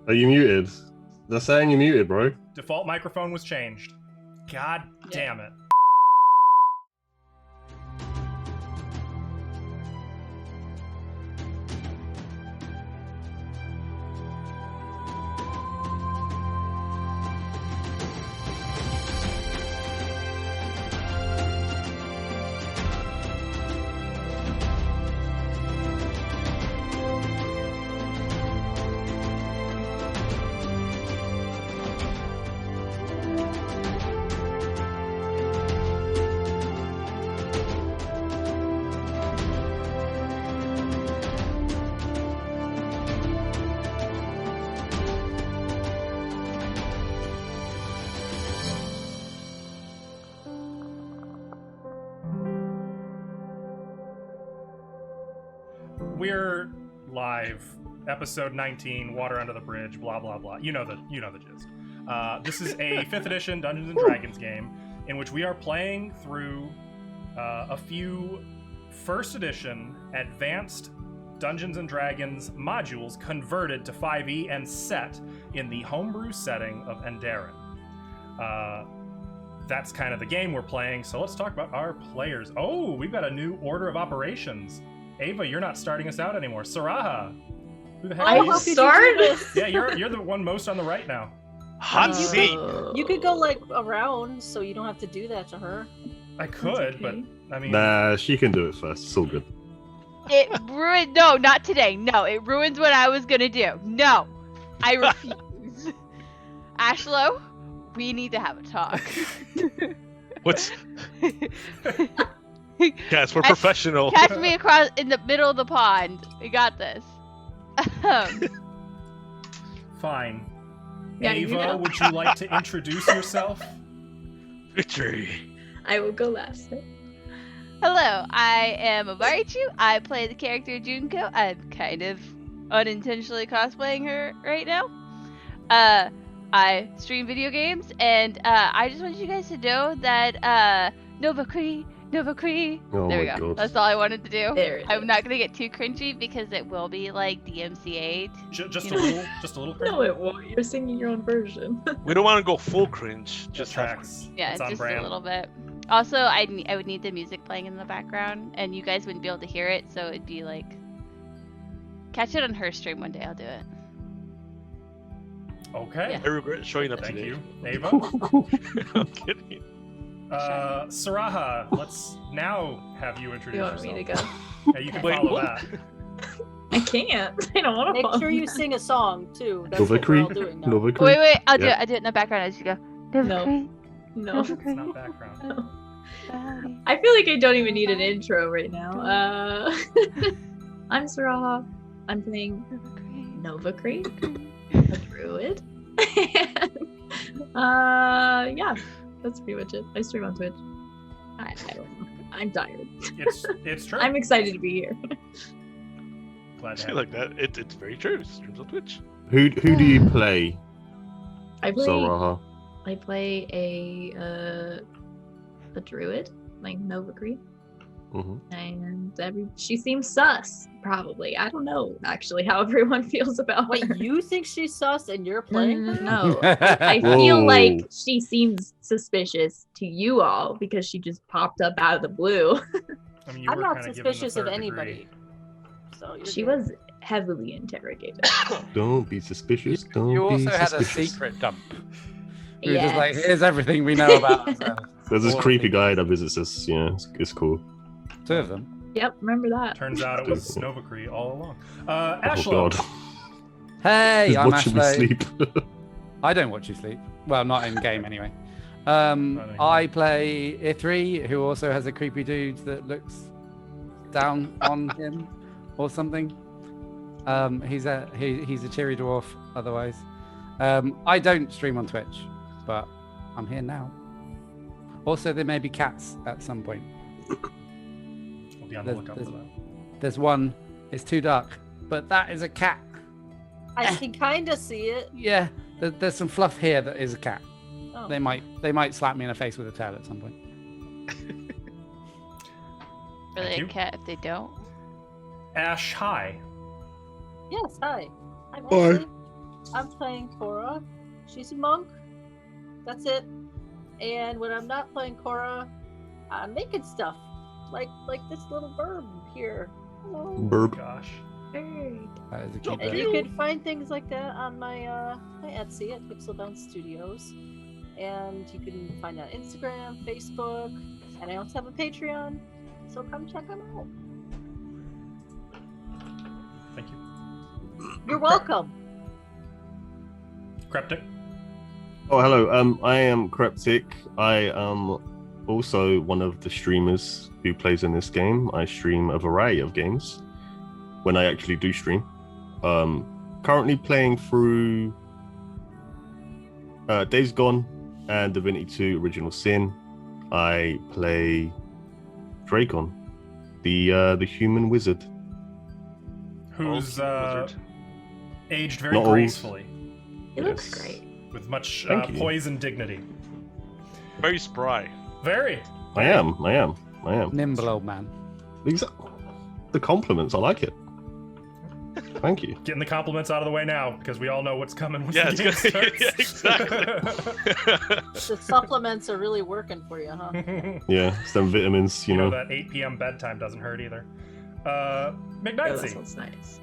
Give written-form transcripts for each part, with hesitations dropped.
Are you muted? They're saying you're muted, bro. Default microphone was changed. God damn it. We're live, episode 19, Water Under the Bridge, blah blah blah. You know the gist. This is a 5th edition Dungeons and Dragons game in which we are playing through a few 1st edition advanced Dungeons and Dragons modules converted to 5e and set in the homebrew setting of Enderan. That's kind of the game we're playing, so let's talk about our players. Oh, we've got a new order of operations. Ava, you're not starting us out anymore. Saraha, who the heck are you? Start? Yeah, you're the one most on the right now. Hot seat. You could go like around, so you don't have to do that to her. I could, but I mean, Nah, she can do it first. It's all good. It ruined. No, not today. No, it ruins what I was gonna do. No, I refuse. Ashlow, we need to have a talk. What's? Guys, we're professional. Catch me across in the middle of the pond. We got this. fine. Yeah, Ava, would you like to introduce yourself? Victory. I will go last. Hello, I am Amarichu. I play the character Junko. I'm kind of unintentionally cosplaying her right now. I stream video games, and I just want you guys to know that Nova Cree. Oh There we my go. God. That's all I wanted to do. There it I'm is. not gonna get too cringy because it will be like DMCA. Just You a know. little, just a little. No, it won't. You're singing your own version. We don't want to go full cringe. Just Just tracks. Yeah, it's on just brand. a little bit. Also, I would need the music playing in the background, and you guys wouldn't be able to hear it, so it'd be like, catch it on her stream one day. I'll do it. Okay. Yeah. I regret showing up Thank today. you, Ava. I'm kidding. Saraha, let's now have you introduce You want yourself. me to go? Yeah, you can Wait, follow what? that. I can't. I don't want to. Make sure you sing a song too. That's Nova what we're all Cree. doing now. Nova Cree. Wait, I'll do Yeah. it. I'll do it in the background as you go. No. No. It's not background. I feel like I don't even need an intro right now. I'm Saraha. I'm playing Nova Cree, a druid. And, yeah, that's pretty much it. I stream on Twitch. I don't know. I'm tired. It's true. I'm excited to be here. Glad to Say have like that. It's very true. Streams on Twitch. Who do you play, I play Saraha? I play a druid, like Nova Cree. Mhm. And she seems sus, probably. I don't know actually how everyone feels about Wait, her. you think she's sus and you're playing her? No, I feel Whoa. like she seems suspicious to you all because she just popped up out of the blue. I mean, you I'm were not kinda given the suspicious of third anybody. degree. So you're She good. was heavily interrogated. Don't be suspicious. Don't You be also had a suspicious. secret dump. You were just like, Yes. here's everything we know about ourselves. There's this All creepy things. guy that visits us. Yeah, it's cool. 2 of them. Yep, remember that. Turns out it was Nova Cree all along. Oh Ashlow. God. Hey, He's I'm watching me Ashley. sleep. I don't watch you sleep. Well, not in game anyway. anymore. I play Ithri, who also has a creepy dude that looks down on him or something. He's a cheery dwarf otherwise. I don't stream on Twitch, but I'm here now. Also, there may be cats at some point. We'll be on the lookout for that. There's one. It's too dark, but that is a cat. I can kind of see it. Yeah, there's some fluff here that is a cat. Oh. They might slap me in the face with a tail at some point. Really, Thank you. a cat if they don't. Ash, hi. Yes, hi. I'm Hi. Ashley. I'm playing Cora. She's a monk. That's it. And when I'm not playing Cora, I'm making stuff. Like this little bird here. Hello. Burp. Gosh. Bird. That is a Oh, cute And bird. you can find things like that on my Etsy at Pixelbound Studios. And you can find that on Instagram, Facebook, and I also have a Patreon. So come check them out. Thank you. You're welcome. Cryptic. Oh, hello. I am Cryptic. I am also one of the streamers who plays in this game. I stream a variety of games when I actually do stream. Currently playing through Days Gone and Divinity 2 Original Sin. I play Dracon, the human wizard. Who's Wizard. aged very Not old. gracefully It looks Yes. great. with much Thank you. poise and dignity. Very spry. Very. I am. Nimble old man. The compliments, I like it. Thank you. Getting the compliments out of the way now because we all know what's coming when Yeah, the game it's gonna, starts. yeah, exactly. The supplements are really working for you, huh? Yeah, it's them vitamins, you know. that 8 p.m. bedtime doesn't hurt either. Oh, that McKnightsy. sounds nice.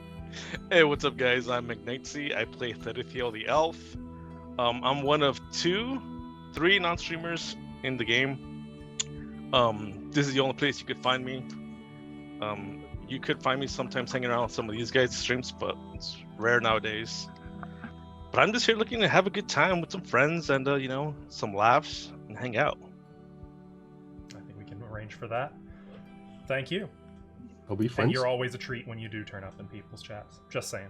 Hey, what's up, guys? I'm McKnightsy. I play Thethiel the Elf. I'm one of 3 non-streamers in the game. This is the only place you could find me. You could find me sometimes hanging around with some of these guys' streams, but it's rare nowadays. But I'm just here looking to have a good time with some friends and, some laughs and hang out. I think we can arrange for that. Thank you. Are we And friends? you're always a treat when you do turn up in people's chats. Just saying.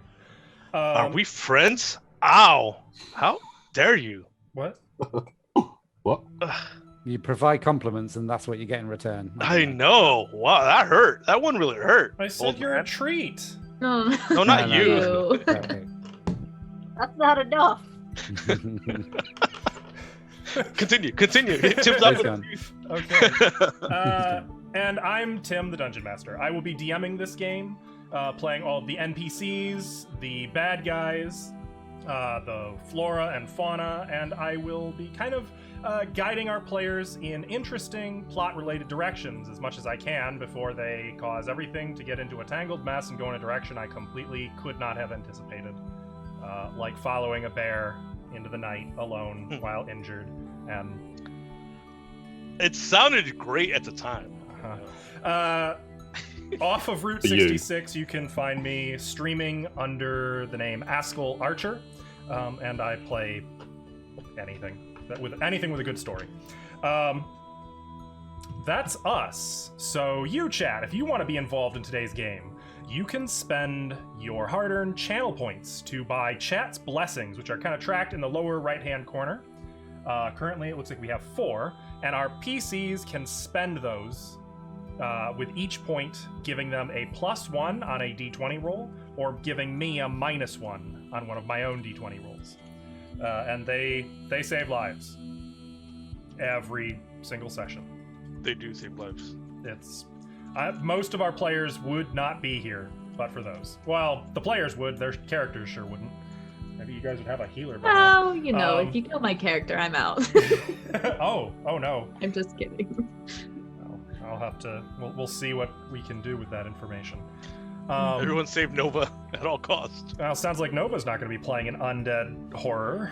Are we friends? Ow! How dare you? What? What? Ugh, You provide compliments, and that's what you get in return. I know. Wow, that hurt. That one really hurt. I said Old you're a man. treat. No, No, not No, you. you. Okay. That's not enough. Continue. Tim's up This with one. Okay. And I'm Tim, the Dungeon Master. I will be DMing this game, playing all of the NPCs, the bad guys, the flora and fauna, and I will be kind of guiding our players in interesting plot-related directions as much as I can before they cause everything to get into a tangled mess and go in a direction I completely could not have anticipated, like following a bear into the night alone while injured, and It sounded great at the time. off of Route For you. 66, you can find me streaming under the name Askell Archer, and I play anything with a good story. That's us. So you, chat, if you want to be involved in today's game, you can spend your hard-earned channel points to buy chat's blessings, which are kind of tracked in the lower right-hand corner. Currently, it looks like we have 4, and our PCs can spend those with each point giving them a +1 on a d20 roll, or giving me a -1 on one of my own d20 rolls. And they save lives every single session. They do save lives. It's most of our players would not be here but for those. Well, the players would, their characters sure wouldn't. Maybe you guys would have a healer by now. Well, you know, if you kill my character, I'm out. oh no. I'm just kidding. I'll have to. We'll see what we can do with that information. Everyone save Nova at all costs. Well, sounds like Nova's not going to be playing an undead horror.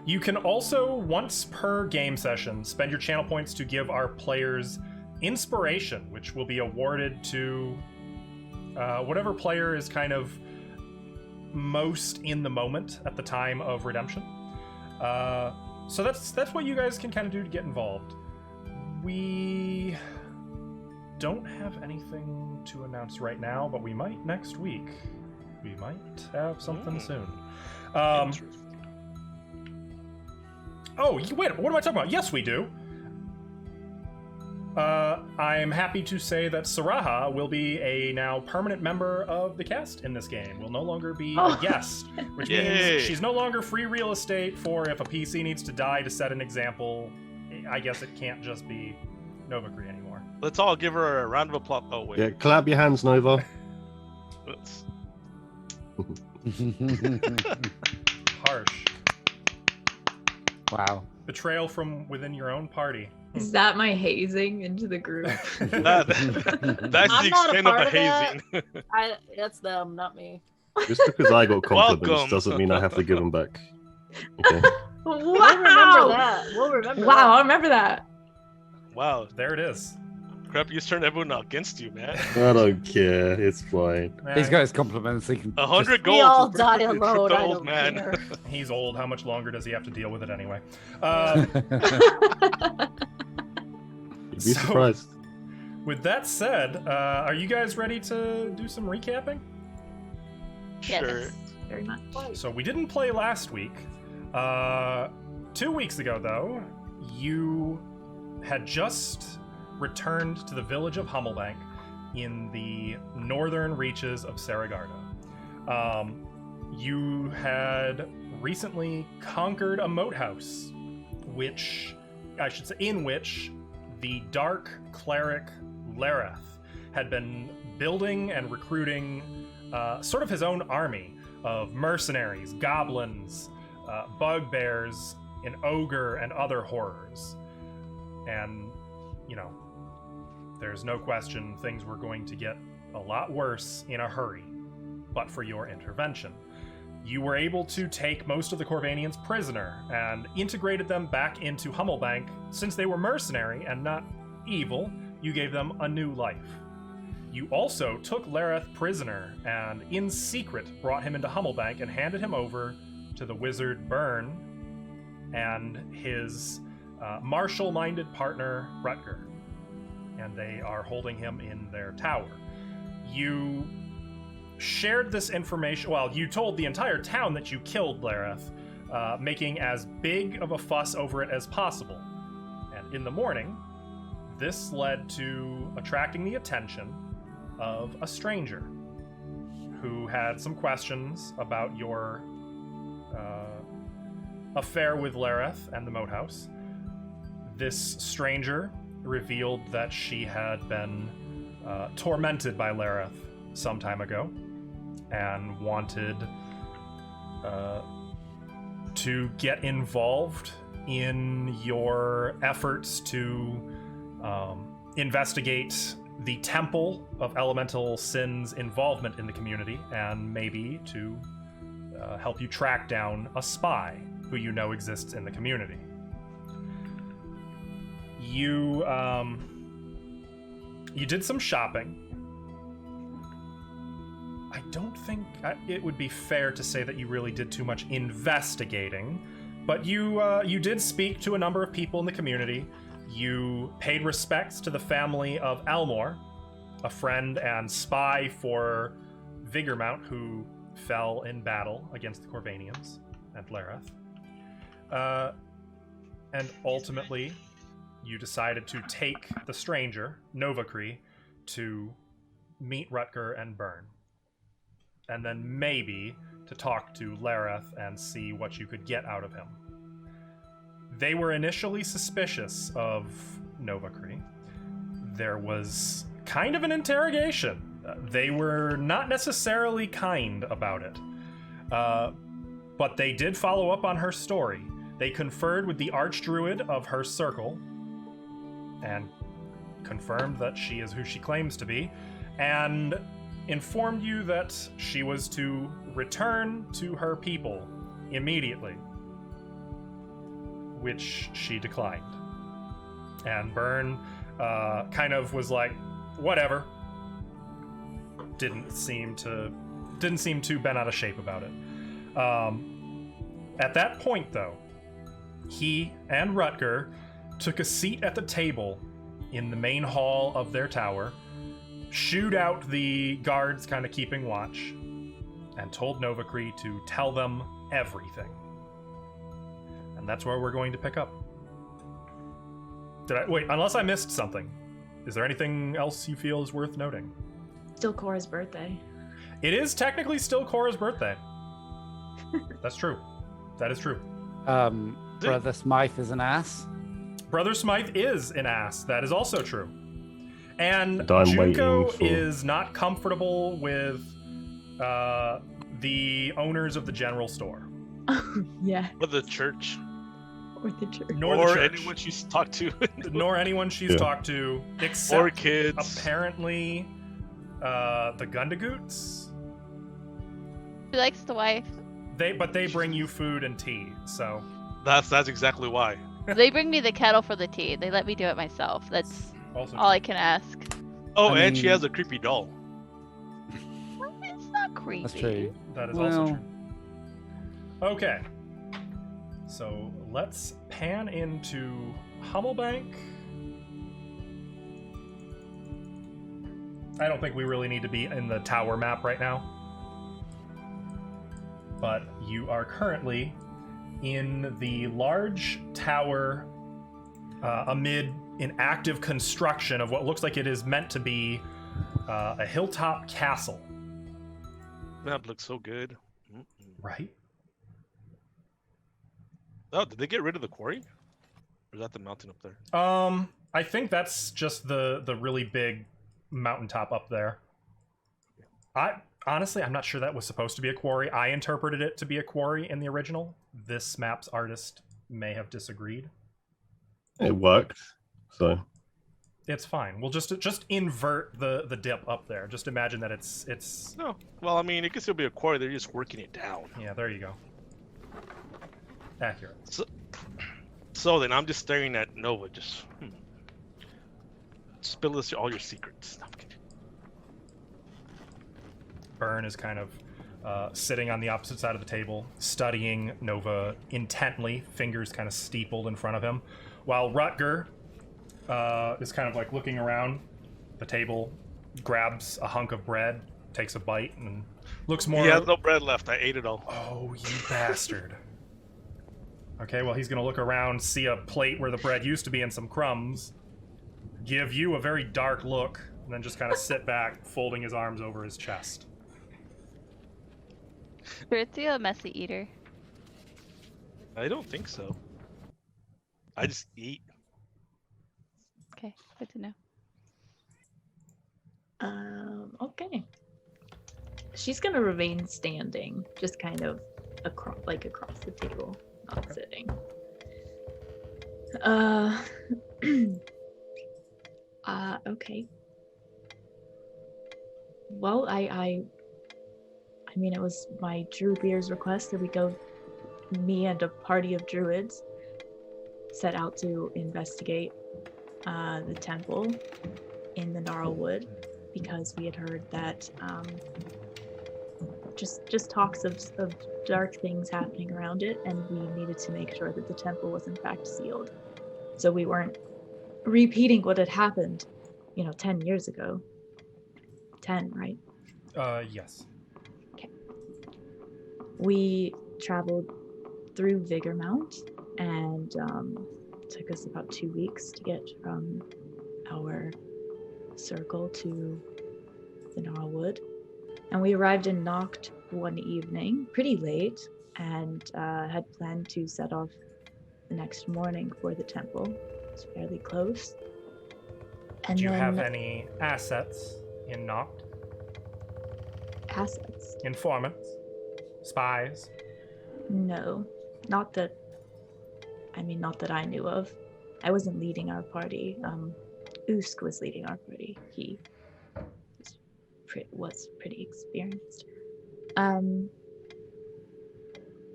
You can also, once per game session, spend your channel points to give our players inspiration, which will be awarded to whatever player is kind of most in the moment at the time of redemption. So that's what you guys can kind of do to get involved. We don't have anything to announce right now, but we might next week. We might have something soon. Oh, wait, what am I talking about? Yes, we do. I'm happy to say that Saraha will be a now permanent member of the cast in this game. Will no longer be a guest, which Yay. means she's no longer free real estate for if a PC needs to die to set an example. I guess it can't just be Novacree anymore. Let's all give her a round of applause. Oh, wait. Yeah, clap your hands, Nova. Let's- Harsh. Wow. Betrayal from within your own party. Is that my hazing into the group? That's I'm the not a extent of part the of that. hazing. It's them, not me. Just because I got compliments Welcome. doesn't mean I have to give them back. Okay. Wow. We'll remember that. We'll remember Wow, that. I'll remember that. Wow, There it is. crap! You turned everyone against you, man. I don't care. It's fine. He's got his compliments. He can 100 We gold. all to die trip alone. the I old don't man. care. He's old. How much longer does he have to deal with it anyway? You'd be So- surprised. With that said, are you guys ready to do some recapping? Sure. Very much. So we didn't play last week. 2 weeks ago, though, you had just returned to the village of Hummelbank in the northern reaches of Saragarda. You had recently conquered a moat house, in which the dark cleric Lareth had been building and recruiting sort of his own army of mercenaries, goblins, bugbears, an ogre, and other horrors. And, there's no question things were going to get a lot worse in a hurry, but for your intervention. You were able to take most of the Corvanians prisoner and integrated them back into Hummelbank. Since they were mercenary and not evil, you gave them a new life. You also took Lareth prisoner and, in secret, brought him into Hummelbank and handed him over to the wizard Byrne and his martial-minded partner Rutger. And they are holding him in their tower. You shared this information. Well, you told the entire town that you killed Lareth, making as big of a fuss over it as possible. And in the morning, this led to attracting the attention of a stranger who had some questions about your affair with Lareth and the moat house. This stranger revealed that she had been tormented by Lareth some time ago and wanted to get involved in your efforts to investigate the Temple of Elemental Sin's involvement in the community, and maybe to help you track down a spy who you know exists in the community. You did some shopping. I don't think it would be fair to say that you really did too much investigating, but you did speak to a number of people in the community. You paid respects to the family of Elmore, a friend and spy for Vigormount who fell in battle against the Corvanians and Lareth. And ultimately, you decided to take the stranger, Novacree, to meet Rutger and Byrne. And then maybe to talk to Lareth and see what you could get out of him. They were initially suspicious of Novacree. There was kind of an interrogation. They were not necessarily kind about it. But they did follow up on her story. They conferred with the Archdruid of her circle and confirmed that she is who she claims to be, and informed you that she was to return to her people immediately, which she declined. And Byrne kind of was like, whatever. Didn't seem too bent out of shape about it. At that point, though, he and Rutger took a seat at the table in the main hall of their tower, shooed out the guards kind of keeping watch, and told Novacree to tell them everything. And that's where we're going to pick up. Wait, unless I missed something. Is there anything else you feel is worth noting? Still Cora's birthday. It is technically still Cora's birthday. That's true. That is true. Brother Smythe is an ass. Brother Smythe is an ass. That is also true. And I'm Junko waiting for- is not comfortable with The owners of the general store. Yeah. Or the church. Or the church. Nor or the church. anyone she's talked to. Nor anyone she's Yeah. talked to, except Or kids. apparently the Gundagoots. She likes the wife. But they bring you food and tea, so That's exactly why. They bring me the kettle for the tea. They let me do it myself. That's also all I can ask. Oh, I and she mean- has a creepy doll. It's not creepy. That's true. that is Well- also true. Okay. So let's pan into Hummelbank. I don't think we really need to be in the tower map right now. But you are currently in the large tower amid an active construction of what looks like it is meant to be a hilltop castle, That looks so good. Mm-mm. right? Oh, did they get rid of the quarry? Or is that the mountain up there? I think that's just the really big mountaintop up there. Honestly, I'm not sure that was supposed to be a quarry. I interpreted it to be a quarry in the original. This map's artist may have disagreed. It worked. So It's fine. We'll just invert the dip up there. Just imagine that it's No. Well, I mean, it could still be a quarry. They're just working it down. yeah, there you go. Accurate. So then I'm just staring at Nova. Just spill us all your secrets. No, I'm kidding. Burn is kind of sitting on the opposite side of the table, studying Nova intently, fingers kind of steepled in front of him, while Rutger is kind of like looking around the table, grabs a hunk of bread, takes a bite, and looks more. He has no bread left. I ate it all. Oh, you bastard. Okay, well, he's going to look around, see a plate where the bread used to be and some crumbs, give you a very dark look, and then just kind of sit back, folding his arms over his chest. Bert's a messy eater. I don't think so. I just eat. Okay, good to know. Okay. She's gonna remain standing, just kind of across the table, not sitting. Okay. Well, I mean, it was my Drew Beer's request that we go, me and a party of druids, set out to investigate the temple in the Gnarlwood, because we had heard that just talks of dark things happening around it, and we needed to make sure that the temple was in fact sealed, so we weren't repeating what had happened 10 years ago. 10, right? Yes. We traveled through Vigormount, and took us about 2 weeks to get from our circle to the Gnarlwood. And we arrived in Noct one evening, pretty late, and had planned to set off the next morning for the temple. It's fairly close. And Do you then have any assets in Noct? assets? Informants? Spies? No, not that I knew of. I wasn't leading our party. Usk was leading our party. He was pretty experienced.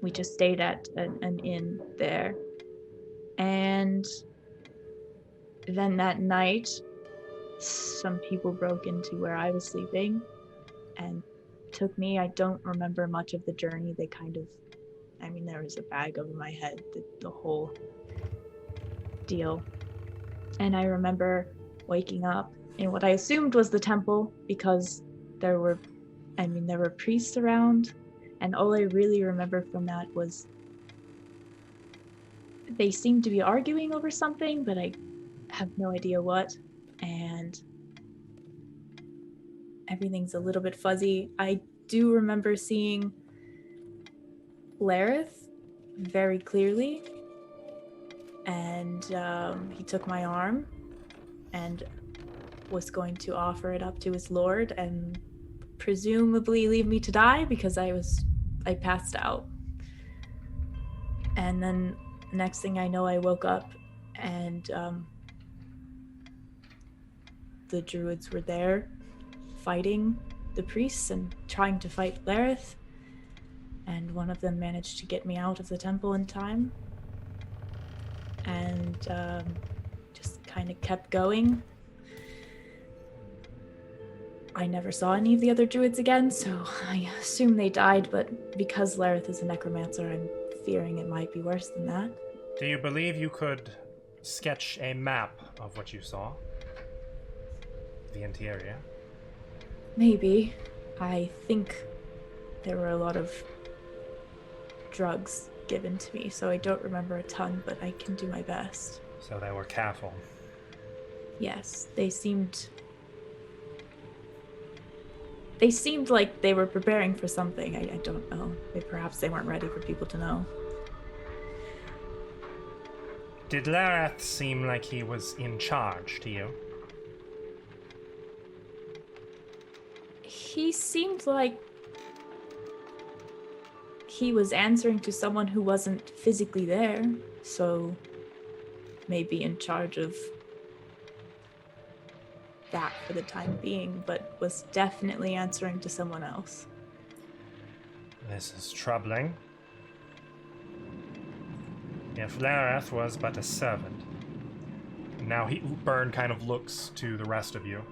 We just stayed at an inn there. And then that night, some people broke into where I was sleeping and took me. I don't remember much of the journey. They there was a bag over my head, the whole deal. And I remember waking up in what I assumed was the temple, because there were priests around, and all I really remember from that was they seemed to be arguing over something, but I have no idea what, and everything's a little bit fuzzy. I do remember seeing Lareth very clearly, and he took my arm and was going to offer it up to his lord, and presumably leave me to die because I passed out. And then the next thing I know, I woke up and the druids were there fighting the priests and trying to fight Lareth. And one of them managed to get me out of the temple in time. And just kind of kept going. I never saw any of the other druids again, so I assume they died, but because Lareth is a necromancer, I'm fearing it might be worse than that. Do you believe you could sketch a map of what you saw? The interior? Maybe. I think there were a lot of drugs given to me, so I don't remember a ton, but I can do my best. So they were careful. Yes, they seemed like they were preparing for something. I don't know. Perhaps they weren't ready for people to know. Did Lareth seem like he was in charge to you? He seemed like he was answering to someone who wasn't physically there, so maybe in charge of that for the time being, but was definitely answering to someone else. This is troubling. If Lareth was but a servant. Now Byrne kind of looks to the rest of you.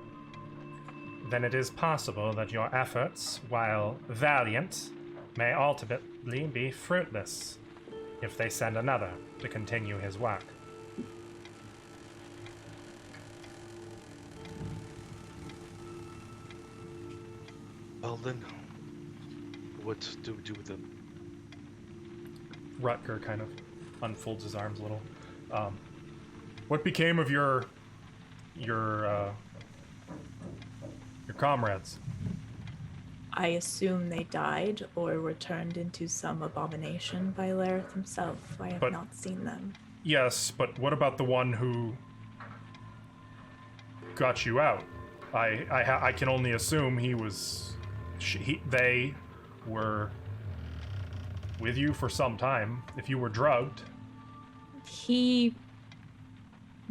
Then it is possible that your efforts, while valiant, may ultimately be fruitless if they send another to continue his work. Well then, what do we do with them? Rutger kind of unfolds his arms a little. What became of your comrades? I assume they died or were turned into some abomination by Lareth himself. I have not seen them. Yes, but what about the one who got you out? I can only assume they were with you for some time. If you were drugged. He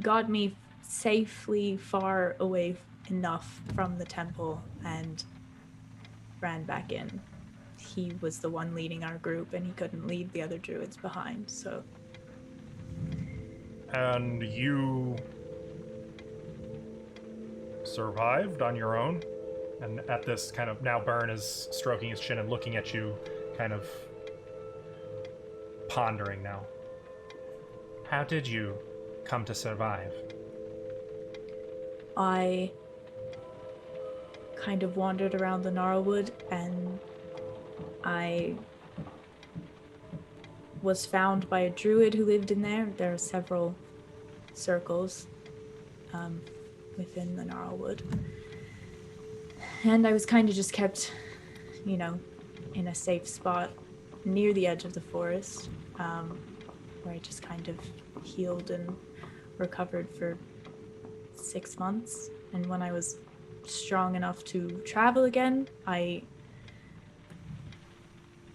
got me safely far away enough from the temple and ran back in. He was the one leading our group and he couldn't leave the other druids behind, so. And you survived on your own? And at this kind of, now Byrne is stroking his chin and looking at you, kind of pondering now. How did you come to survive? I kind of wandered around the Gnarlwood and I was found by a druid who lived in there. There are several circles within the Gnarlwood. And I was kind of just kept, in a safe spot near the edge of the forest, where I just kind of healed and recovered for 6 months. And when I was strong enough to travel again, I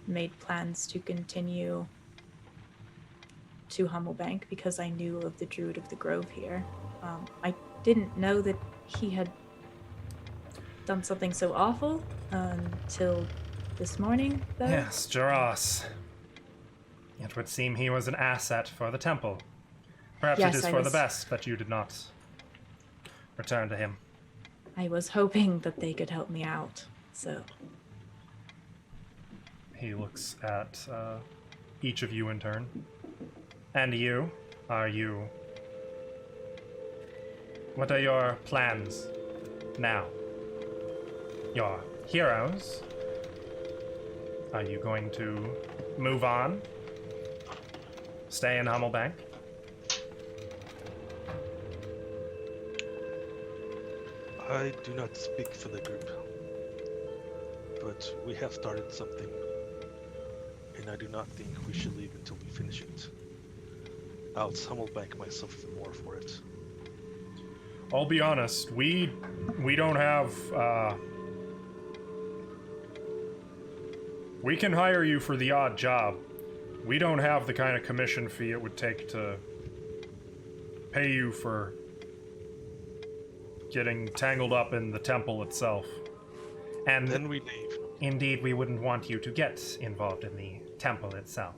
made plans to continue to Humblebank because I knew of the Druid of the Grove here. I didn't know that he had done something so awful until this morning, though. Yes, Jaros. It would seem he was an asset for the temple. Perhaps Yes, it is for the best that you did not return to him. I was hoping that they could help me out, so. He looks at each of you in turn. And you? What are your plans now? Your heroes? Are you going to move on? Stay in Humblebank? I do not speak for the group, but we have started something, and I do not think we should leave until we finish it. I'll Humblebank myself even more for it. I'll be honest, we don't have We can hire you for the odd job. We don't have the kind of commission fee it would take to pay you for getting tangled up in the temple itself. And Then we leave. indeed, we wouldn't want you to get involved in the temple itself.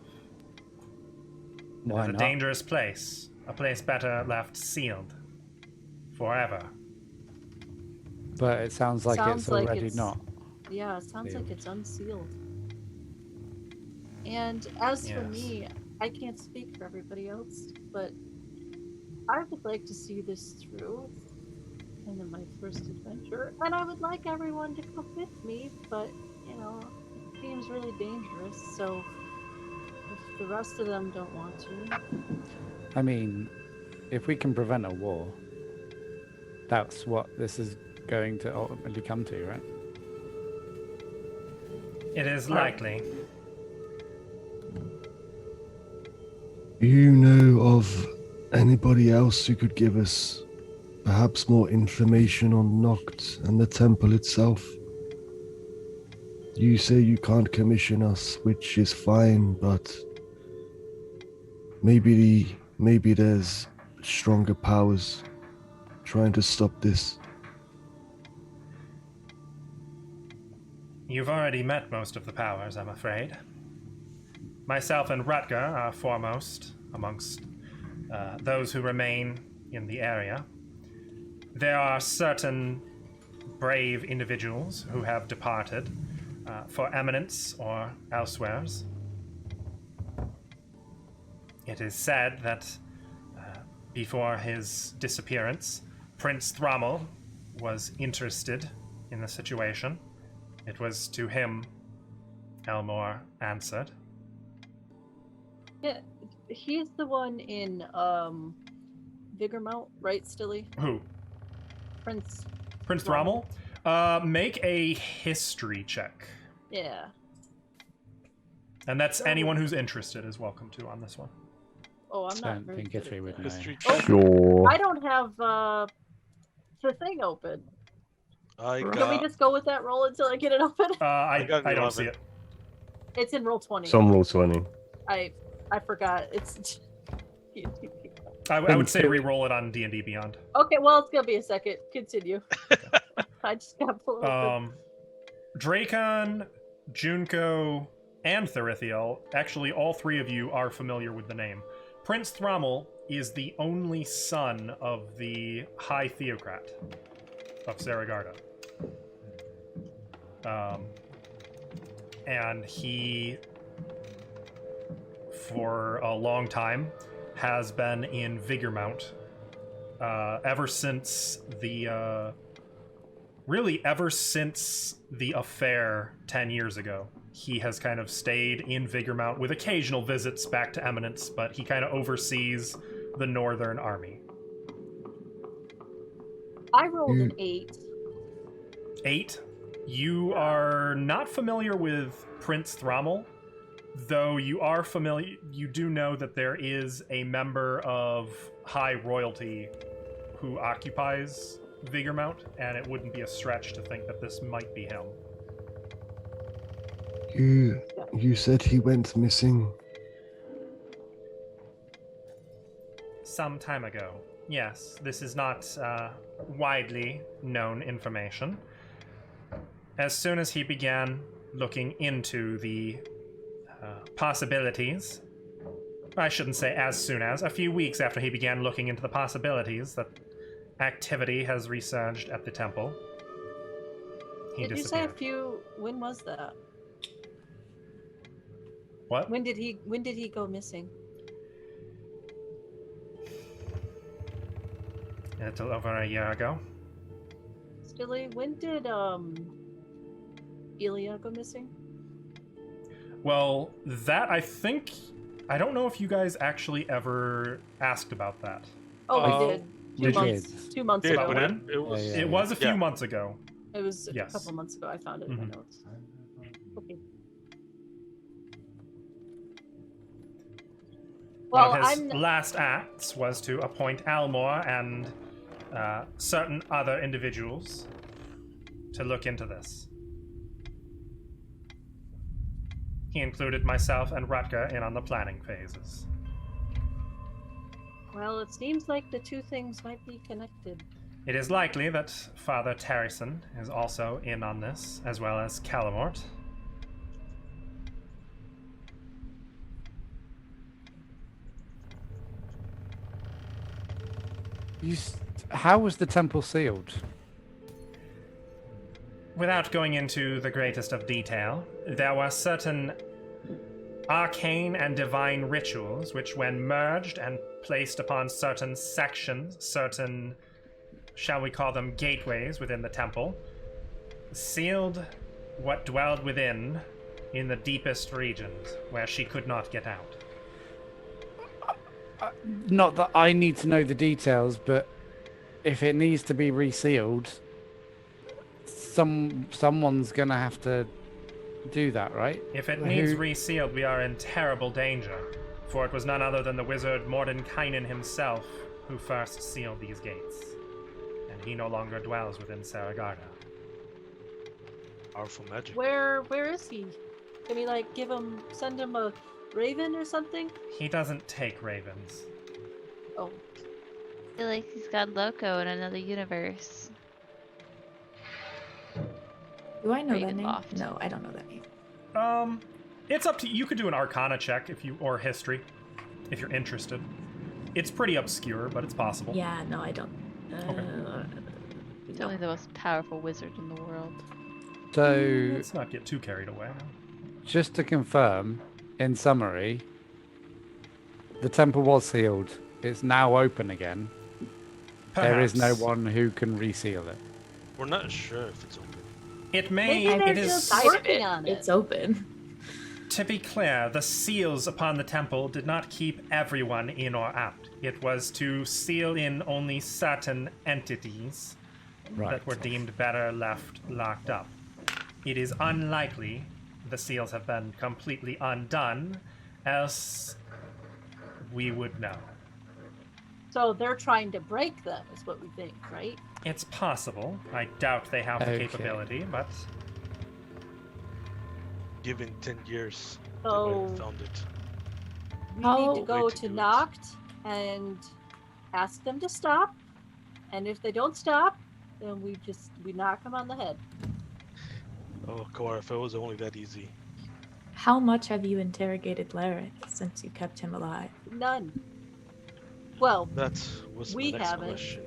Why It's a not? dangerous place. A place better left sealed. Forever. But it sounds like Sounds it's like already it's- not. Yeah, it sounds like Sealed. it's unsealed. And as for Yes. me, I can't speak for everybody else, but I would like to see this through. And in my first adventure, and I would like everyone to come with me, but you know, it seems really dangerous. So if the rest of them don't want to, I mean, if we can prevent a war, that's what this is going to ultimately come to, right? It is likely. Do you know of anybody else who could give us perhaps more information on Noct and the temple itself? You say you can't commission us, which is fine, but maybe there's stronger powers trying to stop this. You've already met most of the powers, I'm afraid. Myself and Rutger are foremost amongst those who remain in the area. There are certain brave individuals who have departed for Eminence or elsewheres. It is said that before his disappearance, Prince Thrommel was interested in the situation. It was to him Elmore answered. yeah, he's the one in Vigormount, right, Stilly? Who? Prince. Prince Thrommel. Thrommel? Make a history check. Yeah. And that's anyone who's interested is welcome to on this one. Oh, I'm I not don't very think good Guthrie at would that. know. History Oh, check. Sure. I don't have the thing open. I Can we got. just go with that roll until I get it open? I got don't 11. see it. It's in roll 20. Some roll 20. I forgot. It's I would say re-roll it on D&D Beyond. okay. Well, it's gonna be a second. Continue. I just got to pull it open. Dracon, Junko, and Therithiel, actually all three of you are familiar with the name. Prince Thrommel is the only son of the High Theocrat of Saragarda. And he, for a long time, has been in Vigormount ever since the affair 10 years ago. He has kind of stayed in Vigormount with occasional visits back to Eminence, but he kind of oversees the Northern Army. I rolled an 8. 8. You are not familiar with Prince Thrommel, though you are familiar. You do know that there is a member of high royalty who occupies Vigormount, and it wouldn't be a stretch to think that this might be him. You said he went missing. Some time ago. Yes, this is not widely known information. As soon as he began looking into the possibilities, I shouldn't say as soon as, a few weeks after he began looking into the possibilities that activity has resurged at the temple, he Did you say a disappeared. few? When was that? What? When did he go missing? A little over a year ago. Stilly, when did Elia go missing? Well, that I don't know if you guys actually ever asked about that. Oh, we did. we 2 did. months. 2 months Did, ago. but when? it was. Yeah, It was a few Yeah. months ago. It was a Yes. couple months ago. I found it in my Mhm. notes. Okay. Well, One of his I'm last acts was to appoint Almor and certain other individuals to look into this. He included myself and Rutger in on the planning phases. Well, it seems like the two things might be connected. It is likely that Father Terryson is also in on this, as well as Calamort. How was the temple sealed? Without going into the greatest of detail, there were certain arcane and divine rituals which, when merged and placed upon certain sections, certain, shall we call them, gateways within the temple, sealed what dwelled within in the deepest regions where she could not get out. Not that I need to know the details, but if it needs to be resealed, someone's gonna have to do that, right? If it needs resealed, we are in terrible danger, for it was none other than the wizard Mordenkainen himself who first sealed these gates, and he no longer dwells within Saragarda. Powerful magic. Where is he? Can we send him a raven or something? He doesn't take ravens. Oh, I feel like he's gone loco in another universe. Do I know that name? Ravenloft. No, I don't know that name. It's up to you. You could do an Arcana check or history, if you're interested. It's pretty obscure, but it's possible. Yeah, no, I don't. He's only the most powerful wizard in the world. So, Let's not get too carried away. just to confirm, in summary, the temple was sealed. It's now open again. There is no Perhaps. one who can reseal it. We're not sure if it's open. It may. Maybe It they're is. just working on it. It's open. To be clear, the seals upon the temple did not keep everyone in or out. It was to seal in only certain entities Right. that were deemed better left locked up. It is unlikely the seals have been completely undone, else we would know. So they're trying to break them, is what we think, right? It's possible. I doubt they have the Okay. capability, but Given 10 years, they So- might have found it. We How- need to go Way to to do it. Noct and ask them to stop. And if they don't stop, then we knock them on the head. Oh, Kawar, if it was only that easy. How much have you interrogated Lareth since you kept him alive? None. Well, That was We my next haven't. question.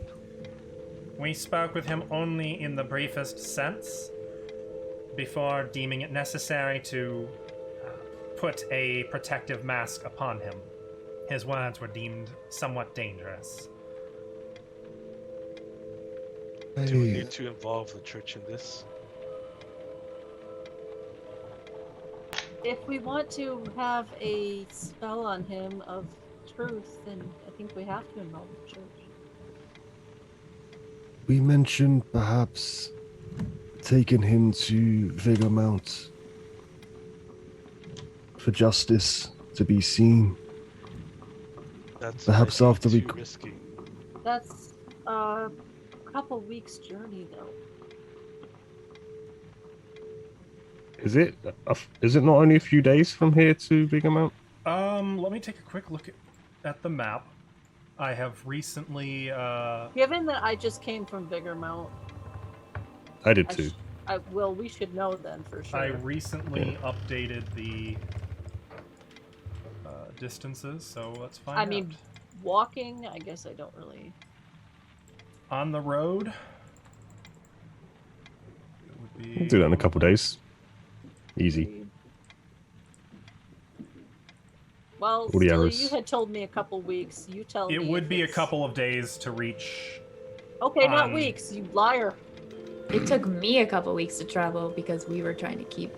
we spoke with him only in the briefest sense before deeming it necessary to put a protective mask upon him. His words were deemed somewhat dangerous. Do we I, need to involve the church in this? if we want to have a spell on him of truth, then I think we have to involve the church. we mentioned perhaps taking him to Vigor Mount for justice to be seen. That's Perhaps might be after we too c- risky. That's a couple weeks' journey, though. Is it? Is it not only a few days from here to Big Amount? Let me take a quick look at the map. I have recently, Given that I just came from Vigor Mount, I did too. we should know then for sure. I recently updated the distances, so let's find out. I mean, walking, I guess I don't really. On the road, it would be. We'll do that in a couple days. Easy. Well, 40 Stilly, hours. you had told me a couple weeks. You tell me. It would if be a it's- couple of days to reach. Okay, not um, weeks, you liar. It took me a couple weeks to travel because we were trying to keep.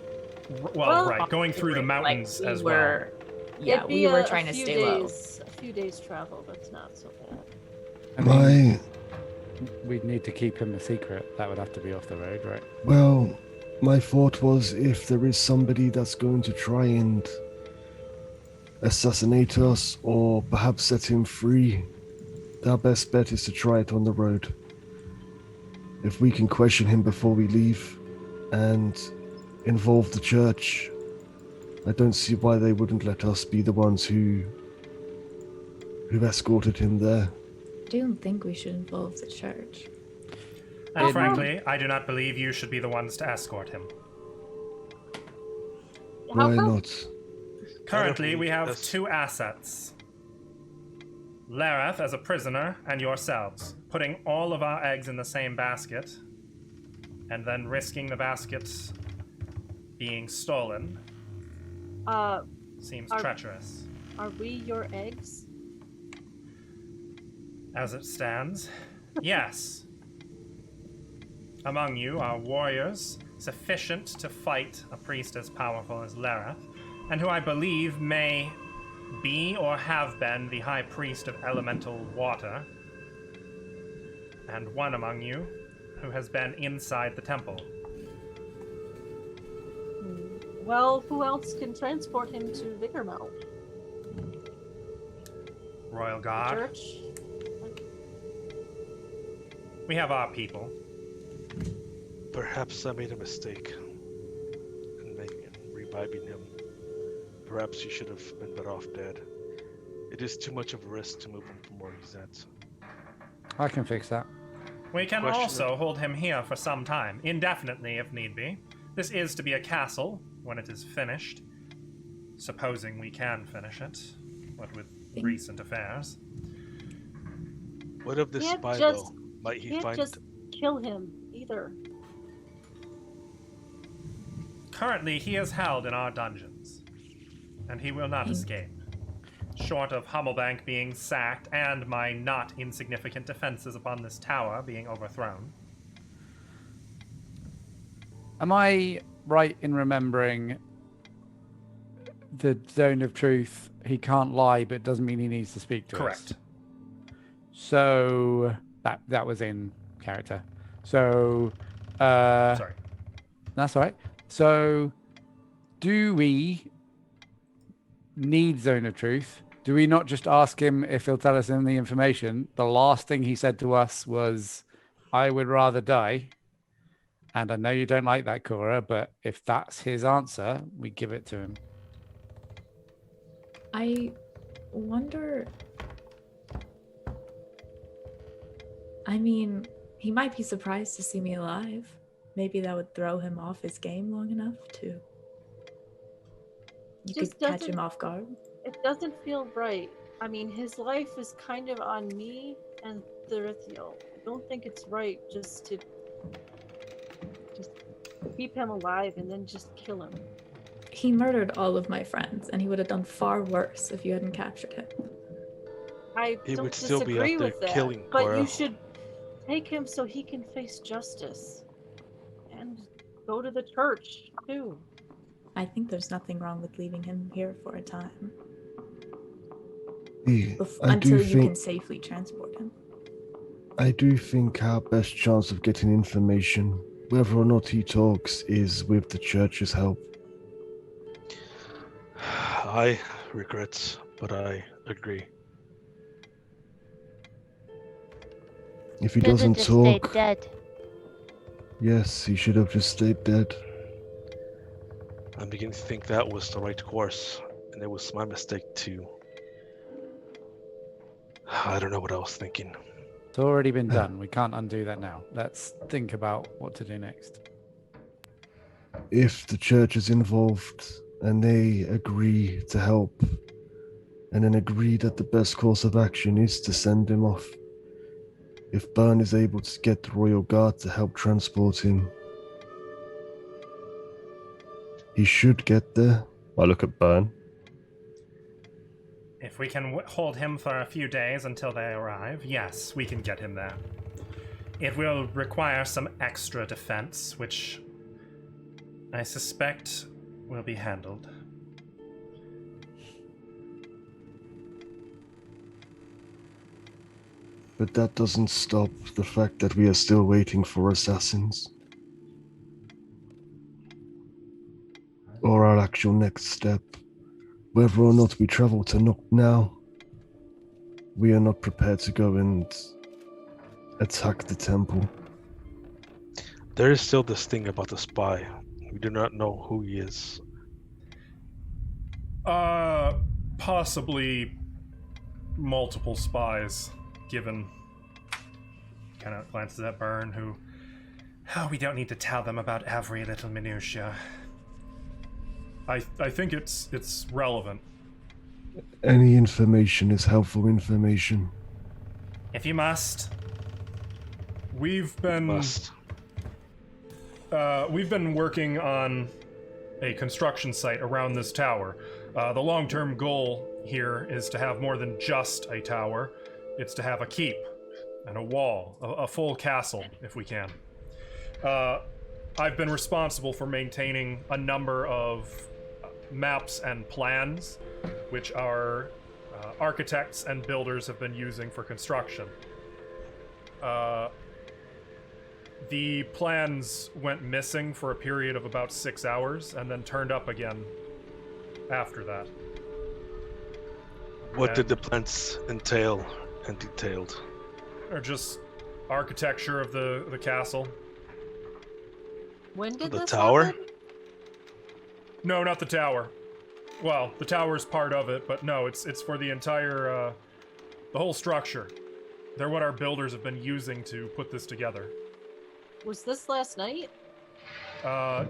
Well, Well, right, going through the mountains we as were, Yeah, It'd be we were a trying to few stay low. days, A few days travel. That's not so bad. I mean, My, we'd need to keep him a secret. That would have to be off the road, right? well, my thought was if there is somebody that's going to try and assassinate us or perhaps set him free, our best bet is to try it on the road. If we can question him before we leave and involve the church, I don't see why they wouldn't let us be the ones who escorted him there. I don't think we should involve the church. And In- frankly, I do not believe you should be the ones to escort him. How Why come? not? Currently, believe we have that's- 2 assets. Lareth as a prisoner, and yourselves. Putting all of our eggs in the same basket, and then risking the basket being stolen seems Are- treacherous. Are we your eggs? As it stands, yes. Among you are warriors sufficient to fight a priest as powerful as Lareth, and who I believe may be or have been the high priest of elemental water, and one among you who has been inside the temple. Well, who else can transport him to Vigormount? Royal Guard. Church? We have our people. Perhaps I made a mistake in reviving him. Perhaps he should have been better off dead. It is too much of a risk to move him from where he's at. I can fix that. We can Question also hold him here for some time, indefinitely if need be. This is to be a castle when it is finished, supposing we can finish it, what with recent affairs. What of this Can't spy just- though? Might he Can't find just kill him either. Currently, he is held in our dungeons, and he will not escape. Short of Hummelbank being sacked and my not insignificant defenses upon this tower being overthrown. Am I right in remembering the zone of truth? He can't lie, but doesn't mean he needs to speak to us. Correct. So that was in character. So Sorry. that's all right. So do we need zone of truth? Do we not just ask him if he'll tell us any information? The last thing he said to us was, "I would rather die." And I know you don't like that, Cora, but if that's his answer, we give it to him. I wonder. I mean, he might be surprised to see me alive. Maybe that would throw him off his game long enough to. You Just could catch doesn't- him off guard. It doesn't feel right. I mean, his life is kind of on me and Therithiel. I don't think it's right just to keep him alive and then just kill him. He murdered all of my friends, and he would have done far worse if you hadn't captured him. I He don't would still be disagree out there with that, killing but Cora. you should take him so he can face justice and go to the church too. I think there's nothing wrong with leaving him here for a time. I Until do you can think safely transport him. I do think our best chance of getting information, whether or not he talks, is with the church's help. I regret, but I agree. If he Should've doesn't just stayed talk, dead. yes, he should have just stayed dead. I'm beginning to think that was the right course, and it was my mistake too. I don't know what I was thinking. It's already been done. We can't undo that now. Let's think about what to do next. If the church is involved and they agree to help, and then agree that the best course of action is to send him off, if Byrne is able to get the Royal Guard to help transport him, he should get there. I look at Burn. If we can hold him for a few days until they arrive, yes, we can get him there. It will require some extra defense, which I suspect will be handled. But that doesn't stop the fact that we are still waiting for assassins. Or our actual next step. Whether or not we travel to Nook now, we are not prepared to go and attack the temple. There is still this thing about the spy. We do not know who he is. Possibly multiple spies, given... Kind of glances at Byrne, who... Oh, we don't need to tell them about every little minutia. I think it's relevant. Any information is helpful information. If you must. We've been working on a construction site around this tower. The long-term goal here is to have more than just a tower. It's to have a keep and a wall, a full castle, if we can. I've been responsible for maintaining a number of maps and plans, which our architects and builders have been using for construction. The plans went missing for a period of about 6 hours and then turned up again after that. What did the plans entail and detailed? Or just architecture of the castle. When did The this tower? happen? No, not the tower. Well, the tower's part of it, but no, it's for the entire, the whole structure. They're what our builders have been using to put this together. Was this last night?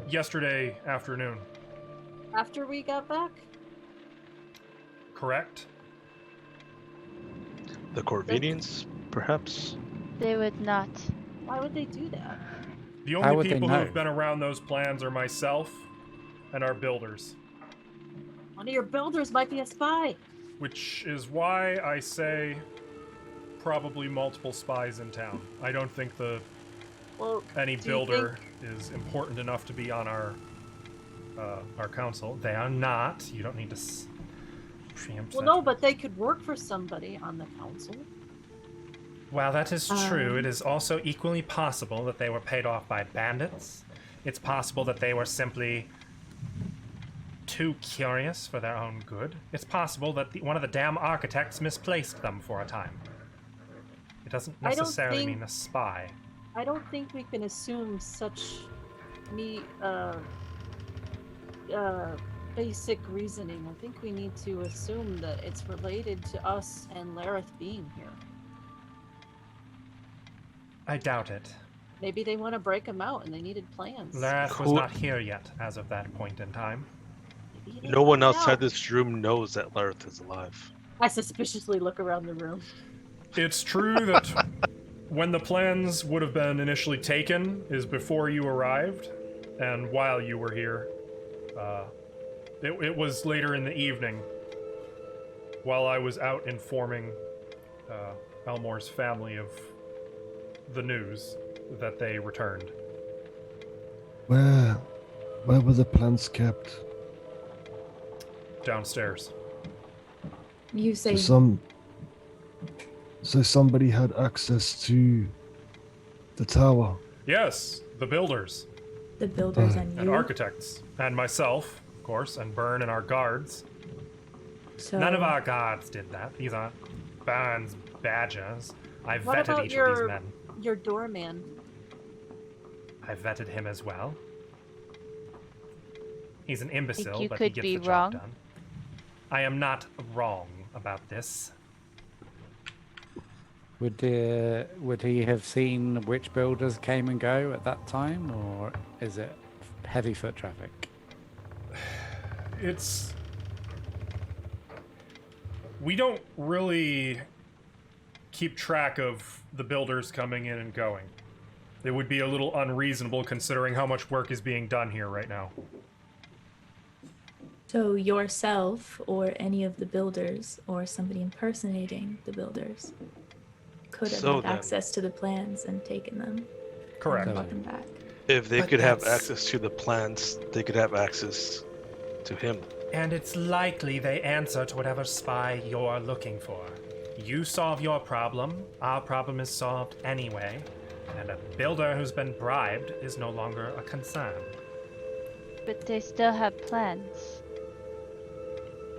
Yesterday afternoon. After we got back? Correct? The Corvidians, perhaps? They would not. Why would they do that? The How only would they people who know? have been around those plans are myself and our builders. One of your builders might be a spy. Which is why I say probably multiple spies in town. I don't think Well, any do you builder is important enough to be on our council. They are not. You don't need to preempt Well, that. no, but they could work for somebody on the council. Well, that is true. It is also equally possible that they were paid off by bandits. It's possible that they were simply too curious for their own good. It's possible that one of the damn architects misplaced them for a time. It doesn't I don't necessarily think- mean a spy. I don't think we can assume such basic reasoning. I think we need to assume that it's related to us and Lareth being here. I doubt it. Maybe they want to break them out and they needed plans. Lareth was Cool. not here yet as of that point in time. Maybe they No one found outside out. this room knows that Lareth is alive. I suspiciously look around the room. It's true that when the plans would have been initially taken is before you arrived and while you were here. It was later in the evening while I was out informing Elmore's family of the news that they returned. Where were the plans kept? Downstairs. You say So somebody had access to the tower. Yes, the builders the builders and and you. architects and myself, of course, and Byrne and our guards. So None of our guards did that. These aren't Byrne's badgers. I What vetted about each of these men. your doorman? I vetted him as well. He's an imbecile, you but he could gets be the job wrong. done. I am not wrong about this. Would he have seen which builders came and go at that time, or is it heavy foot traffic? It's... We don't really keep track of the builders coming in and going. It would be a little unreasonable considering how much work is being done here right now. So yourself or any of the builders or somebody impersonating the builders could have So had then- access to the plans and taken them Correct. and brought them back. If they But could have that's- access to the plans, they could have access to him. And it's likely they answer to whatever spy you're looking for. You solve your problem, our problem is solved anyway, and a builder who's been bribed is no longer a concern. But they still have plans.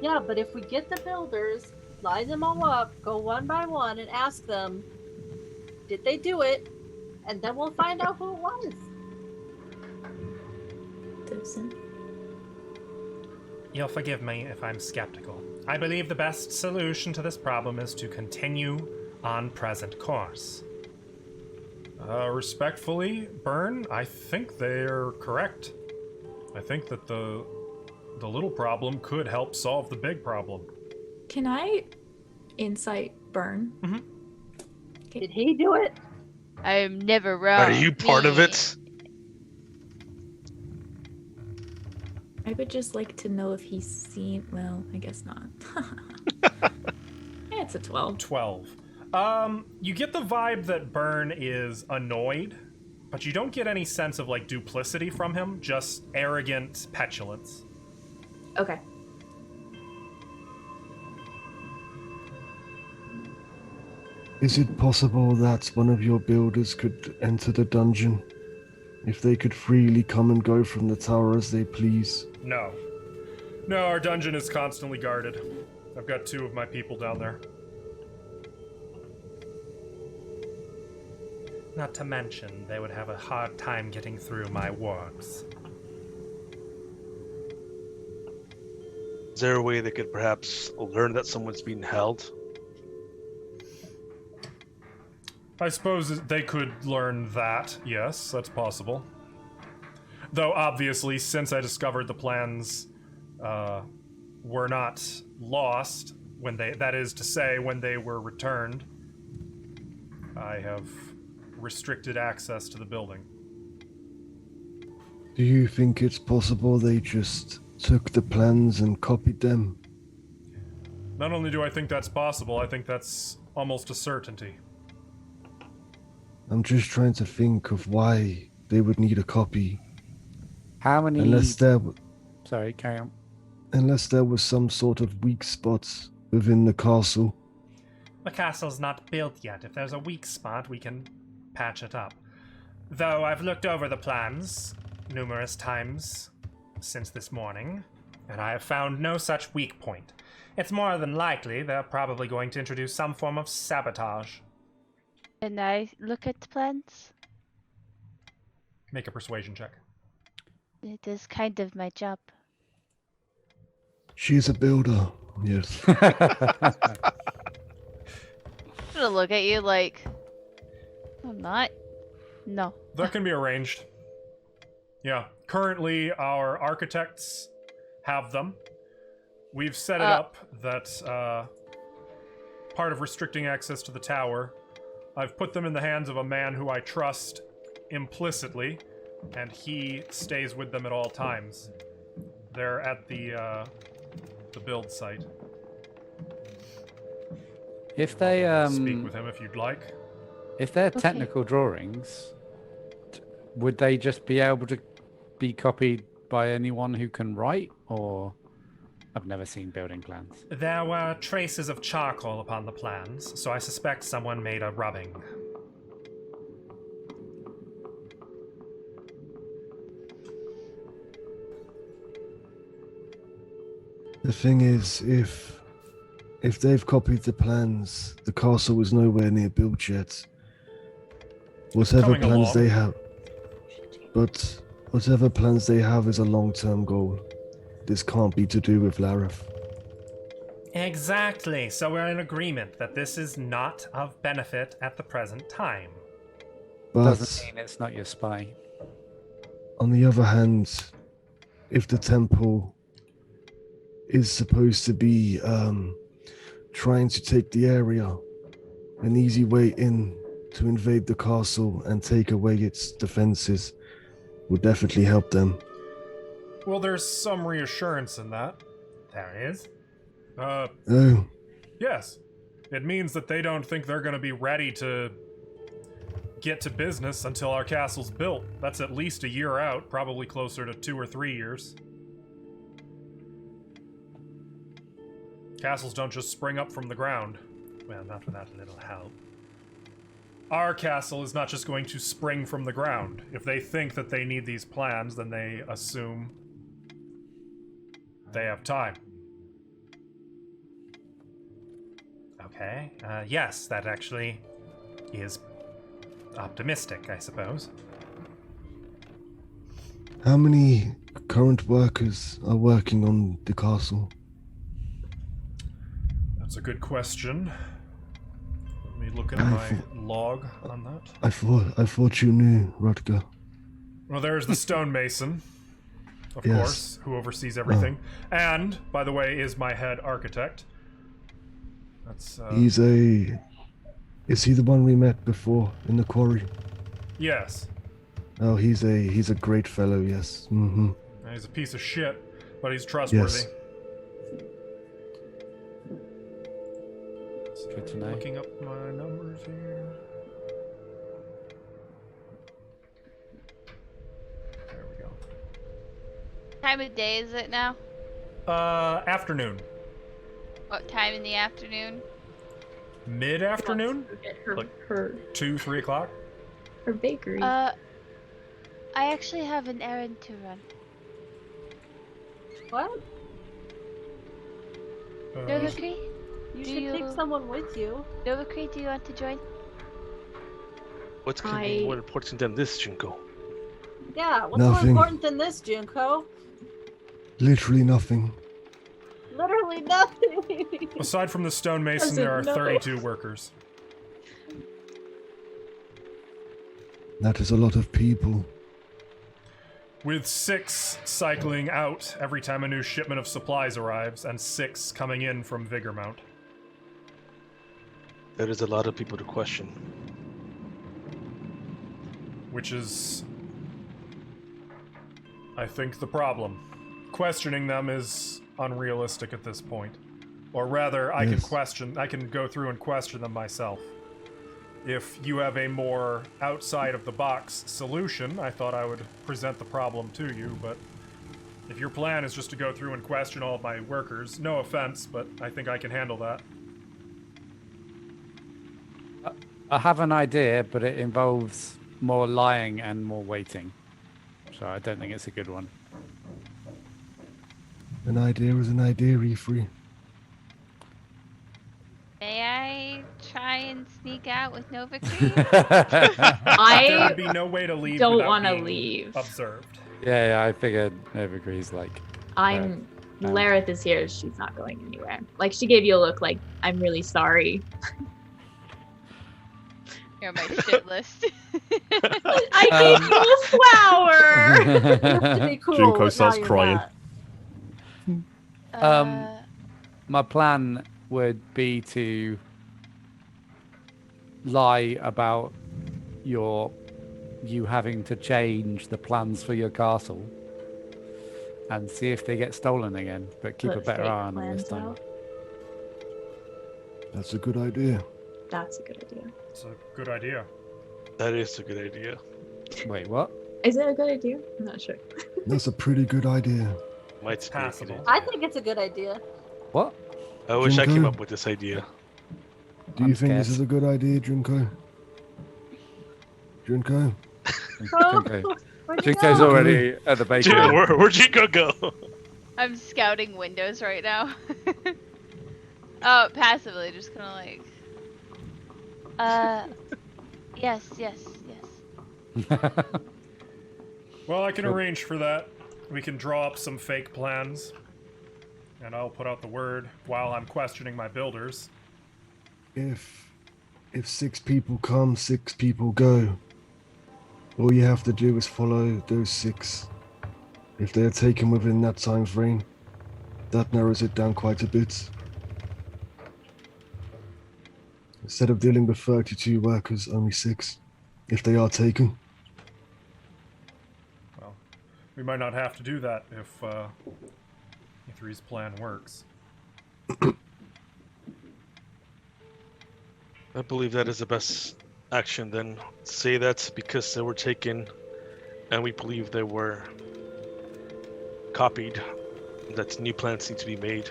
Yeah, but if we get the builders, line them all up, go one by one, and ask them, did they do it? And then we'll find out who it was. Citizen. You'll forgive me if I'm skeptical. I believe the best solution to this problem is to continue on present course. Respectfully, Byrne, I think they're correct. I think that the little problem could help solve the big problem. Can I insight Burn? Did he do it? I am never wrong. Are you part of it? I would just like to know if he's seen. Well, I guess not. It's a 12. 12. You get the vibe that Byrne is annoyed, but you don't get any sense of, like, duplicity from him, just arrogant petulance. Okay. Is it possible that one of your builders could enter the dungeon? If they could freely come and go from the tower as they please? No. No, our dungeon is constantly guarded. I've got 2 of my people down there. Not to mention, they would have a hard time getting through my wards. Is there a way they could perhaps learn that someone's being held? I suppose they could learn that, yes, that's possible. Though, obviously, since I discovered the plans were not lost, that is to say, when they were returned, I have restricted access to the building. Do you think it's possible they just took the plans and copied them? Not only do I think that's possible, I think that's almost a certainty. I'm just trying to think of why they would need a copy. How many? Sorry, carry on. Unless there was some sort of weak spots within the castle. The castle's not built yet. If there's a weak spot, we can patch it up. Though I've looked over the plans numerous times since this morning, and I have found no such weak point. It's more than likely they're probably going to introduce some form of sabotage. Can I look at the plans? Make a persuasion check. It is kind of my job. She's a builder, yes. I'm gonna look at you like, I'm not. No. That can be arranged. Yeah. Currently, our architects have them. We've set it up that part of restricting access to the tower, I've put them in the hands of a man who I trust implicitly, and he stays with them at all times. They're at the build site. If they Speak with him if you'd like. if they're technical drawings, would they just be able to be copied by anyone who can write, or I've never seen building plans. There were traces of charcoal upon the plans, so I suspect someone made a rubbing. The thing is, if they've copied the plans, the castle is nowhere near built yet. Whatever coming plans along. they have, but whatever plans they have is a long-term goal. This can't be to do with Lareth. Exactly, so we're in agreement that this is not of benefit at the present time. But Doesn't mean it's not your spy. on the other hand, if the temple is supposed to be trying to take the area, an easy way in to invade the castle and take away its defenses would definitely help them. Well, there's some reassurance in that. There is. Oh, Yes. It means that they don't think they're going to be ready to get to business until our castle's built. That's at least a year out, probably closer to 2 or 3 years. Castles don't just spring up from the ground. Well, not without a little help. Our castle is not just going to spring from the ground. If they think that they need these plans, then they assume they have time. Okay, yes, that actually is optimistic, I suppose. how many current workers are working on the castle? That's a good question. Let me look at I my thought- log on that. I thought you knew, Rutger. Well, there's the stonemason, of Yes. course, who oversees everything. And, by the way, is my head architect. That's, Is he the one we met before in the quarry? yes. Oh, he's a great fellow, yes. Mm-hmm. And he's a piece of shit, but he's trustworthy. Yes. Good to know. Looking up my numbers here. There we go. Time of day is it now? Afternoon. What time in the afternoon? Mid-afternoon? Get her, Like- her, 2, 3 o'clock? her bakery. I actually have an errand to run. What? Novacree? You Do should you- take someone with you. Novacree, do you want to join? What's gonna be more important than this, Junko? Yeah, what's more Nothing. important than this, Junko? Literally nothing. Literally nothing. Aside from the stonemason, Doesn't there are know. 32 workers. That is a lot of people. With 6 cycling out every time a new shipment of supplies arrives, and 6 coming in from Vigor Mount. There is a lot of people to question. Which is, I think, the problem. Questioning them is unrealistic at this point. Or rather, I Yes. can go through and question them myself. If you have a more outside-of-the-box solution, I thought I would present the problem to you, but if your plan is just to go through and question all of my workers, no offense, but I think I can handle that. I have an idea, but it involves more lying and more waiting. So I don't think it's a good one. An idea is an idea, Efree. May I try and sneak out with Novacree? There I would be no way to leave don't without want to being leave. observed. Yeah, I figured Evergree's like. I'm. Lareth is here. She's not going anywhere. Like, she gave you a look like, I'm really sorry. You're on my shit list. I gave you a flower! To be cool, Junko but now starts you're crying. not. My plan would be to lie about you having to change the plans for your castle and see if they get stolen again, but keep a Put better fake eye on them this plans time. out. That's a good idea. That's a good idea. It's a good idea. That is a good idea. Wait, what? Is it a good idea? I'm not sure. That's a pretty good idea. Might be a good Passable. idea. I think it's a good idea. What? I wish I came Junko? up with this idea. Do I'm you think this scared. is a good idea, Junko? Junko? Okay. Where'd you Jinko's go? already at the bakery. Dude, where'd Junko go? I'm scouting windows right now. Oh, passively, just kind of like. Yes. Well, I can Sure. arrange for that. We can draw up some fake plans, and I'll put out the word while I'm questioning my builders. If 6 people come, 6 people go. All you have to do is follow those 6. If they are taken within that time frame, that narrows it down quite a bit. Instead of dealing with 32 workers, only 6. If they are taken. Well, we might not have to do that if E3's plan works. I believe that is the best action then. Say that because they were taken and we believe they were copied. That new plans need to be made.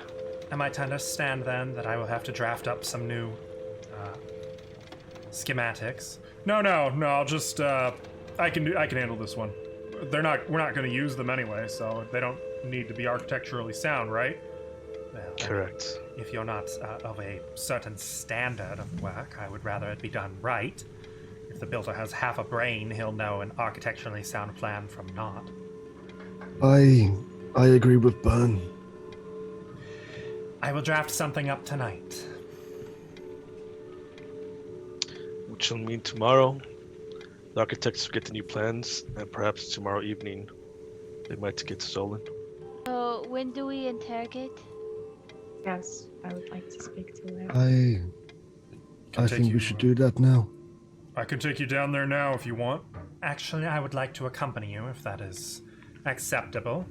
Am I to understand then that I will have to draft up some new schematics? No. I'll just I can handle this one. We're not going to use them anyway, so they don't need to be architecturally sound, right? Well, Correct. if you're not of a certain standard of work, I would rather it be done right. If the builder has half a brain, he'll know an architecturally sound plan from not. I agree with Burn. I will draft something up tonight. Which will mean tomorrow, the architects will get the new plans, and perhaps tomorrow evening, they might get stolen. So when do we interrogate? Yes, I would like to speak to her. I think we should do that now. I can take you down there now if you want. Actually, I would like to accompany you if that is acceptable.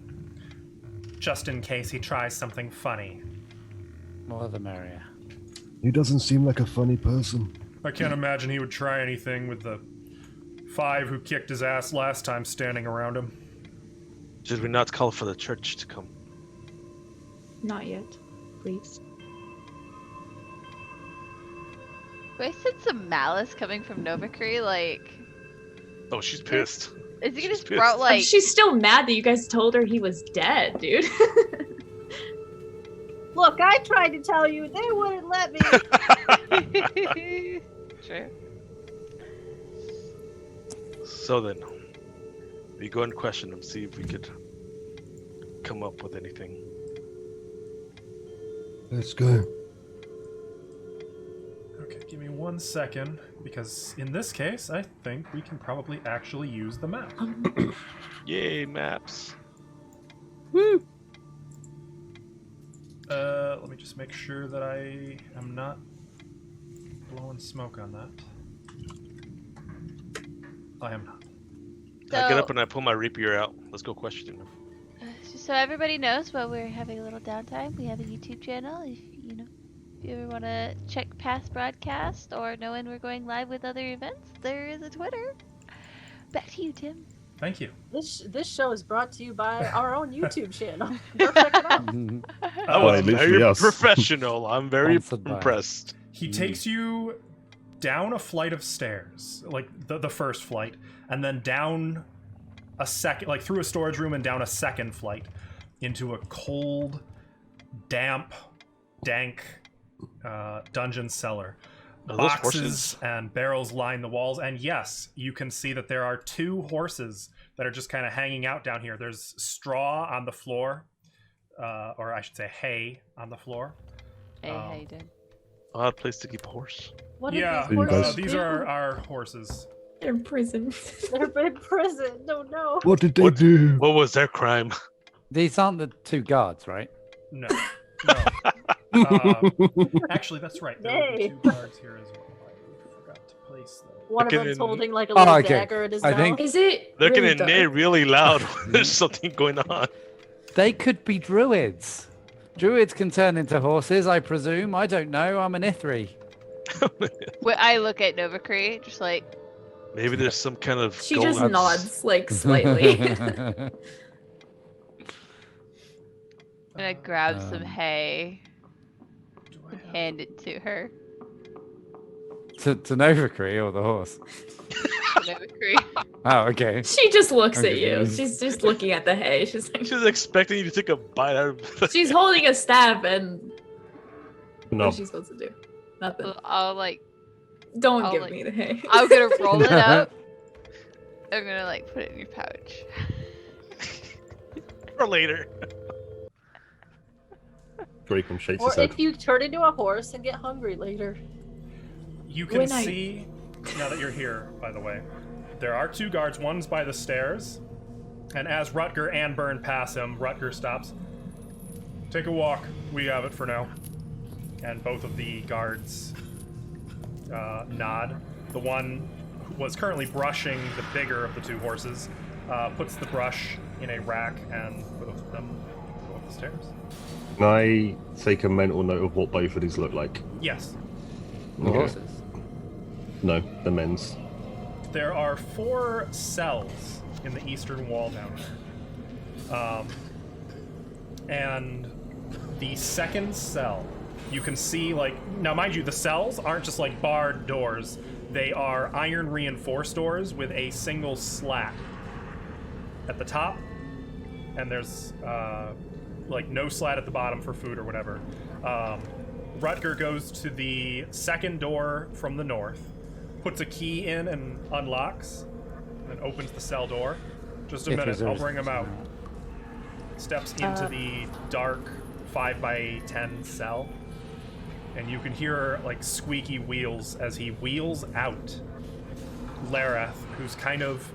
Just in case he tries something funny. More the merrier. He doesn't seem like a funny person. I can't imagine he would try anything with the 5 who kicked his ass last time standing around him. Should we not call for the church to come? Not yet, please. Do I sense some malice coming from Novacree? Like, Oh, she's pissed. is he gonna She's sprout pissed. like? She's still mad that you guys told her he was dead, dude. Look, I tried to tell you, they wouldn't let me. True. So then, we go and question them, see if we could come up with anything. Let's go. Okay, give me 1 second, because in this case, I think we can probably actually use the map. Yay, maps. Let me just make sure that I am not blowing smoke on that. I am not. I get up So- and I pull my rapier out. Let's go question them. Just so everybody knows, while we're having a little downtime, we have a YouTube channel. If you ever want to check past broadcasts or know when we're going live with other events, there is a Twitter. Back to you, Tim. Thank you. This show is brought to you by our own YouTube channel. Go check it out. That was literally very us. professional. I'm very Sponsored by- impressed. He takes you down a flight of stairs, like the first flight, and then down a second, like through a storage room and down a second flight into a cold, damp, dank dungeon cellar. Are those Boxes horses? and barrels line the walls, and yes, you can see that there are 2 horses that are just kind of hanging out down here. There's straw on the floor, or I should say hay on the floor. Hey, how you doing? Odd place to keep a horse. What did Yeah, these you guys- horses these do? are our horses. They're in prison. They're in prison. No, no. What did they What- do? What was their crime? These aren't the 2 guards, right? No, no. Actually, that's right. There will be Yay. 2 guards here as well. I forgot to place them. One of Looking them's in- holding like a Oh, little okay. dagger in his I mouth. think- Is it Looking really at dark? Nate really loud. There's something going on. They could be druids. Druids can turn into horses, I presume. I don't know. I'm an Ithri. When I look at Novacree, just like, Maybe there's some kind of. She just golden- nods like slightly. I'm gonna grab some hay Do I and have- hand it to her. to Novacree or the horse? Novacree. Oh, okay. She just looks I'm at you. confused. She's just looking at the hay. She's like, She was expecting you to take a bite out of. she's holding a staff, and No. what is she supposed to do? Nothing. I'll like, Don't I'll, give like- me the hay. I'm gonna roll it up. I'm gonna like put it in your pouch. For later. Draken shakes Or his head. if you turn into a horse and get hungry later. You can When I- see, now that you're here, by the way, there are 2 guards. One's by the stairs, and as Rutger and Burn pass him, Rutger stops. Take a walk. We have it for now. And both of the guards nod. The one who was currently brushing the bigger of the 2 horses puts the brush in a rack, and both of them go up the stairs. Can I take a mental note of what both of these look like? Yes. The Okay. horses. No, the men's. There are 4 cells in the eastern wall down there. And the second cell, you can see, like, now mind you, the cells aren't just like barred doors. They are iron reinforced doors with a single slat at the top, and there's like no slat at the bottom for food or whatever. Rutger goes to the second door from the north, puts a key in and unlocks, and opens the cell door. Just a minute, I'll bring him out. steps into the dark 5x10 cell, and you can hear like squeaky wheels as he wheels out Lareth, who's kind of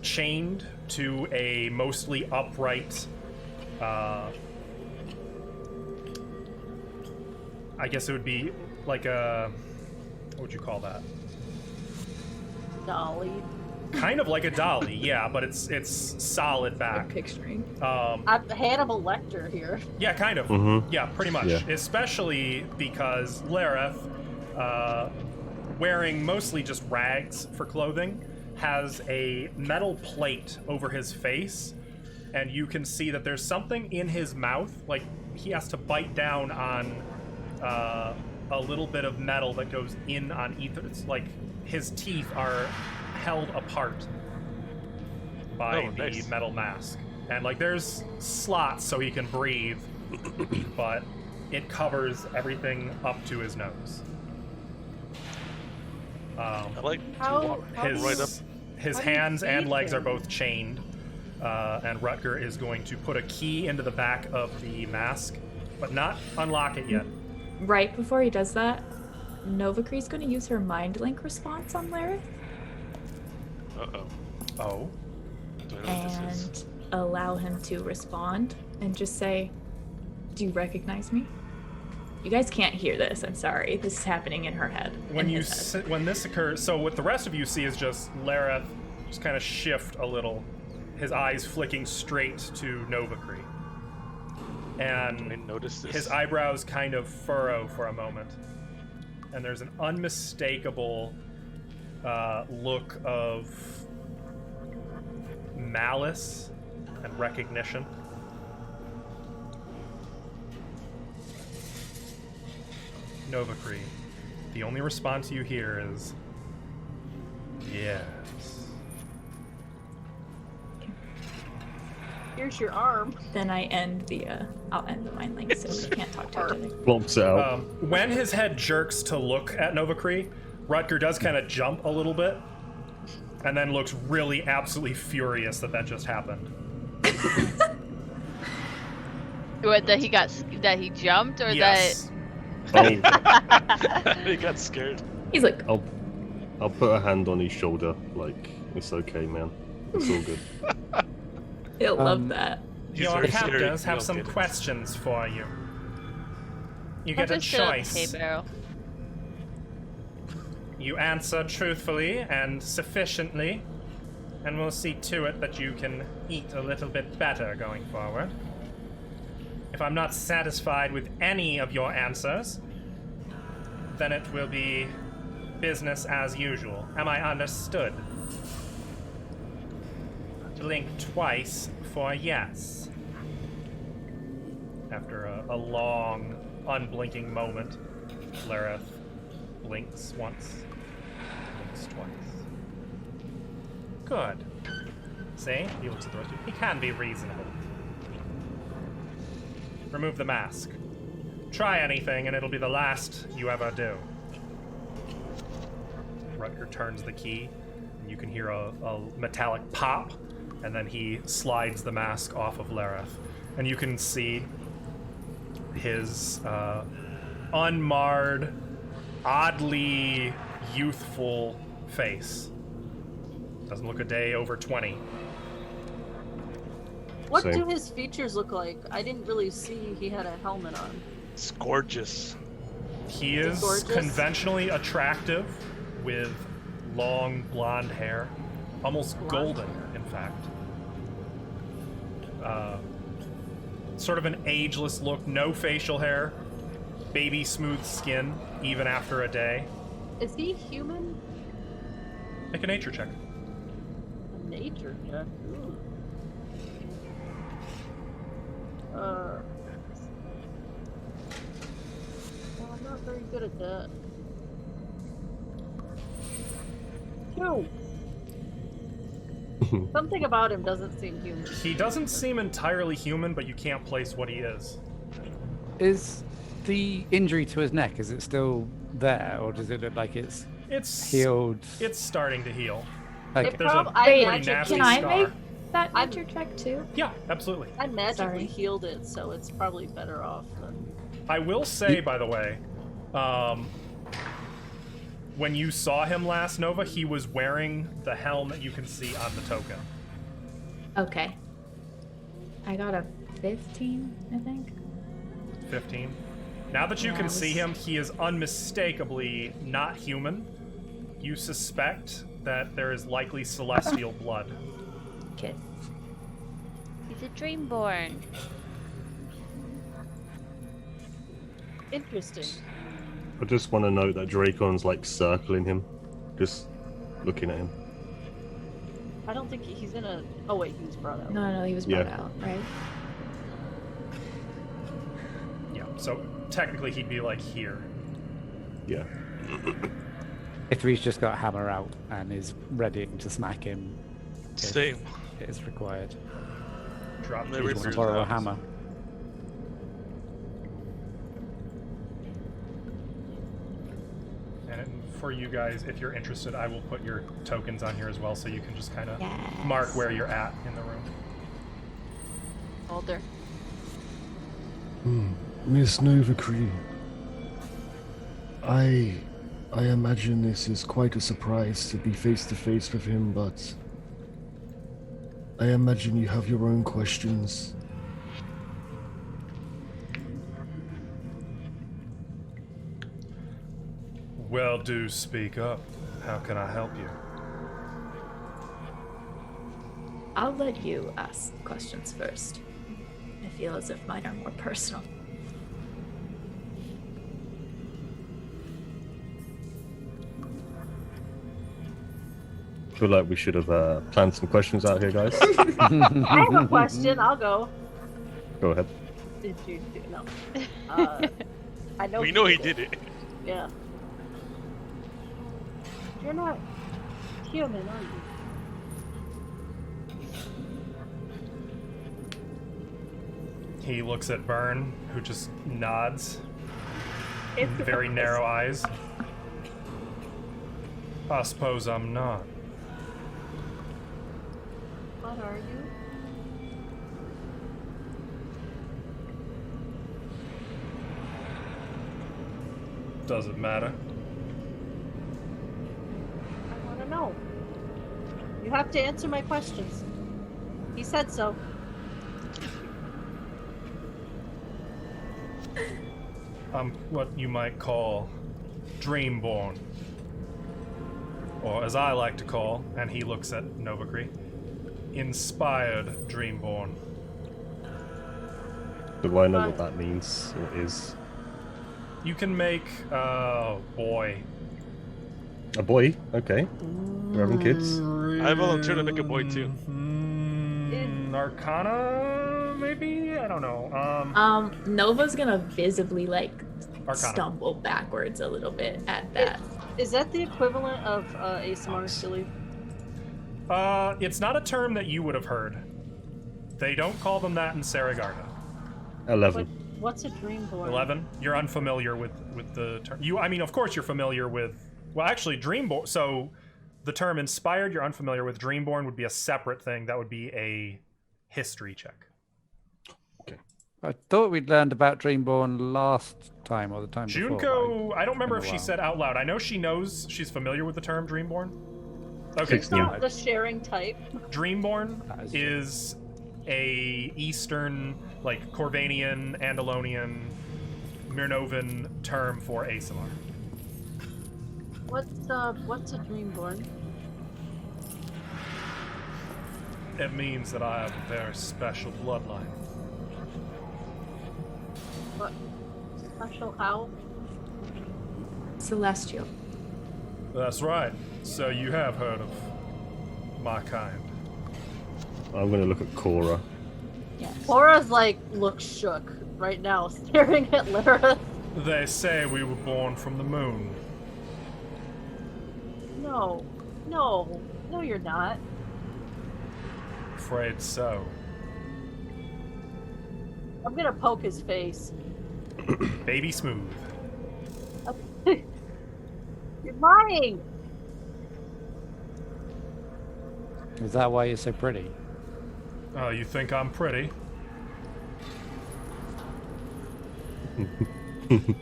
chained to a mostly upright, I guess it would be like a, what would you call that? Dolly. Kind of like a dolly, yeah, but it's solid I'm back. picturing. I'm Hannibal Lecter here. Yeah, kind of. Mhm. Yeah, pretty much. Yeah. Especially because Lareth, wearing mostly just rags for clothing, has a metal plate over his face, and you can see that there's something in his mouth, like he has to bite down on a little bit of metal that goes in on ether. It's like his teeth are held apart by the nice. metal mask. And like there's slots so he can breathe, but it covers everything up to his nose. I like How- to walk how do His, right up. his how do you hands and feed legs are him? both chained, and Rutger is going to put a key into the back of the mask, but not unlock it yet. Right before he does that, Novakree's going to use her mind link response on Lareth Uh-oh. Oh. Do I know what this is? and allow him to respond and just say, "Do you recognize me?" You guys can't hear this. I'm sorry. This is happening in her head. When in you his head. when this occurs, so what the rest of you see is just Lareth just kind of shift a little, his eyes flicking straight to Novakree, I and notice this. his eyebrows kind of furrow for a moment, and there's an unmistakable look of malice and recognition. Novakree, the only response you hear is, yes. Here's your arm. Then I end the I'll end the mind link so we can't talk to each other. Blocks it out. When his head jerks to look at Novakree, Rutger does kind of jump a little bit, and then looks really absolutely furious that just happened. What, that he jumped, or Yes. I'll, He got scared. He's like, I'll put a hand on his shoulder, like, it's okay, man. It's all good. he'll love that. He's Your very scared. captors You have don't some get it. questions for you. You get a Just fill up the hay choice. barrel. You answer truthfully and sufficiently, and we'll see to it that you can eat a little bit better going forward. If I'm not satisfied with any of your answers, then it will be business as usual. Am I understood? Blink twice for yes. After a long, unblinking moment, Lareth blinks once, blinks twice. Good. See? He looks at the rest of you. He can be reasonable. Remove the mask. Try anything, and it'll be the last you ever do. Rutger turns the key, and you can hear a metallic pop, and then he slides the mask off of Lareth. And you can see his unmarred, oddly youthful face. Doesn't look a day over 20. What Same. do his features look like? I didn't really see he had a helmet on. It's gorgeous. He is Gorgeous. conventionally attractive with long blonde hair, almost Blonde golden, hair. in fact. Sort of an ageless look, no facial hair, baby smooth skin, even after a day. Is he human? Make a nature check. Nature check. Ooh. Well, I'm not very good at that. No. Something about him doesn't seem human. He doesn't seem entirely human, but you can't place what he is. Is the injury to his neck, is it still there, or does it look like it's It's healed? It's starting to heal. Okay. There's a I Wait, imagine nasty can I scar. that I'm- nature check too? Yeah, absolutely. I magically Sorry. healed it, so it's probably better off than. I will say, by the way, when you saw him last, Nova, he was wearing the helm that you can see on the token. Okay. I got a 15, I think. 15. Now that you Yeah, can I see was- him, he is unmistakably not human. You suspect that there is likely celestial blood. Okay. He's a dreamborn. Interesting. I just want to note that Dracon's like circling him, just looking at him. I don't think he's in a. Oh wait, he was brought out. No, he was brought Yeah. out, right? Yeah, so technically he'd be like here. Yeah. Ithri's just got hammer out and is ready to smack him Same. if it is required. Drop Never You the want to Ithri's borrow a out. hammer? And for you guys, if you're interested, I will put your tokens on here as well, so you can just kind of Yes. mark where you're at in the room. Older. Miss Novacree, I imagine this is quite a surprise to be face to face with him, but I imagine you have your own questions. Well, do speak up. How can I help you? I'll let you ask questions first. I feel as if mine are more personal. I feel like we should have planned some questions out here, guys. I have a question. I'll go. Go ahead. Did you do no? I know. We know he did it. Yeah. You're not human, are you? He looks at Byrne, who just nods, It's very narrow eyes. I suppose I'm not. What are you? Does it matter? I want to know. You have to answer my questions. He said so. I'm what you might call Dreamborn. Or as I like to call, and he looks at Novacree, Inspired Dreamborn. Do I know what that means or is? You can make, boy. A boy? Okay. We're having kids. I volunteer to make a boy too. Arcana, maybe? I don't know. Nova's gonna visibly like Arcana. stumble backwards a little bit at that. Is that the equivalent of ASMR, silly? It's not a term that you would have heard. They don't call them that in Saragarda. 11. What's a dreamborn? 11. You're unfamiliar with the term. I mean, of course, you're familiar with. Well, actually, Dreamborn. So, the term inspired, you're unfamiliar with. Dreamborn would be a separate thing. That would be a history check. I thought we'd learned about Dreamborn last time or the time before. Junko, I don't remember if been a she while. said out loud. I know she knows. She's familiar with the term Dreamborn. Okay, It's not the sharing type. Dreamborn That is true. is a Eastern, like Corvanian, Andalonian, Mirnovan term for ASMR. What's a dreamborn? It means that I have a very special bloodline. What special how? Celestial. That's right. So you have heard of my kind. I'm going to look at Cora. Yes. Laura's like looks shook right now, staring at Lyra. They say we were born from the moon. No, you're not. Afraid so. I'm gonna poke his face. Baby smooth. You're lying. Is that why you're so pretty? Oh, you think I'm pretty?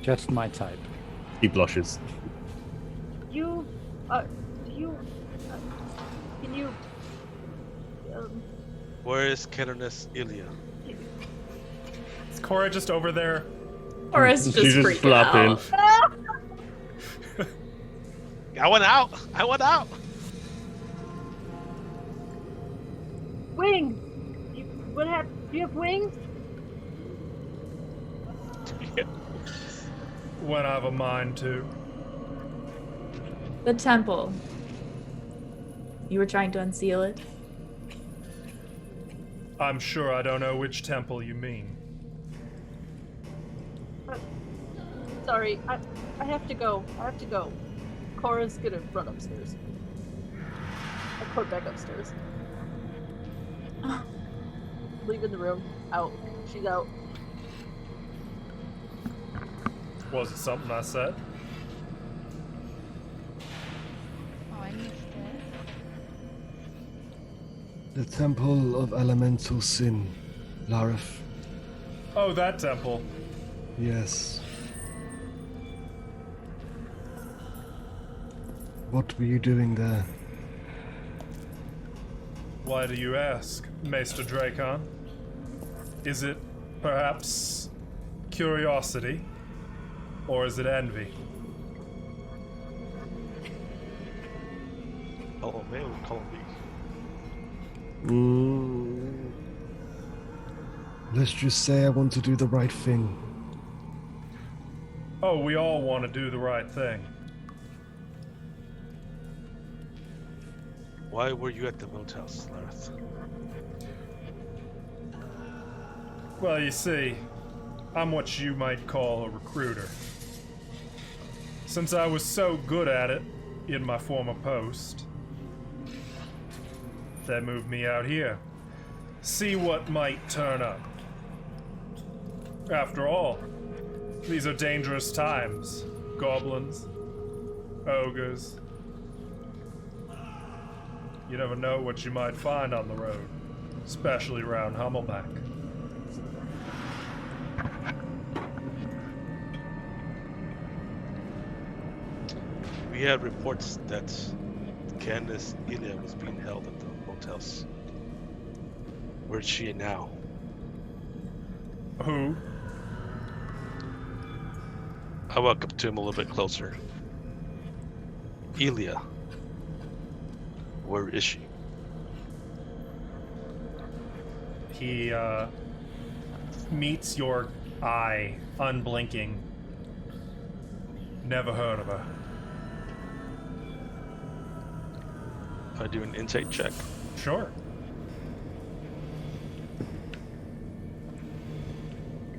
Just my type. He blushes. You, do you, can you, Where is Catanus Ilia? Is Cora just over there? Horace just She's just freaking flapping. out. I went out. I went out. wings? What happened? Do you have wings? When I have a mind to. The temple. You were trying to unseal it? I'm sure I don't know which temple you mean. Sorry, I have to go. I have to go. Cora's gonna run upstairs. I put back upstairs. Leaving the room. Out. She's out. Was it something I said? Oh, I missed it. The Temple of Elemental Sin, Larif. Oh, that temple. Yes. What were you doing there? Why do you ask, Maester Dracon? Is it perhaps curiosity? Or is it envy? Oh man, we call me. Let's just say I want to do the right thing. Oh, we all want to do the right thing. Why were you at the motel, Larith? Well, you see, I'm what you might call a recruiter. Since I was so good at it in my former post, they moved me out here. See what might turn up. After all, these are dangerous times. Goblins, ogres. You never know what you might find on the road, especially around Hummelback. We had reports that Candace Ilia was being held at the motels. Where's she now? Who? I walk up to him a little bit closer. Ilia. Where is she? He meets your eye, unblinking. Never heard of her. I do an insight check. Sure.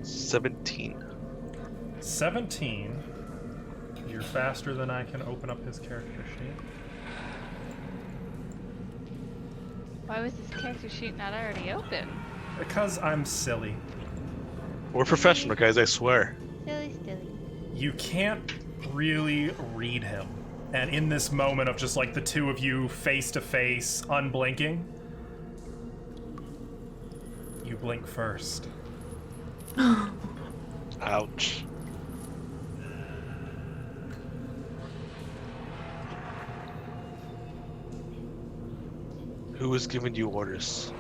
17. 17. You're faster than I can open up his character sheet. Why was this character sheet not already open? Because I'm silly. We're professional guys, I swear. Silly. You can't really read him. And in this moment of just like the two of you face to face, unblinking, you blink first. Ouch. Who is giving you orders?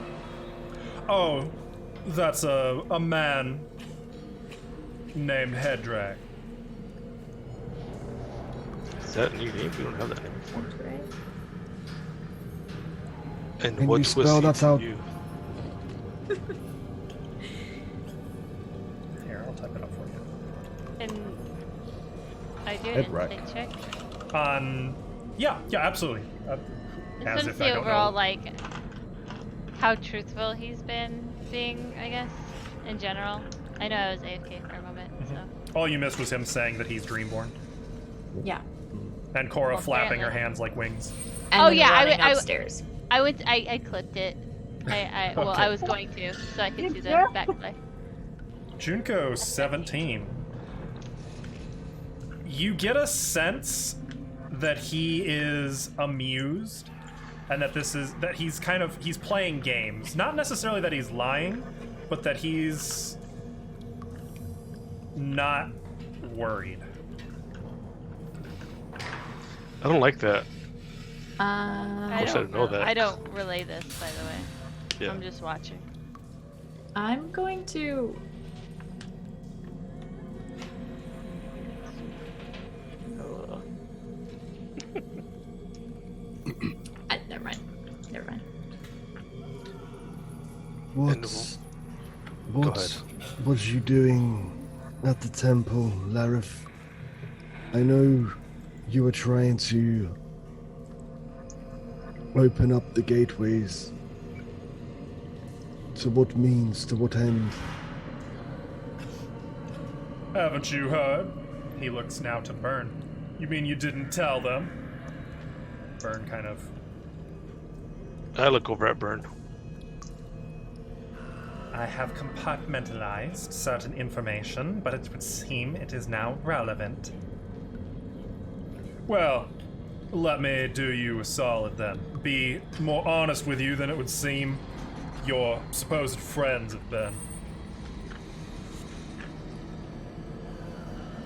Oh, that's a man named Headdrag. Is that a new name? We don't have that name before. And Can what you was spell he that to out? you? Here, I'll type it up for you. And I do an Headwreck. insight check. Yeah, absolutely. I As just want if to I see don't overall, know. like, how truthful he's been being, I guess, in general. I know I was AFK for a moment, so. All you missed was him saying that he's Dreamborn. Yeah. And Cora Well, flapping her apparently. hands like wings. And Oh, then yeah, running upstairs. I clipped it. Well, Okay. I was going to, so I could see the backplay. Junko 17. You get a sense that he is amused and that he's playing games. Not necessarily that he's lying, but that he's not worried. I don't like that. I course I don't didn't know that. I don't relay this, by the way. Yeah. I'm just watching. I'm going to. Never mind. Never mind. What was you doing at the temple, Larif? I know you were trying to open up the gateways. To what means? To what end? Haven't you heard? He looks now to Burn. You mean you didn't tell them? Burn kind of. I look over at Burn. I have compartmentalized certain information, but it would seem it is now relevant. Well, let me do you a solid then. Be more honest with you than it would seem your supposed friends have been.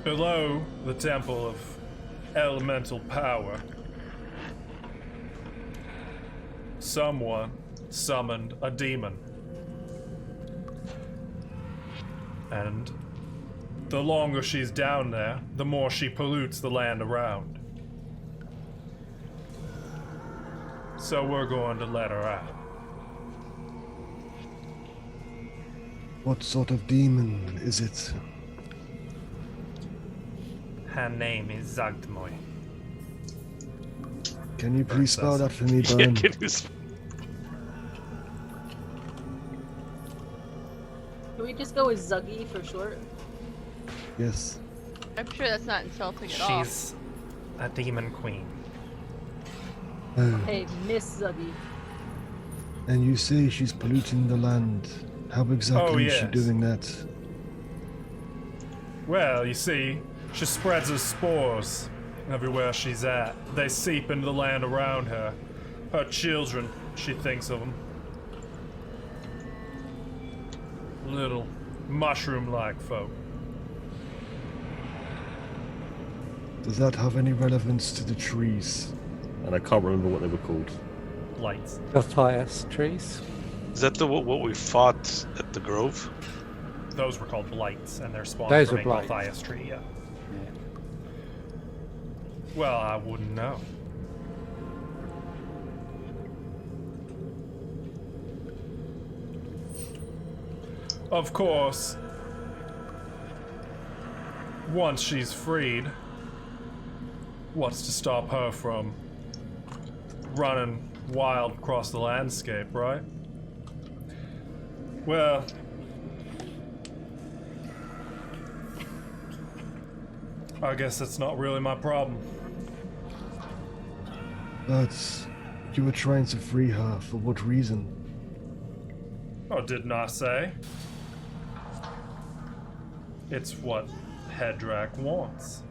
Below the Temple of Elemental Power, someone summoned a demon. And the longer she's down there, the more she pollutes the land around. So we're going to let her out. What sort of demon is it? Her name is Zagdmoy. Can you please spell that for me, Yeah, Burn? can you s- Can we just go with Zuggy for short? Yes. I'm sure that's not insulting at all. She's a demon queen. Oh, Hey, Miss Zuggy. and you say she's polluting the land. How exactly is she yes. doing that? Well, you see, she spreads her spores everywhere she's at. They seep into the land around her. Her children, she thinks of them. Little mushroom-like folk. Does that have any relevance to the trees? And I can't remember what they were called. Lights. Gothias trees. Is that the what we fought at the Grove? Those were called blights, and they're spawned Those from were a blights. Gothias tree, yeah. Yeah. Well, I wouldn't know. Of course, once she's freed, what's to stop her from running wild across the landscape, right? Well, I guess that's not really my problem. But you were trying to free her. For what reason? Oh, didn't I say? It's what Hedrak wants.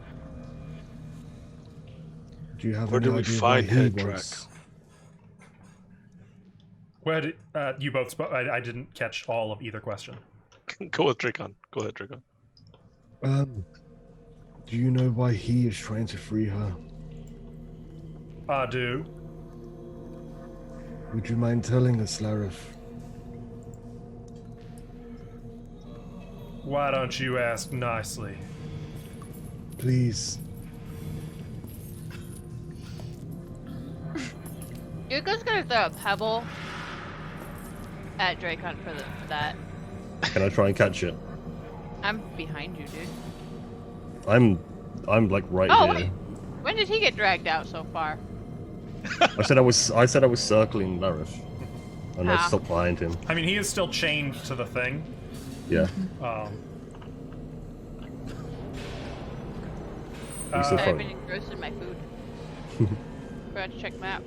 Do you have Where any do we idea find why he Hedrak? wants? Where did you both spoke? I didn't catch all of either question. Go with Dracon. Go ahead, Dracon. Do you know why he is trying to free her? I do. Would you mind telling us, Larif? Why don't you ask nicely? Please. Yuko's gonna throw a pebble at Dracon for that. Can I try and catch it? I'm behind you, dude. I'm like right Oh, here. wait. When did he get dragged out so far? I said I was circling Larif, and I Ah. stopped behind him. I mean, he is still chained to the thing. Yeah. He's so Uh, I've fun. been engrossed in my food. Forgot to check map.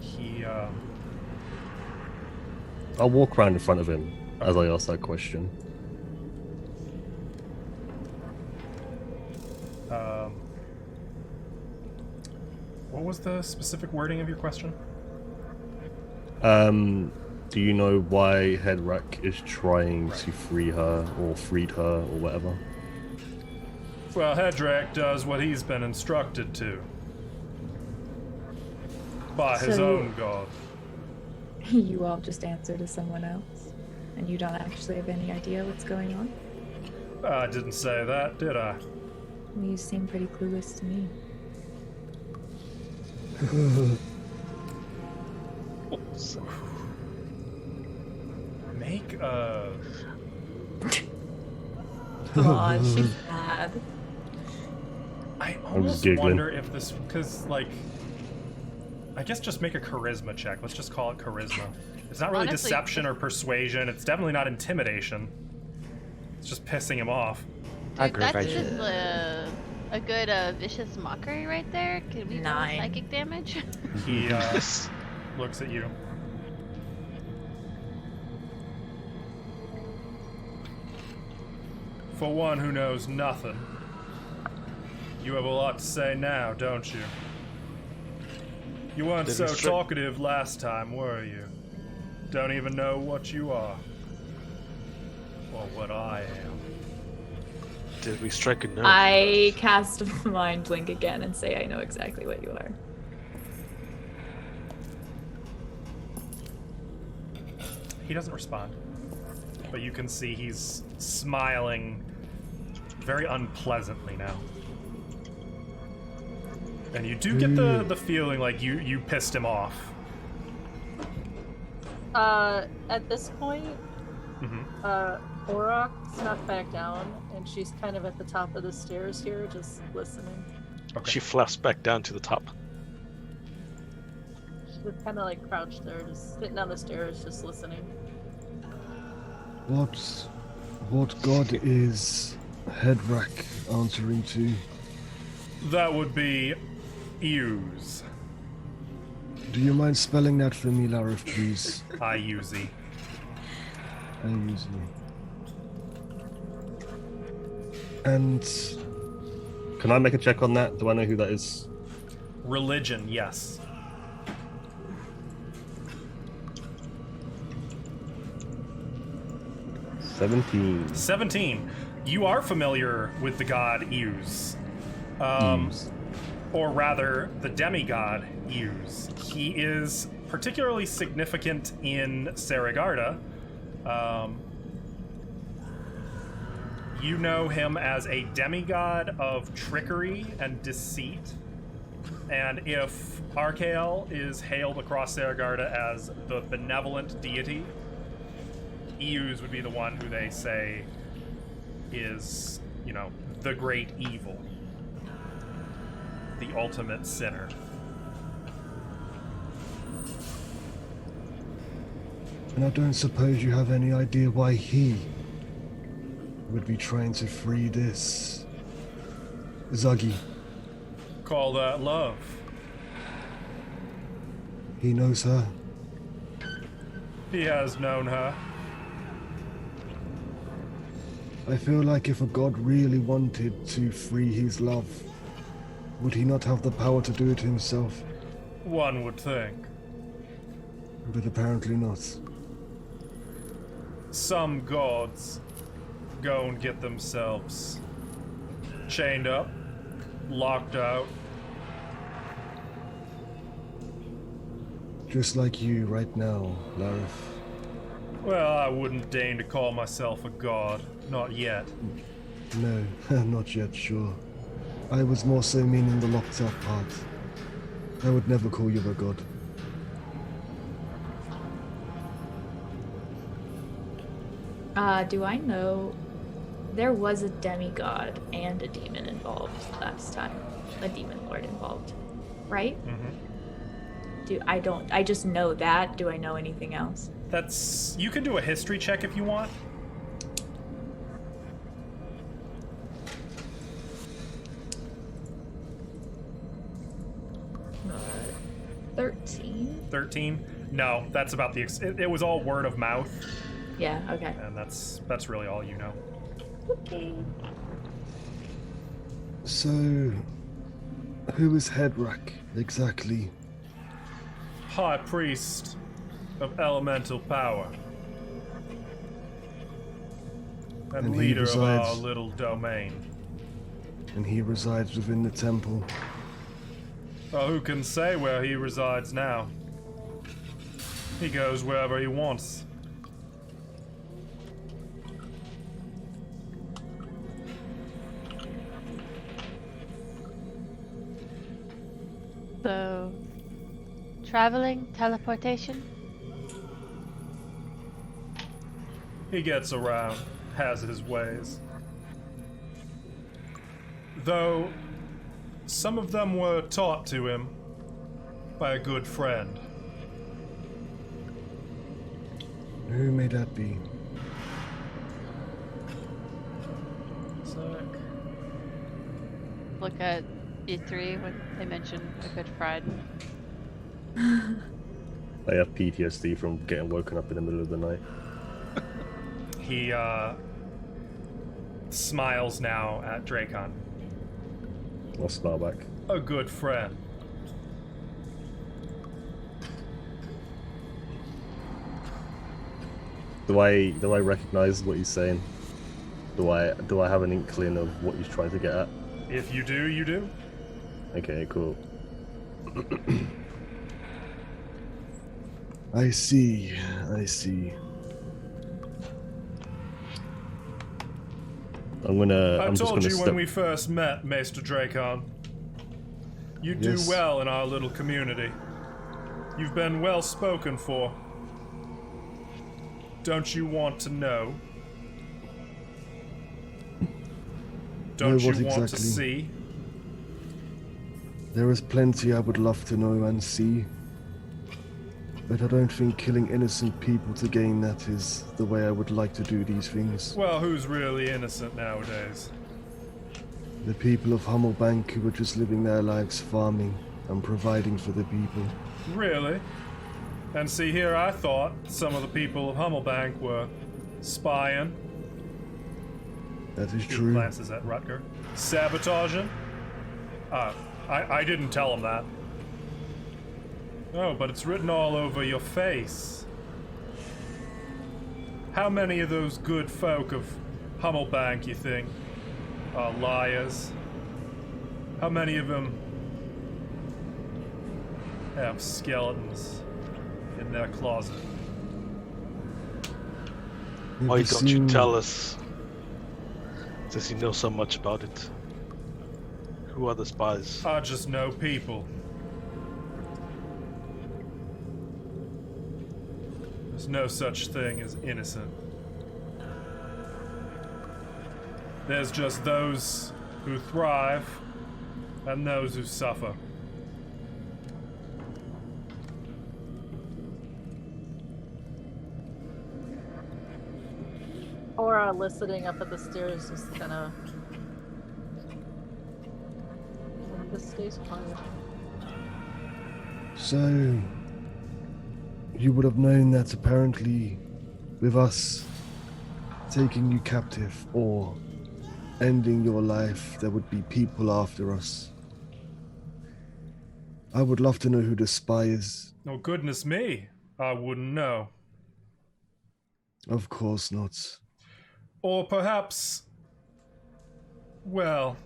he I'll walk around in front of him as I ask that question. What was the specific wording of your question? Do you know why Headrak is trying to free her or freed her or whatever? Well, Hedrak does what he's been instructed to. By his So- own god. You all just answer to someone else, and you don't actually have any idea what's going on? I didn't say that, did I? Well, you seem pretty clueless to me. Make a... Come on, she's mad. I just almost giggling. wonder if this... Because, like... I guess just make a charisma check. Let's just call it charisma. It's not really Honestly- deception or persuasion. It's definitely not intimidation. It's just pissing him off. Dude, that's Aggravation. just a good vicious mockery right there. Can we roll 9. psychic damage? He looks at you. For one who knows nothing, you have a lot to say now, don't you? You weren't Did so he stri- talkative last time, were you? Don't even know what you are. Or what I am. Did we strike a nerve? I cast Mind Link again and say I know exactly what you are. He doesn't respond. But you can see he's smiling very unpleasantly now. And you do get the feeling like you pissed him off. At this point, Mm-hmm. Auroch snuck back down, and she's kind of at the top of the stairs here, just listening. Okay. She flaps back down to the top. She's kind of like crouched there, just sitting on the stairs, just listening. What god is Headrak answering to? That would be Use. Do you mind spelling that for me, Larif, please? I-U-Z. I usually. And Can I make a check on that? Do I know who that is? Religion, yes. $17. 17. You are familiar with the god Use. Use. Or rather, the demigod Use. He is particularly significant in Saragarda. You know him as a demigod of trickery and deceit. And if Archael is hailed across Saragarda as the benevolent deity, Eus would be the one who they say is, you know, the great evil. The ultimate sinner. And I don't suppose you have any idea why he would be trying to free this Zuggy. Call that love. He knows her. He has known her. I feel like if a god really wanted to free his love, would he not have the power to do it himself? One would think. But apparently not. Some gods go and get themselves chained up, locked out. Just like you right now, Larif. Well, I wouldn't deign to call myself a god. Not yet. No, not yet, sure. I was more so meaning the locked up part. I would never call you a god. Do I know there was a demigod and a demon involved last time? A demon lord involved, right? Mm-hmm. I just know that. Do I know anything else? That's... You can do a history check if you want. Uh, 13? 13? No, that's about the... It was all word of mouth, Yeah, okay. and that's really all you know. Okay. So, Who is Hedrak, exactly? High Priest of Elemental Power. And And he leader of our resides- little domain. And he resides within the temple. Well, who can say where he resides now? He goes wherever he wants. So, traveling, teleportation? He gets around, has his ways. Though, some of them were taught to him by a good friend. Who may that be? Look at E3 when they mention a good friend. I have PTSD from getting woken up in the middle of the night. He smiles now at Dracon. I'll smile back. A good friend. Do I recognize what he's saying? Do I have an inkling of what he's trying to get at? If you do, you do. Okay, cool. I see. I I'm just told gonna you step. when we first met, Maester Dracon. You do Yes. well in our little community. You've been well spoken for. Don't you want to know? Don't No, what you want to exactly? see? There is plenty I would love to know and see. But I don't think killing innocent people to gain that is the way I would like to do these things. Well, who's really innocent nowadays? The people of Hummelbank who are just living their lives farming and providing for the people. Really? And see, here I thought some of the people of Hummelbank were spying. That is He true. glances at Rutger. Sabotaging? I didn't tell him that. Oh, but it's written all over your face. How many of those good folk of Hummelbank, you think, are liars? How many of them have skeletons in their closet? Have Why you don't you seen- tell us? Since you know so much about it. Who are the spies? I just know people. There's no such thing as innocent. There's just those who thrive and those who suffer. Aura listening up at the stairs, just kind of. This stays quiet. So, you would have known that apparently, with us taking you captive or ending your life, there would be people after us. I would love to know who the spy is. Oh, goodness me. I wouldn't know. Of course not. Or perhaps. Well.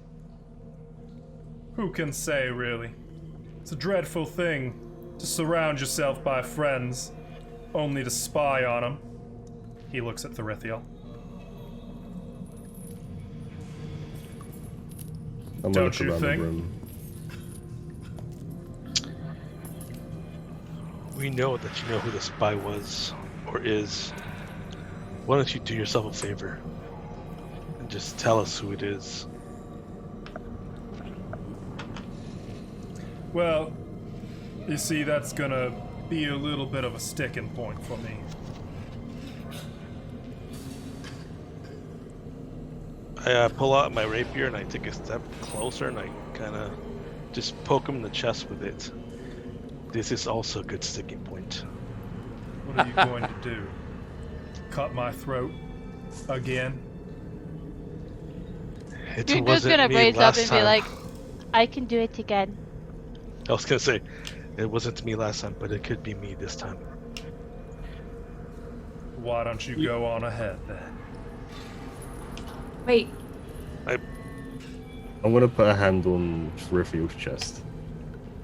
Who can say, really? It's a dreadful thing to surround yourself by friends, only to spy on them. He looks at Therithiel. I'm Don't gonna look you around think? the room. We know that you know who the spy was, or is. Why don't you do yourself a favor and just tell us who it is? Well, you see, that's gonna be a little bit of a sticking point for me. I pull out my rapier and I take a step closer and I kind of just poke him in the chest with it. This is also a good sticking point. What are you going to do? Cut my throat again? It You're just wasn't gonna me raise up last and time. be like, I can do it again. I was gonna say, it wasn't me last time, but it could be me this time. Why don't you go on ahead then? Wait, I'm gonna put a hand on Raphael's chest.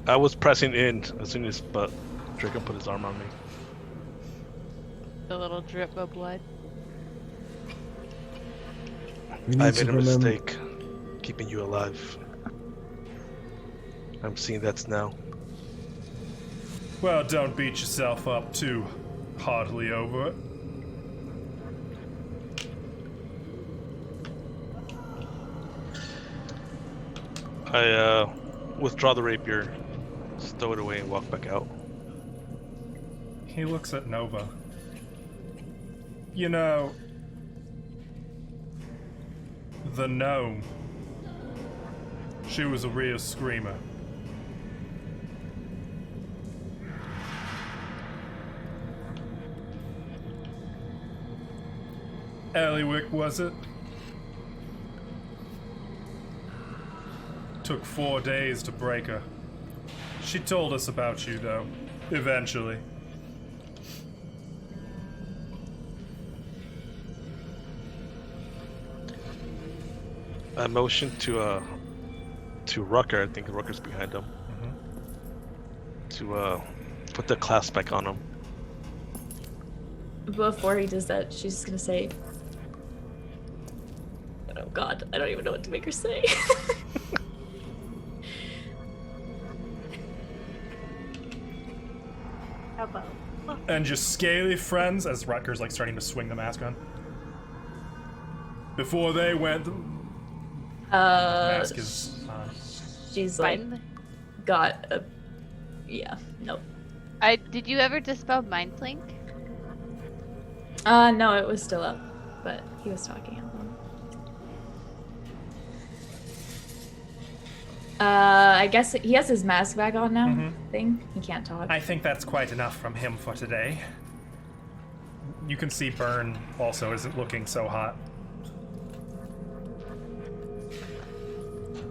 I was pressing in as soon as Draco put his arm on me. The little drip of blood. We I need to made a remember. mistake keeping you alive. I'm seeing that now. Well, don't beat yourself up too hardly over it. I withdraw the rapier, stow it away, and walk back out. He looks at Nova. You know, the gnome. She was a real screamer. Eliwick, was it? Took 4 days to break her. She told us about you, though, eventually. I motioned to Rucker. I think Rucker's behind him. To put the clasp back on him. before he does that, she's just gonna say, "Oh God, I don't even know what to make her say." How about? And your scaly friends, as Rutger's like starting to swing the mask on. Before they went, the mask is on. She's like, Fine. got a, yeah, nope. Did you ever dispel mind link? No, it was still up, but he was talking at the moment. I guess he has his mask back on now. Thing he can't talk. I think that's quite enough from him for today. You can see Burn also isn't looking so hot.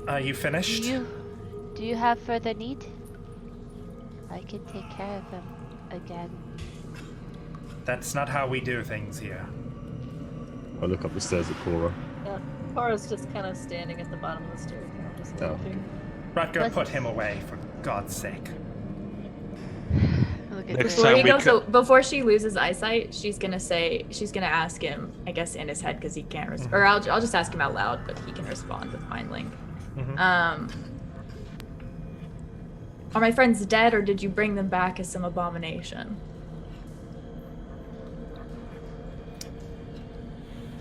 Are you finished? Do you have further need? I can take care of him again. That's not how we do things here. I look up the stairs at Cora. Yeah, Cora's just kind of standing at the bottom of the stairs now, just Oh. looking. Rutger, put him away, for God's sake. Look at Next this. Before time you we go, co- so before she loses eyesight, she's gonna ask him, I guess in his head because he can't, or I'll just ask him out loud, but he can respond with mind link. Are my friends dead, or did you bring them back as some abomination?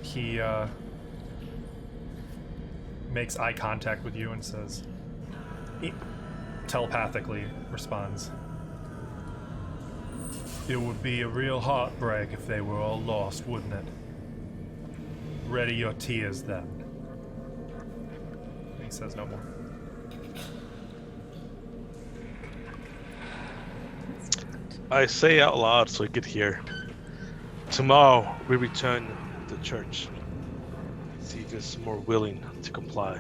He makes eye contact with you and says, telepathically responds, "It would be a real heartbreak if they were all lost, wouldn't it? Ready your tears then." He says no more. I say out loud so he could hear. Tomorrow we return to the church. See if he's more willing to comply.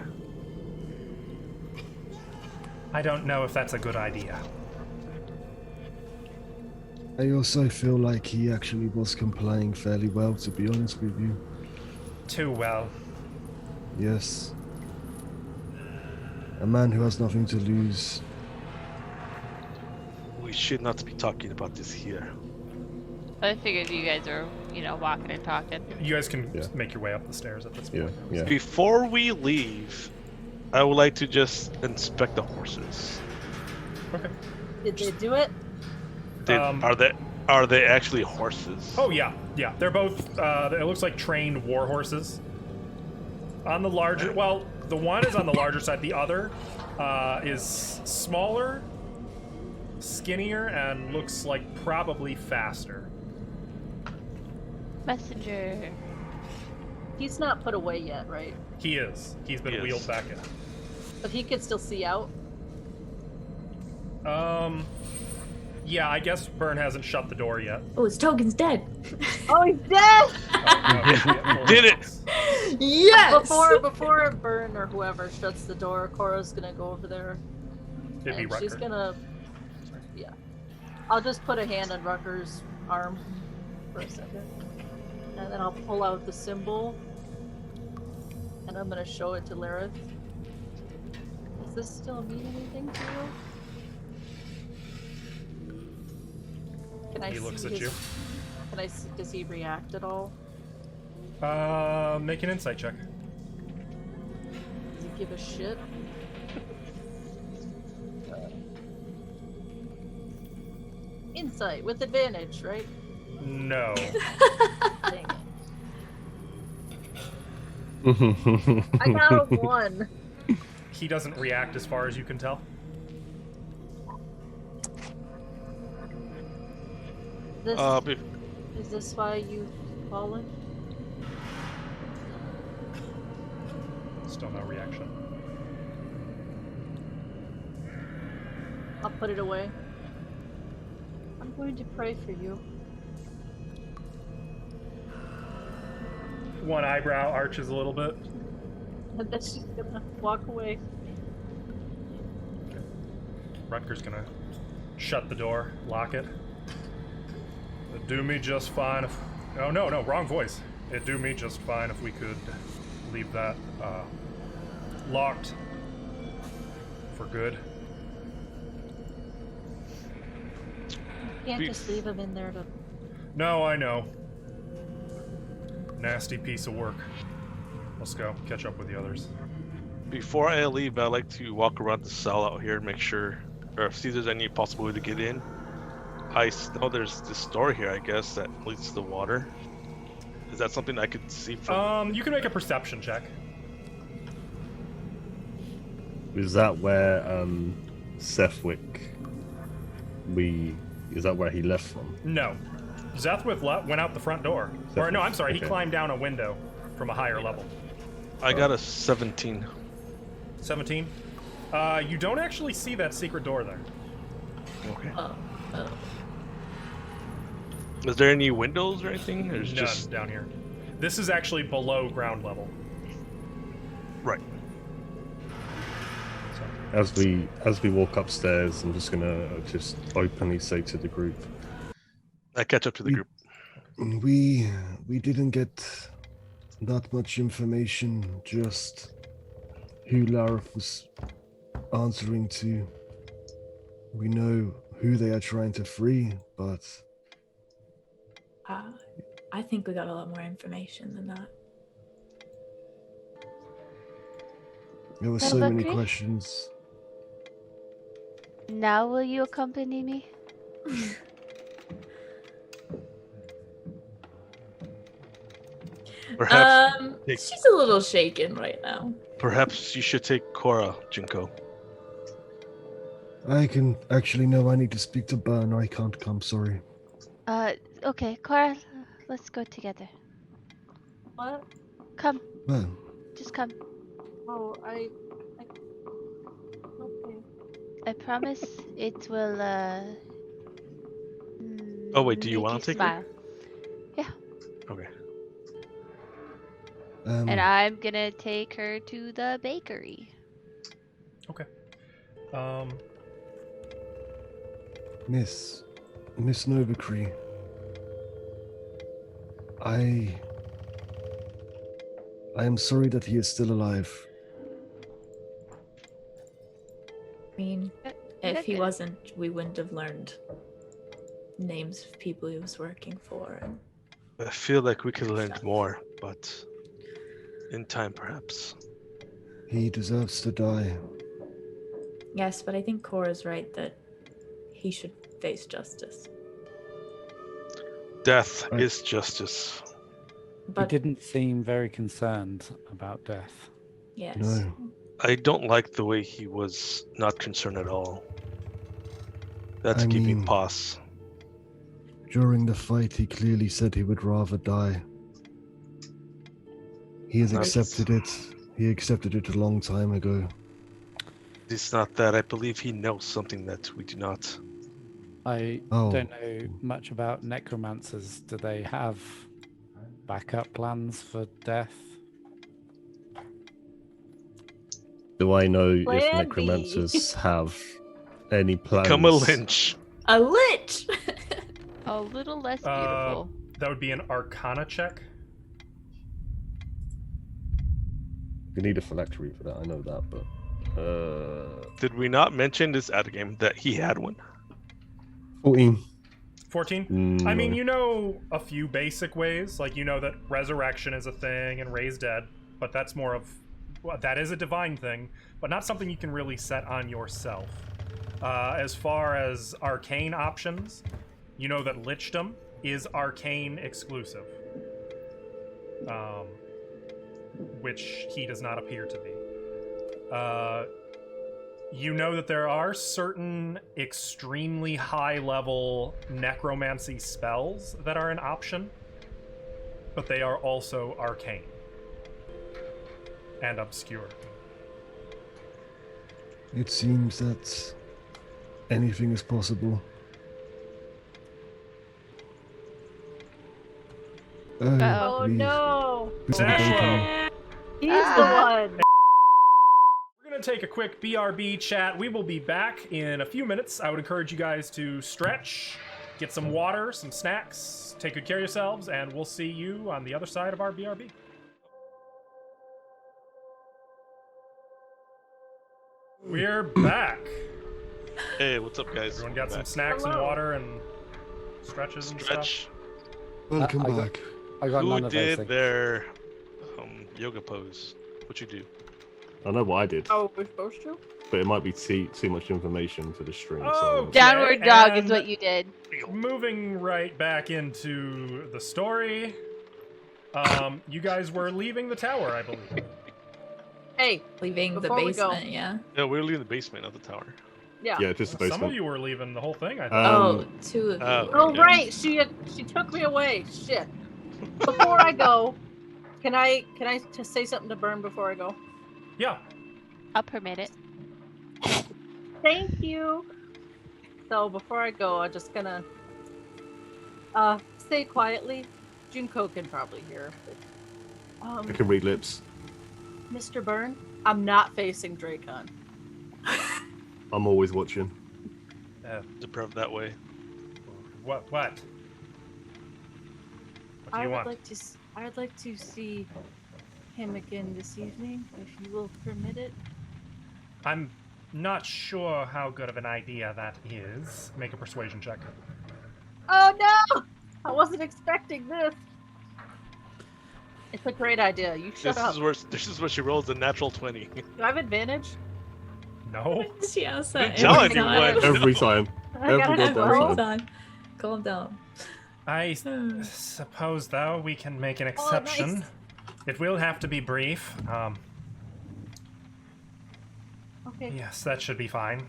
I don't know if that's a good idea. I also feel like he actually was complying fairly well, to be honest with you. Too well. Yes. A man who has nothing to lose. We should not be talking about this here. I figured you guys are, walking and talking. You guys can Yeah. make your way up the stairs at this Yeah, point. yeah. Before we leave, I would like to just inspect the horses. Okay. Did they do it? Are they actually horses? Oh yeah. They're both. It looks like trained war horses. On the larger, well, the one is on the larger side. The other is smaller, skinnier, and looks like probably faster. Messenger. He's not put away yet, right? He is. He's been Yes. wheeled back in. But he could still see out. Yeah, I guess Burn hasn't shut the door yet. Oh, his token's dead. Oh, he's dead! Oh, no, shit, Did it! Yes! Before Burn or whoever shuts the door, Cora's gonna go over there. It'd be And Rucker. she's gonna... Yeah. I'll just put a hand on Rucker's arm for a second. And then I'll pull out the symbol. And I'm gonna show it to Lareth. Does this still mean anything to you? Can I He see looks at his... you. Can I see... Does he react at all? Make an insight check. Does he give a shit? Insight with advantage, right? No. Dang it. I got a 1. He doesn't react as far as you can tell. This, Be- is this why you've fallen? Still no reaction. I'll put it away. I'm going to pray for you. One eyebrow arches a little bit. And then she's gonna walk away. Rutger's gonna shut the door, lock it. It'd do me just fine if... Oh, no, wrong voice. It'd do me just fine if we could leave that locked for good. You can't just leave him in there to... No, I know. Nasty piece of work. Let's go. Catch up with the others. Before I leave, I'd like to walk around the cell out here and make sure, or see if there's any possible way to get in. I know there's this door here, I guess, that leads to the water. Is that something I could see from? You can make a perception check. Is that where Sethwick is that where he left from? No. Zethwith went out the front door. Or no, I'm sorry, he okay. climbed down a window from a higher level. I got a 17. 17? You don't actually see that secret door there. Okay. Oh. Is there any windows or anything? There's None just down here. This is actually below ground level. right. As we walk upstairs, I'm just gonna just openly say to the group, I catch up to the group. We didn't get that much information, just who Lareth was answering to. We know who they are trying to free, but I think we got a lot more information than that. there were What so about many Chris? questions. Now will you accompany me? Perhaps, take- She's a little shaken right now. perhaps you should take Cora, Jinko. I can actually no. I need to speak to Burn. I can't come. Sorry. Okay, Cora, let's go together. What? Come, Well, just come. Oh, I... Okay. I promise it will, Oh, wait, do you make wanna take her? smile. Okay. And I'm gonna take her to the bakery. Okay. Miss Novacree, I am sorry that he is still alive. I mean, You're if he good. wasn't, we wouldn't have learned names of people he was working for. And I feel like we could learn more, but in time, perhaps. He deserves to die. yes, but I think Cora's right that he should face justice. Death Right. is justice. He But didn't seem very concerned about death. yes, No. I don't like the way he was not concerned at all. That's I giving mean- pause. During the fight, he clearly said he would rather die. He has That's- accepted it. He accepted it a long time ago. It's not that. I believe he knows something that we do not. I Oh. don't know much about necromancers. Do they have backup plans for death? Do I know if Plan B. necromancers have any plans? Become a lynch. A lich. A little less Uh, beautiful. That would be an Arcana check. You need a phylactery for that. I know that, but Did we not mention this at a game that he had one? 14. 14? I mean, No. you know a few basic ways. Like, you know that resurrection is a thing and raise dead, but that's more of... Well, that is a divine thing, but not something you can really set on yourself. As far as arcane options, you know that lichdom is arcane exclusive. Which he does not appear to be. You know that there are certain extremely high-level necromancy spells that are an option, but they are also arcane and obscure. It seems that anything is possible. Uh-oh. Oh leave. no! Put some bacon. Ashlow. He's the one. We're going to take a quick BRB chat. We will be back in a few minutes. I would encourage you guys to stretch, get some water, some snacks, take good care of yourselves, and we'll see you on the other side of our BRB. We're back. Hey, what's up, guys? Everyone got some Back. snacks and Hello. water and stretches and stuff. Stretch. Welcome I got- back. I got Who none of those did things. their yoga pose? What you do? I know what I did, Oh, we're supposed to? but it might be too much information for the stream. Oh, So Downward dog is and- what you did. Moving right back into the story. You guys were leaving the tower, I believe. Hey, Leaving the Before we go. basement, yeah. No, we were leaving the basement of the tower. yeah. yeah, just the Some of basement. you were leaving the whole thing, I think. Oh, two of you. Oh Yeah. right, she took me away. Shit. Before I go, can I just say something to Burn before I go? Yeah. I'll permit it. Thank you. So before I go, I'm just gonna say quietly. Junko can probably hear. But, I can read lips. Mr. Byrne, I'm not facing Dracon. I'm always watching. Deprived that way. What? What do I you would want? I'd like to see him again this evening, if you will permit it. I'm not sure how good of an idea that is. Make a persuasion check. Oh no! I wasn't expecting this. It's a great idea. You shut up. This is where she rolls a natural 20. Do I have advantage? No? Yes, I'm telling you what. Every time. I got Every a goddamn 12. time. Calm down. I suppose, though, we can make an Oh, exception. nice. It will have to be brief. Okay. Yes, that should be fine.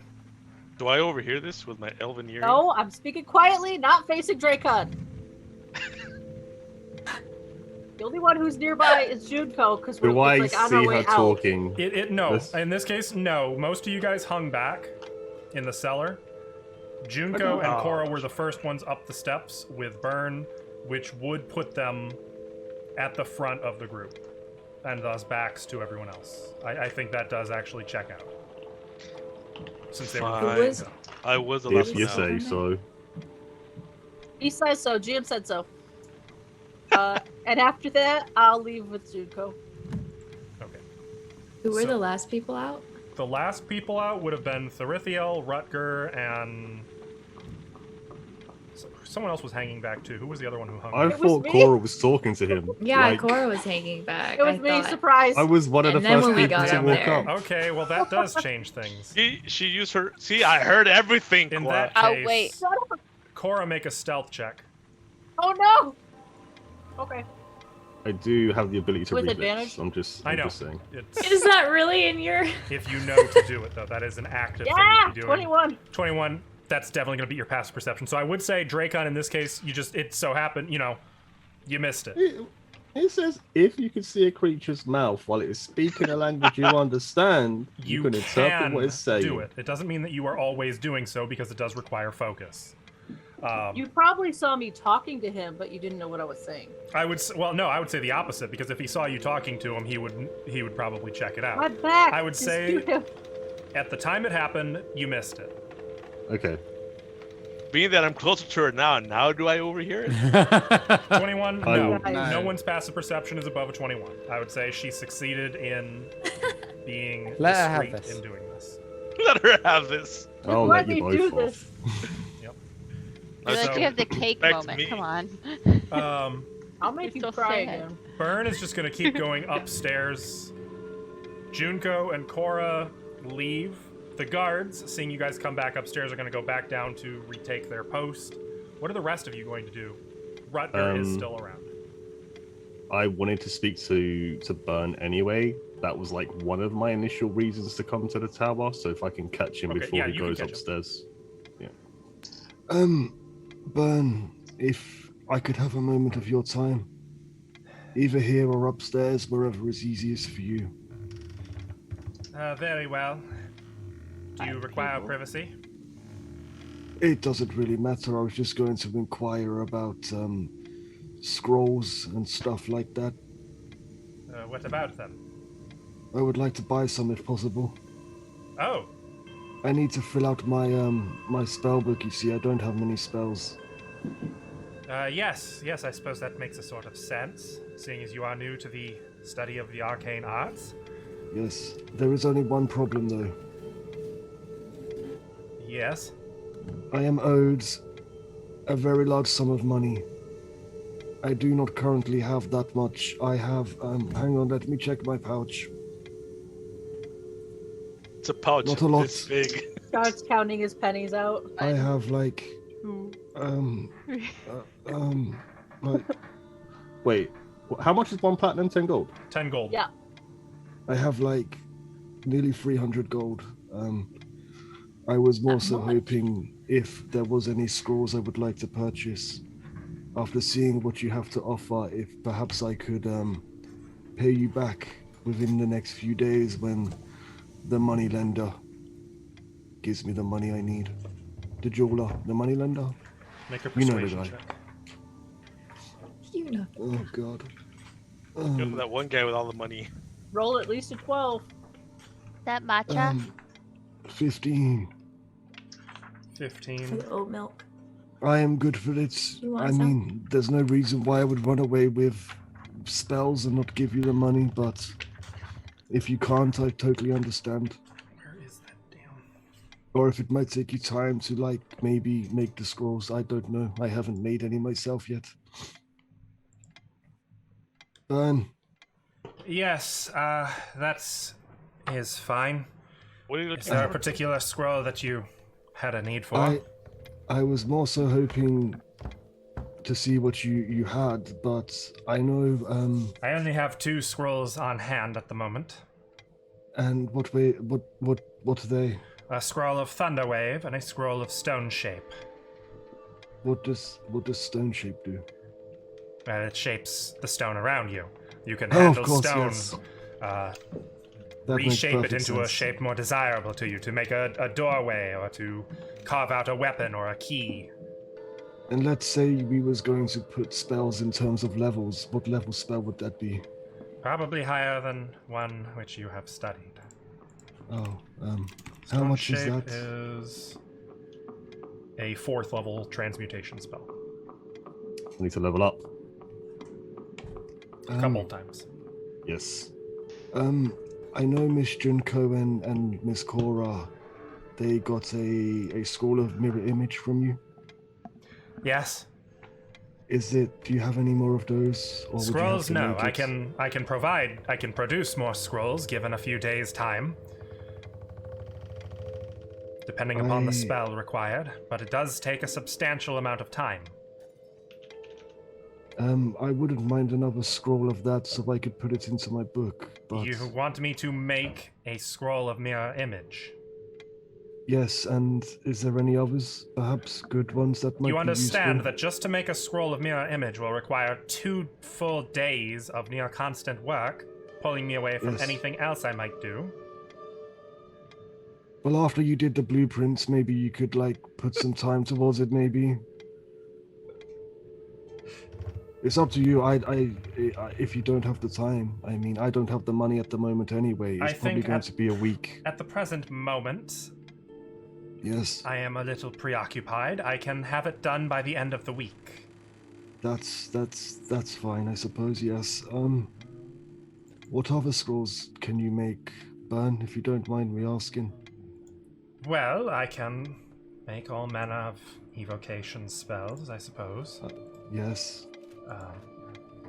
Do I overhear this with my elven ear? No, I'm speaking quietly, not facing Dracon. The only one who's nearby is Junko, because we're Do I like on see our her way out. talking? No. This- In this case, no. Most of you guys hung back in the cellar. Junko Okay. and Oh. Cora were the first ones up the steps with Burn, which would put them at the front of the group, and thus backs to everyone else. I think that does actually check out. Since they were Fine. Who was- I was allowed If you to say know. so. He says so. GM said so. And after that, I'll leave with Junko. Okay. Who were So- the last people out? The last people out would have been Therithiel, Rutger, and someone else was hanging back too. Who was the other one who hung I back? was thought me. Cora was talking to him. Yeah, Like, Cora was hanging back. It was I me, thought. surprise. I was one of the And then first when we people got to up walk there- up. Okay, well that does change things. She used her. See, I heard everything. In Cora. that Oh, case, wait. Shut up. Cora, make a stealth check. Oh no! Okay. I do have the ability to With read advantage? lips. I I'm know. just saying. It's, Is that really in your? if you know to do it though, that is an active thing Yeah! to be doing. 21. 21. That's definitely going to beat your passive perception. So I would say Dracon in this case, it so happened, you missed it. It says if you can see a creature's mouth while it is speaking a language you understand, you can interpret what it's saying. do it. It doesn't mean that you are always doing so because it does require focus. You probably saw me talking to him, but you didn't know what I was saying. I would say the opposite, because if he saw you talking to him, he would probably check it out. My back. I would Just say shoot him. at the time it happened, you missed it. Okay. Being that I'm closer to her now do I overhear it? 21? No. Nice. No one's passive perception is above a 21. I would say she succeeded in being Let her have discreet this. in doing this. Let her have this. I'll Let let you me do both this. off. I feel like So- you have the cake Back to moment. me. Come on. I'll make You're you so cry sad. again. Burn is just going to keep going upstairs. Junko and Cora leave. The guards, seeing you guys come back upstairs, are going to go back down to retake their post. What are the rest of you going to do? Rutger is still around. I wanted to speak to Burn anyway. That was like one of my initial reasons to come to the tower. So if I can catch him Okay, before yeah, he you can goes catch him. upstairs. Burn, if I could have a moment of your time, either here or upstairs, wherever is easiest for you. Very well. Do you require privacy? It doesn't really matter. I was just going to inquire about scrolls and stuff like that. What about them? I would like to buy some if possible. Oh, I need to fill out my my spell book. You see, I don't have many spells. yes, I suppose that makes a sort of sense, seeing as you are new to the study of the arcane arts. Yes, there is only one problem though. Yes. I am owed a very large sum of money. I do not currently have that much. I have, hang on, let me check my pouch. It's a pouch Not a lot. this big. Starts counting his pennies out. I have like, like, Wait, how much is 1 platinum, 10 gold? 10 gold. Yeah. I have like nearly 300 gold. I was more so hoping if there was any scrolls I would like to purchase. After seeing what you have to offer, if perhaps I could pay you back within the next few days when the moneylender gives me the money I need. The jeweler, the moneylender? Make a You know the persuasion guy. check. You know. Oh god. You know that one guy with all the money. Roll at least a 12. That matcha? 15. 15. For the oat milk. I am good for it. You want I some? mean, there's no reason why I would run away with spells and not give you the money, but if you can't, I totally understand. Where is that damn? Or if it might take you time to, like, maybe make the scrolls. I don't know. I haven't made any myself yet. Yes, that's is fine. What are you Is looking there a for? particular scroll that you had a need for? I was more so hoping to see what you had, but I know, I only have 2 scrolls on hand at the moment. and what are they? A scroll of Thunderwave and a scroll of Stone Shape. What does stone shape do? It shapes the stone around you. You can Oh, of handle course, stone, yes. That makes reshape it perfect into a sense. shape more desirable to you, to make a doorway or to carve out a weapon or a key. And let's say we was going to put spells in terms of levels. What level spell would that be? Probably higher than one which you have studied. Oh, how Stone much is Shape that? is a 4th level transmutation spell. I need to level up. A couple times. Yes. I know Miss Junko and Miss Cora, they got a scroll of mirror image from you. Yes. Do you have any more of those? Or would you have Scrolls, to no. make I it? can produce more scrolls given a few days' time. Depending upon the spell required, but it does take a substantial amount of time. I wouldn't mind another scroll of that so I could put it into my book, but... You want me to make a scroll of mirror image? Yes, and is there any others? Perhaps good ones that might You be understand useful? that just to make a scroll of mirror image will require 2 full days of near constant work, pulling me away from Yes. anything else I might do. Well, after you did the blueprints, maybe you could, like, put some time towards it, maybe? It's up to you. If you don't have the time, I mean, I don't have the money at the moment anyway. I It's probably think going to be a week. At the present moment, Yes, I am a little preoccupied. I can have it done by the end of the week. that's fine, I suppose. Yes. What other scrolls can you make, Burn? If you don't mind me asking. Well, I can make all manner of evocation spells, I suppose. Yes, Um,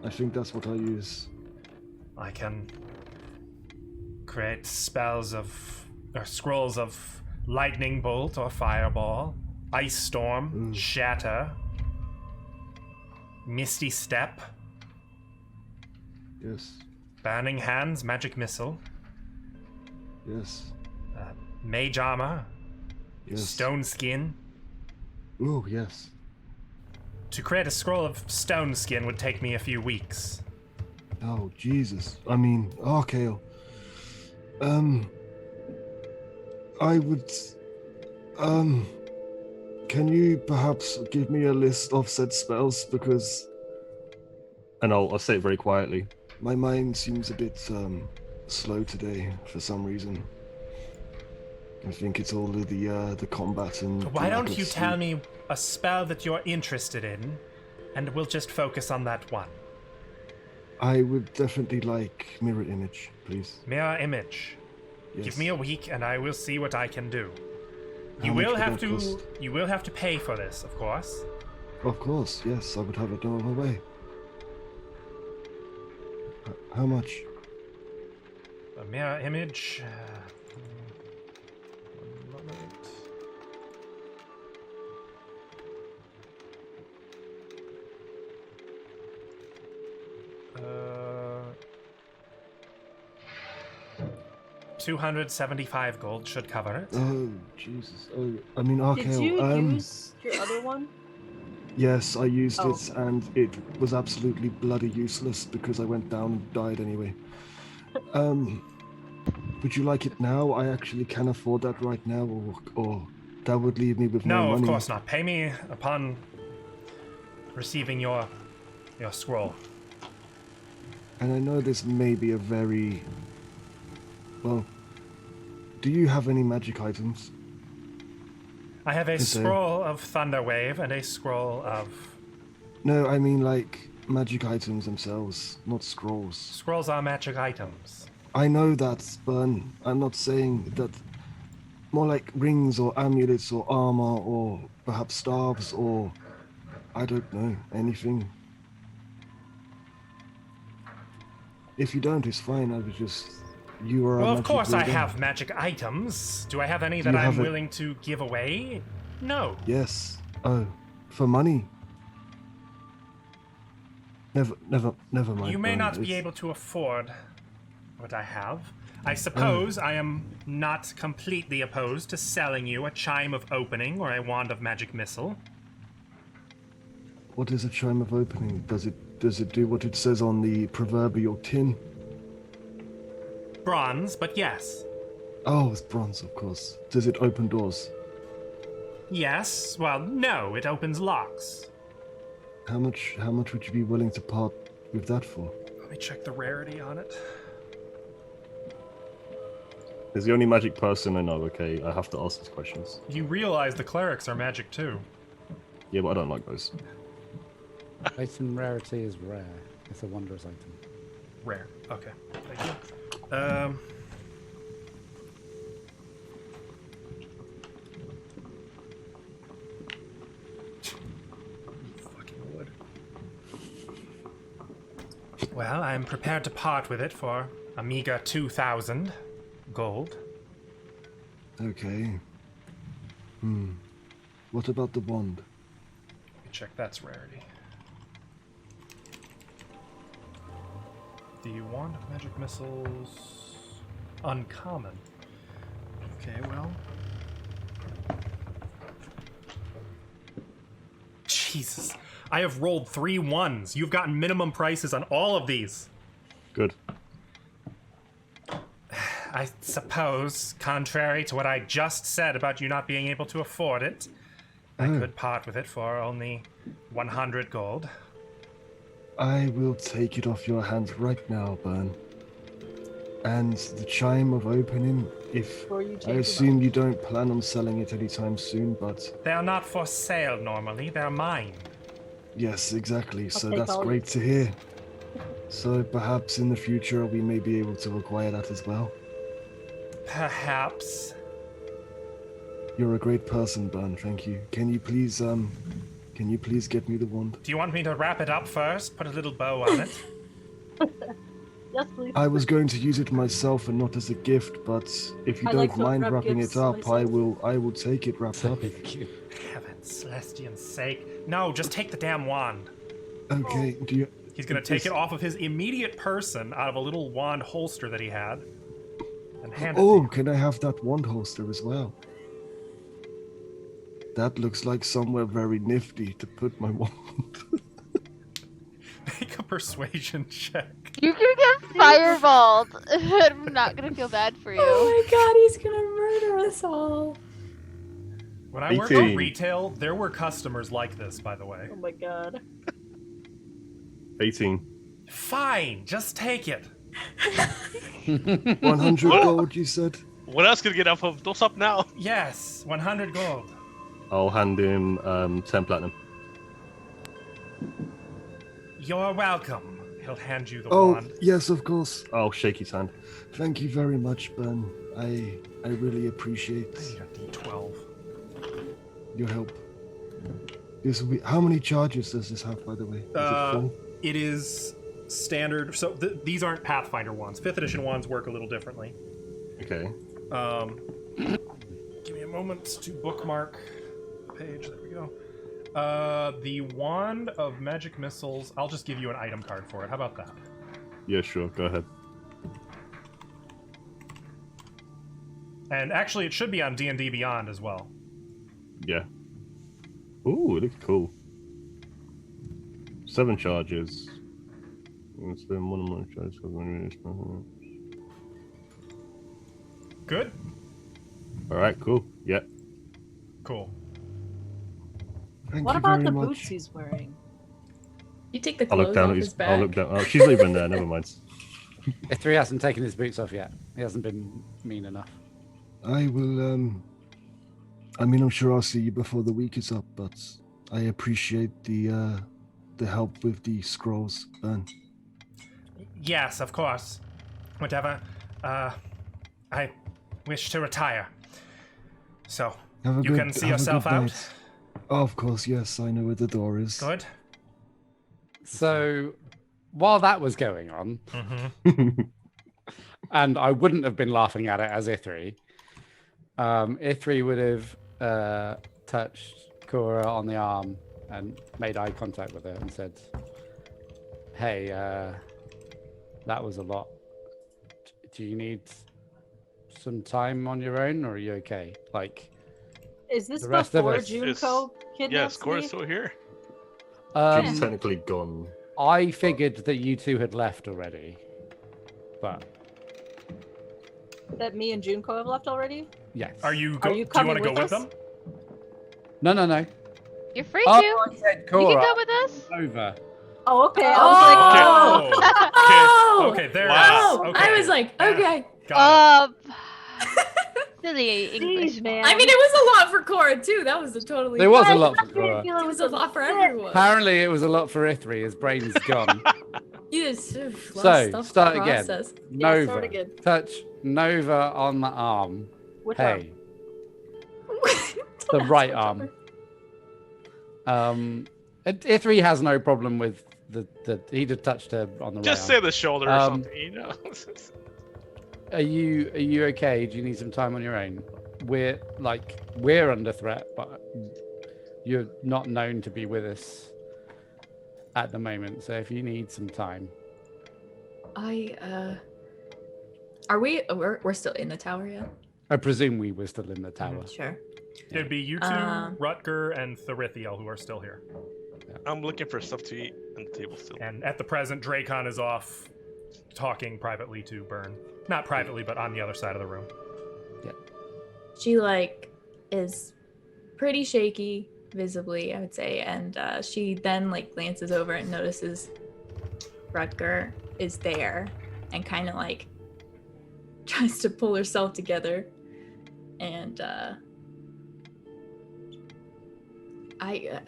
I think that's what I use. I can create scrolls of lightning bolt or fireball, ice storm, shatter, misty step, Yes, burning hands, magic missile, yes, mage armor, yes. stone skin. Oh, yes. To create a scroll of stone skin would take me a few weeks. Oh, Jesus. I mean, okay. I would. Can you perhaps give me a list of said spells? Because And I'll say it very quietly. my mind seems a bit, slow today for some reason. I think it's all of the combat and. Why don't you tell me a spell that you're interested in, and we'll just focus on that one. I would definitely like mirror image, please. Mirror image. Yes. Give me a week, and I will see what I can do. How You much will would have that to. cost? You will have to pay for this, of course. Of course, yes, I would have it done on my way. How much? A mirror image. One moment. Uh, 275 gold should cover it. Oh, Jesus. Oh, I mean, okay. Did you use your other one? Yes, I used Oh. it, and it was absolutely bloody useless because I went down and died anyway. Would you like it now? I actually can afford that right now, or that would leave me with no No, money. of course not. Pay me upon receiving your scroll. And I know this may be a very... Well, do you have any magic items? I have a Is there- scroll of Thunderwave and a scroll of... No, I mean like magic items themselves, not scrolls. Scrolls are magic items. I know that, Burn. I'm not saying that. More like rings or amulets or armor or perhaps staves or I don't know, anything. If you don't, it's fine. I was just you are. a Well, of magic course I reader. have magic items. Do I have any Do that you I'm have a- willing to give away? No. Yes. Oh, for money. Never mind. You may Burn. not be It's- able to afford what I have. I suppose I am not completely opposed to selling you a chime of opening or a wand of magic missile. What is a chime of opening? Does it do what it says on the proverbial tin? Bronze, but yes. Oh, it's bronze, of course. Does it open doors? Yes. Well, no, it opens locks. How much would you be willing to part with that for? Let me check the rarity on it. He's the only magic person I know, okay? I have to ask these questions. You realize the clerics are magic too. Yeah, but I don't like those. Item rarity is rare. It's a wondrous item. Rare. Okay. Thank you. Fucking wood. Well, I'm prepared to part with it for a meager 2,000 gold. Okay. What about the wand? Let me check that's rarity. The wand of magic missiles, uncommon. Okay, well. Jesus, I have rolled 3 1s. You've gotten minimum prices on all of these. Good. I suppose, contrary to what I just said about you not being able to afford it, I could part with it for only 100 gold. I will take it off your hands right now, Bern. And the chime of opening, if Before you I change your assume mind. you don't plan on selling it anytime soon, but They are not for sale normally, they're mine. yes, exactly. So take that's all great yours. to hear. So perhaps in the future we may be able to acquire that as well. Perhaps. You're a great person, Bern. Thank you. Can you please get me the wand? Do you want me to wrap it up first? Put a little bow on it? Yes, please. I was going to use it myself and not as a gift, but if you I don't like to mind wrap wrapping gifts it up, I myself. will take it wrapped up. Thank you. Heaven's celestian sake. No, just take the damn wand. Okay. Do you? He's gonna take it off of his immediate person out of a little wand holster that he had and hand it to Oh, you. can I have that wand holster as well? That looks like somewhere very nifty to put my wand. Make a persuasion check. You can get fireballed. I'm not gonna feel bad for you. Oh my god, he's gonna murder us all. When I worked in 18. retail, there were customers like this, by the way. Oh my god. 18. Fine, just take it. 100 gold, you said? What else could get off of those up now? Yes, 100 gold. I'll hand him 10 platinum. You're welcome. He'll hand you the Oh, wand. yes, of course. I'll shake his hand. Thank you very much, Ben. I really I appreciate need a d12. your help. This will be. How many charges does this have, by the way? Is it full? It is standard. So these aren't Pathfinder wands. 5th edition wands work a little differently. Okay. Give me a moment to bookmark the page. There we go. The wand of magic missiles. I'll just give you an item card for it. How about that? Yeah, sure. Go ahead. And actually, it should be on D&D Beyond as well. Yeah. Ooh, it looks cool. 7 charges. It's been one of my charges. Good? Alright, cool. Yeah. Cool. Thank What you about very the much. boots he's wearing? You take the I'll clothes look down off at his his. back. I'll look down. Oh, she's not even there. Never mind. Ithri hasn't taken his boots off yet. He hasn't been mean enough. I will. I mean, I'm sure I'll see you before the week is up, but I appreciate the help with the scrolls, Ben. Yes, of course. Whatever. I wish to retire. So, Have a you good, can see have a yourself good out? night. Oh, of course, yes. I know where the door is. Good? So, while that was going on, Mm-hmm. and I wouldn't have been laughing at it as Ithri, Ithri would have touched Cora on the arm and made eye contact with her and said, "Hey, that was a lot. Do you need some time on your own, or are you okay?" Like, Is this The rest of before us Junko kidnaps Yes, Cora's me? still here. She's technically gone. I figured that you two had left already, but That me and Junko have left already? yes. Are you? Are Do you you coming want to go with with us? them? No. You're free Oh, to. I said You Cora. can go with us. Over. Oh, okay. I Oh. was like, Oh! Okay, there Wow. it is. Oh, Okay. I was like, okay. Got it. Silly English. man. I mean, it was a lot for Cora too. That was a totally. There was a I lot for didn't Cora. feel It was a lot for everyone. Apparently, it was a lot for Ithri. His brain's gone. Yes. So, start again. Yeah, start Nova. again. Touch Nova on the arm. Which Hey, the right arm. Ithri has no problem with the he just touched her on the Just right say the shoulder or something, you know. Are you okay? Do you need some time on your own? We're under threat, but you're not known to be with us at the moment. So if you need some time, Are we? We're still in the tower yet. I presume we were still in the tower. Sure. It'd be you two, Rutger, and Therithiel who are still here. I'm looking for stuff to eat on the table still. And at the present, Dracon is off talking privately to Burn. Not privately, but on the other side of the room. She is pretty shaky visibly, I would say, and she then glances over and notices Rutger is there and kind of like tries to pull herself together. And I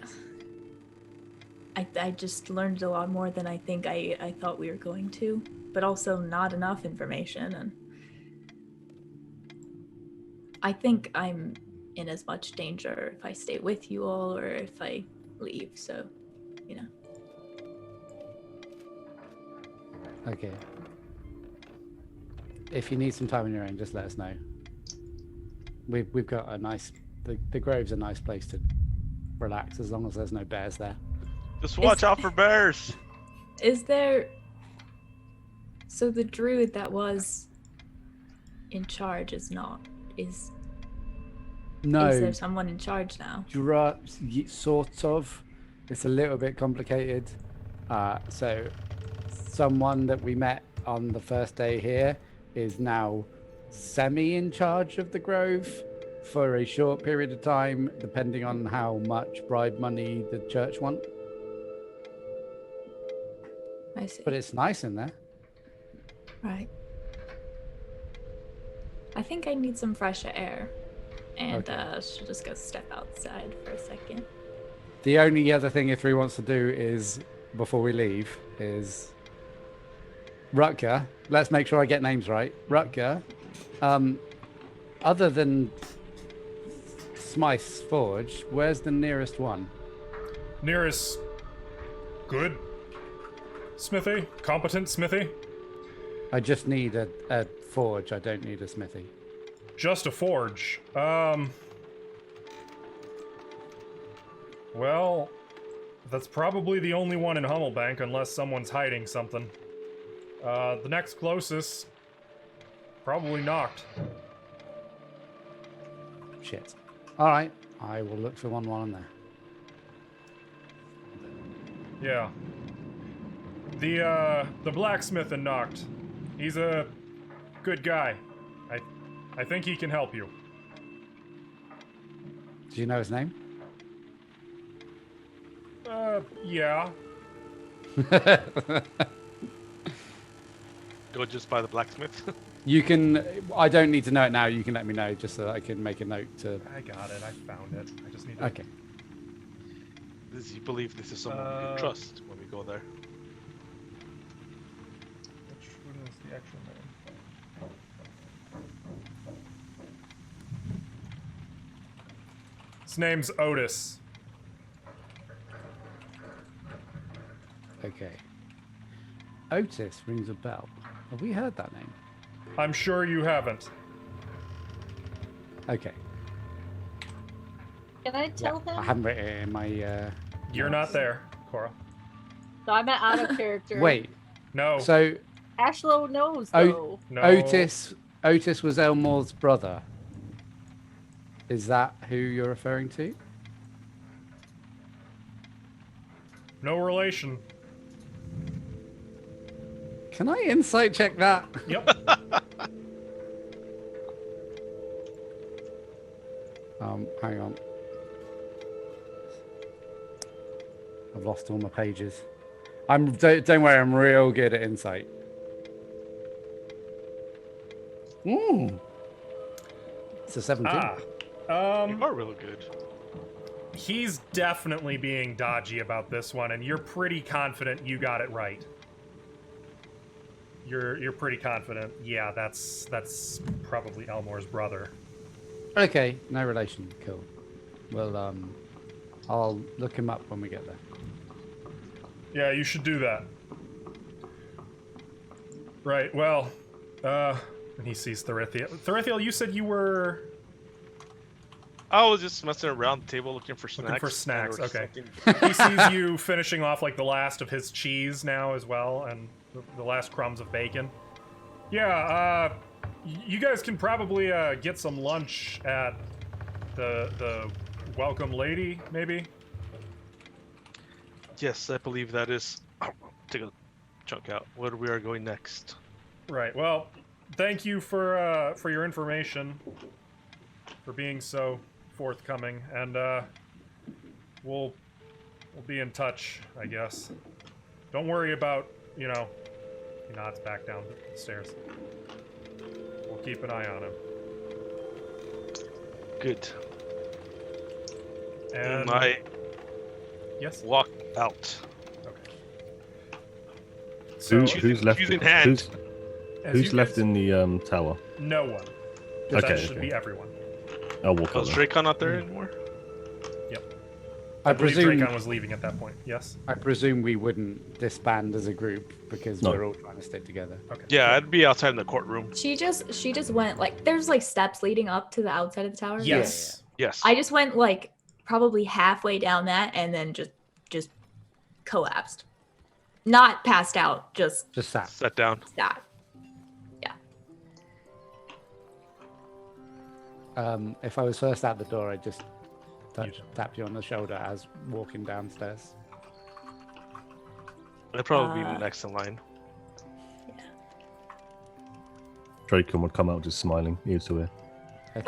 just learned a lot more than I think I thought we were going to, but also not enough information. And I think I'm in as much danger if I stay with you all or if I leave. So, you know. Okay. If you need some time on your own, just let us know. We've got a nice. The Grove's a nice place to relax as long as there's no bears there. Just watch out for bears. Is there... So the druid that was in charge is not... Is No. there someone in charge now? Sort of. It's a little bit complicated. So someone that we met on the first day here is now semi in charge of the Grove for a short period of time, depending on how much bribe money the church want. I see. But it's nice in there. Right. I think I need some fresh air. And she'll just go step outside for a second. The only other thing Ithri wants to do is, before we leave, is Rutger. Let's make sure I get names right. Rutger. Other than Smythe's Forge, where's the nearest one? Nearest good smithy? Competent smithy? I just need a forge. I don't need a smithy. Just a forge. Well, that's probably the only one in Hummelbank unless someone's hiding something. The next closest, probably Noct. Shit. All right. I will look for one while I'm there. Yeah. The blacksmith in Noct. He's a good guy. I think he can help you. Do you know his name? Yeah. Go just by the blacksmith. You can. I don't need to know it now. You can let me know just so that I can make a note to. I got it. I found it. I just need to... Okay. Does he believe this is someone we can trust when we go there? What is the actual name? His name's Otis. Okay. Otis rings a bell. Have we heard that name? I'm sure you haven't. Okay. Can I tell I him? haven't written it in my. You're not there, Cora. So I'm out of character. Wait. No. So Ashlow knows though. No. Otis was Elmore's brother. Is that who you're referring to? No relation. Can I insight check that? Yep. Hang on. I've lost all my pages. Don't worry, I'm real good at insight. It's a 17. You are really good. He's definitely being dodgy about this one, and you're pretty confident you got it right. You're pretty confident. Yeah, that's probably Elmore's brother. Okay, no relation. Cool. Well, I'll look him up when we get there. Yeah, you should do that. Right, well, and he sees Therithiel. Therithiel, you said you were... I was just messing around the table looking for snacks. Looking for snacks, or okay. something. He sees you finishing off, like, the last of his cheese now as well, and the last crumbs of bacon. Yeah, you guys can probably get some lunch at the Welcome Lady, maybe? Yes, I believe that is. Take a chunk out. Where we are going next. Right, well, thank you for your information, for being so forthcoming, and we'll be in touch, I guess. Don't worry about he nods back down the stairs. We'll keep an eye on him. Good. And I yes. walk out. Okay. So Who's left? Shoes in hand. Who's left in the tower? No one. Okay, That should be everyone. I'll walk Was out. Dracon not there anymore? I I believe presume. Dracon was leaving at that point. Yes. I presume we wouldn't disband as a group because No. we're all trying to stick together. Okay. Yeah, I'd be outside in the courtroom. She just went like there's like steps leading up to the outside of the tower. Yes. Yes. I just went like probably halfway down that and then just collapsed. Not passed out, just Just sat. Sat down. sat. If I was first out the door, I'd just tap you on the shoulder as walking downstairs. I'd probably be next in line. Dracon would come out just smiling ear to ear. I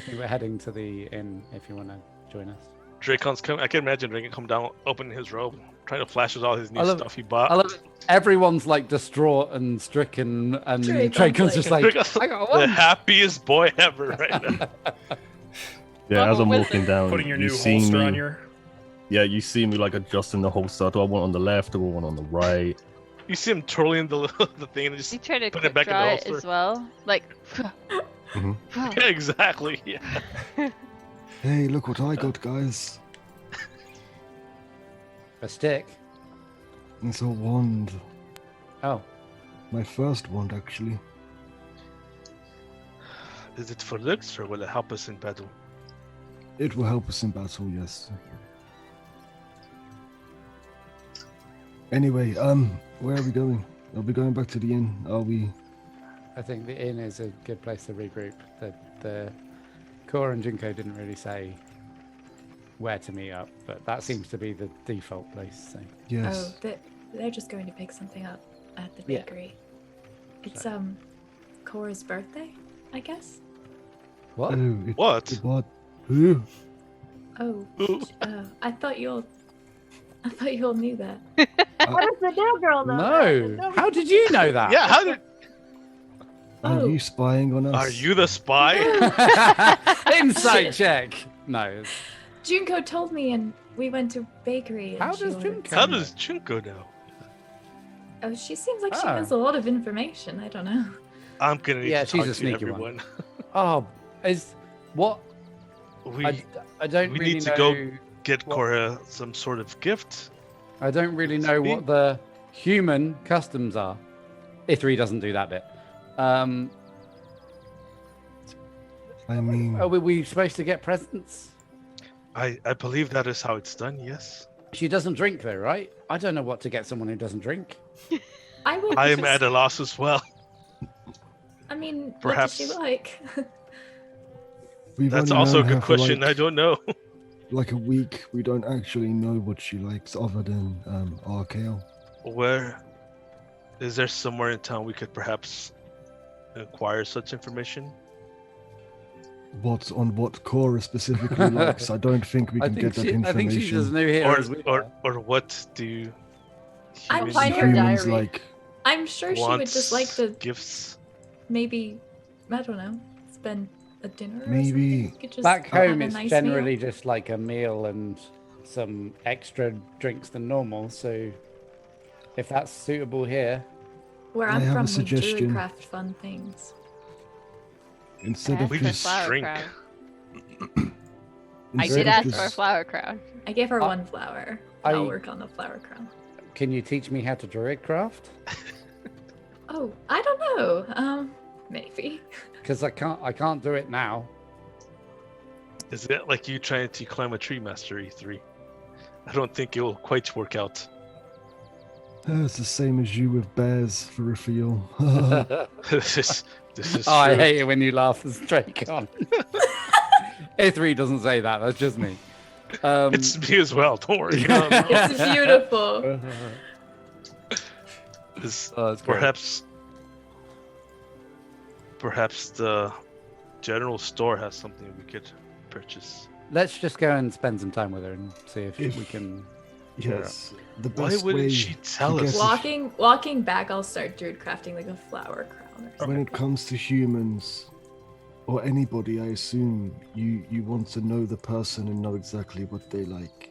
think we're heading to the inn if you want to join us. Dracon's coming. I can imagine Dracon come down, opening his robe, trying to flash us all his new I love- stuff he bought. I love it. Everyone's like distraught and stricken, and Dracon's Dracon's just like, Dracon's I got the one. happiest boy ever right now. Yeah, as I'm with walking down, Putting your you new see holster me. on your. Yeah, you see me like adjusting the holster. Do I want on the left? Do I want on the right? You see him twirling the the thing and just You try to Put it quick back in the draw it holster. as well. Like, Mhm. yeah, exactly. Yeah. Hey, look what I got, guys. A stick. It's a wand. Oh, My first wand, actually. Is it for looks or will it help us in battle? It will help us in battle, yes. Anyway, where are we going? Are we going back to the inn? Are we? I think the inn is a good place to regroup. The Core and Junko didn't really say where to meet up, but that seems to be the default place. So. Yes. Oh, they're just going to pick something up at the Yeah. bakery. It's Cora's birthday, I guess. What? Oh, What? What? Who? Oh, Ooh. I thought you all knew that. What does the new girl know? No. How did you know that? Yeah, how did? Are Oh. you spying on us? Are you the spy? Insight check. No. it's- Junko told me, and we went to bakery. And How she does ordered Junko How some- does Junko know? Oh, she seems like she Ah. has a lot of information. I don't know. I'm gonna need Yeah, to she's talk a to sneaky one. everyone. Oh, is what? We I don't we really need to know. go get what- Cora some sort of gift. I don't really know Me? what the human customs are. E3 doesn't do that bit. I mean, Are we supposed to get presents? I believe that is how it's done. Yes. She doesn't drink though, right? I don't know what to get someone who doesn't drink. I would. I am just- at a loss as well. I mean, Perhaps- what does she like? we've That's only also a known her good for, question. I don't know. Like a week. We don't actually know what she likes other than Arcale. Where is there somewhere in town we could perhaps acquire such information? What Cora specifically likes. I don't think we I can think get that she, I think she's as information. new here Or as we or are. or what do I'll humans find her Humans diary. like I'm sure she would just like wants, to gifts? maybe, I don't know, spend a dinner. Or Maybe- something. We could just Back have home, a it's nice generally meal. just like a meal and some extra drinks than normal. So, if that's suitable here, Where I I'm have a from, we suggestion. craft fun things. instead Ask of We for just just flower drink. crown. I instead did of ask for a just- flower crown. I gave her Uh, one flower. I'll I- work on the flower crown. can you teach me how to druid craft? Oh, I don't know. Maybe. Because I can't do it now. Is it like you trying to climb a tree, Master E3? I don't think it will quite work out. It's the same as you with bears for a feel. this is Oh, I true. hate it when you laugh as Dracon. E3 doesn't say that. That's just me. It's me as well. Don't worry. It's beautiful. Is Oh, that's great. perhaps the general store has something we could purchase. Let's just go and spend some time with her and see if If- we can. Yes, the Why best wouldn't way she to tell get us? Walking back, I'll start druid crafting like a flower crown. Or when it comes to humans or anybody, I assume you want to know the person and know exactly what they like.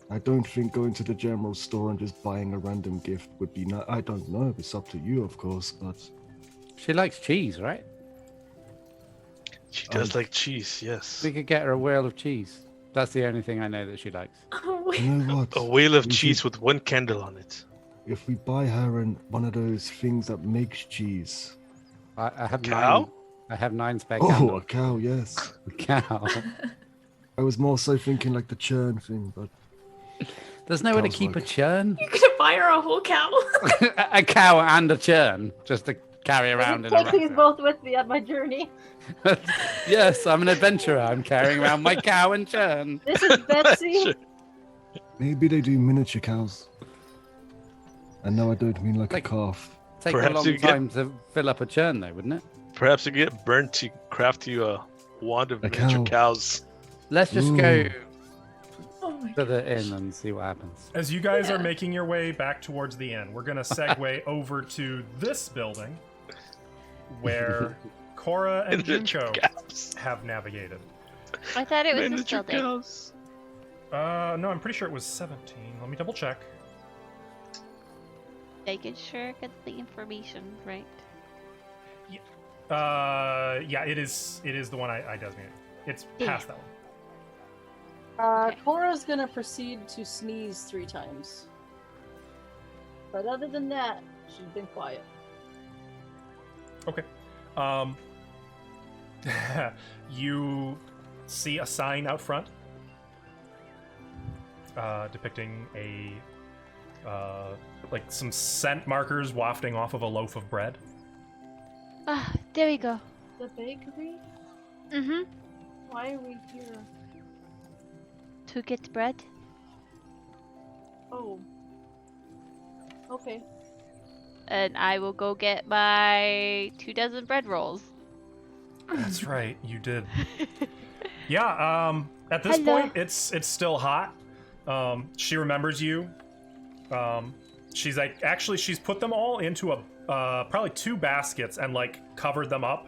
I don't think going to the general store and just buying a random gift would be. I don't know. It's up to you, of course, but She likes cheese, right? She does like cheese, yes. We could get her a wheel of cheese. That's the only thing I know that she likes. you know what? A wheel of We cheese should- with one candle on it. If we buy her one of those things that makes cheese. I have Cow? 9. I have 9 spare Oh, candles. a cow, yes. A cow. I was more so thinking like the churn thing, but There's nowhere to Cows keep a work. churn. You could buy her a whole cow. A cow and a churn, just to carry around in a Take these rucksack. both with me on my journey. Yes, I'm an adventurer. I'm carrying around my cow and churn. This is Betsy. maybe they do miniature cows. And no, I don't mean like Like- a calf. Take Perhaps a long you get- time to fill up a churn, though, wouldn't it? Perhaps you get burnt to craft you a wand of A miniature cow. cows. Let's just Ooh. go Oh my to the inn and see what happens. As you guys are Yeah. making your way back towards the inn, we're gonna segue over to this building where Cora and Miniature Junko cows. have navigated. I thought it was this Miniature building. cows. No, I'm pretty sure it was 17. Let me double check. Making sure I get the information right. Yeah, it is the one I designated. It's past that one. Okay. Cora's gonna proceed to sneeze 3 times. But other than that, she's been quiet. Okay. You see a sign out front depicting a like some scent markers wafting off of a loaf of bread. Ah, there we go. The bakery? Mm-hmm. Why are we here? To get bread. Oh. Okay. And I will go get my 24 bread rolls. That's right, you did. Yeah. At this Hello. point, it's still hot. She remembers you. She's like, actually, she's put them all into a probably 2 baskets and like covered them up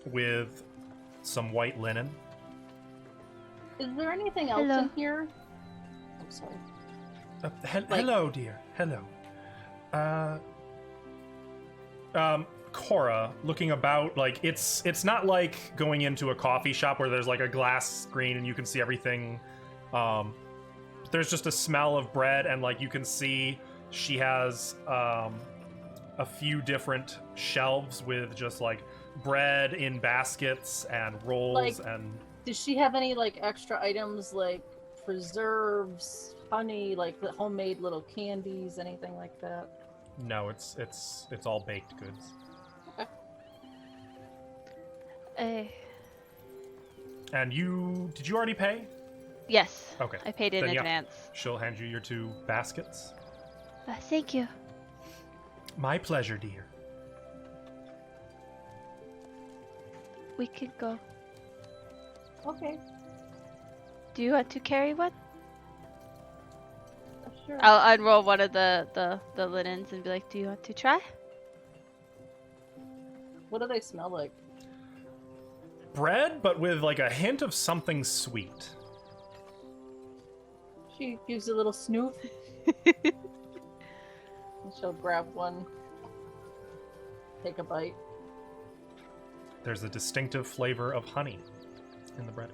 with some white linen. Is there anything else Hello. in here? I'm sorry. Hello, dear. Hello. Cora, looking about, like it's not like going into a coffee shop where there's like a glass screen and you can see everything. There's just a smell of bread, and like you can see she has a few different shelves with just like bread in baskets and rolls Like- and Does she have any like extra items like preserves, honey, like the homemade little candies, anything like that? no, it's all baked goods. And did you already pay? Yes. Okay. I paid in Then, yeah. advance. She'll hand you your 2 baskets. Thank you. My pleasure, dear. We can go. Okay, Do you want to carry one? sure. I'll unroll one of the linens and be like, do you want to try? What do they smell like? Bread, but with like a hint of something sweet. She gives a little snoop. And she'll grab one, take a bite. There's a distinctive flavor of honey in the bread.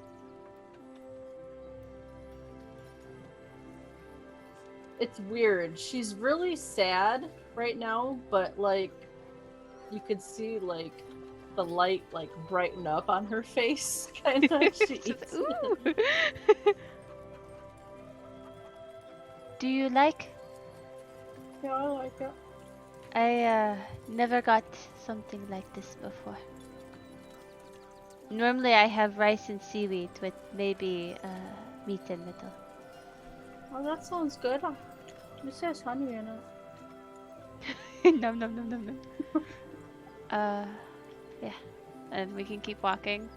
It's weird. She's really sad right now, but like you could see like the light like brighten up on her face kind of. She eats it. Ooh. Do you like? Yeah, I like it. I never got something like this before. Normally I have rice and seaweed with maybe meat in the middle. Oh, that sounds good. It says honey in it. Nom nom nom nom nom. Yeah. And we can keep walking.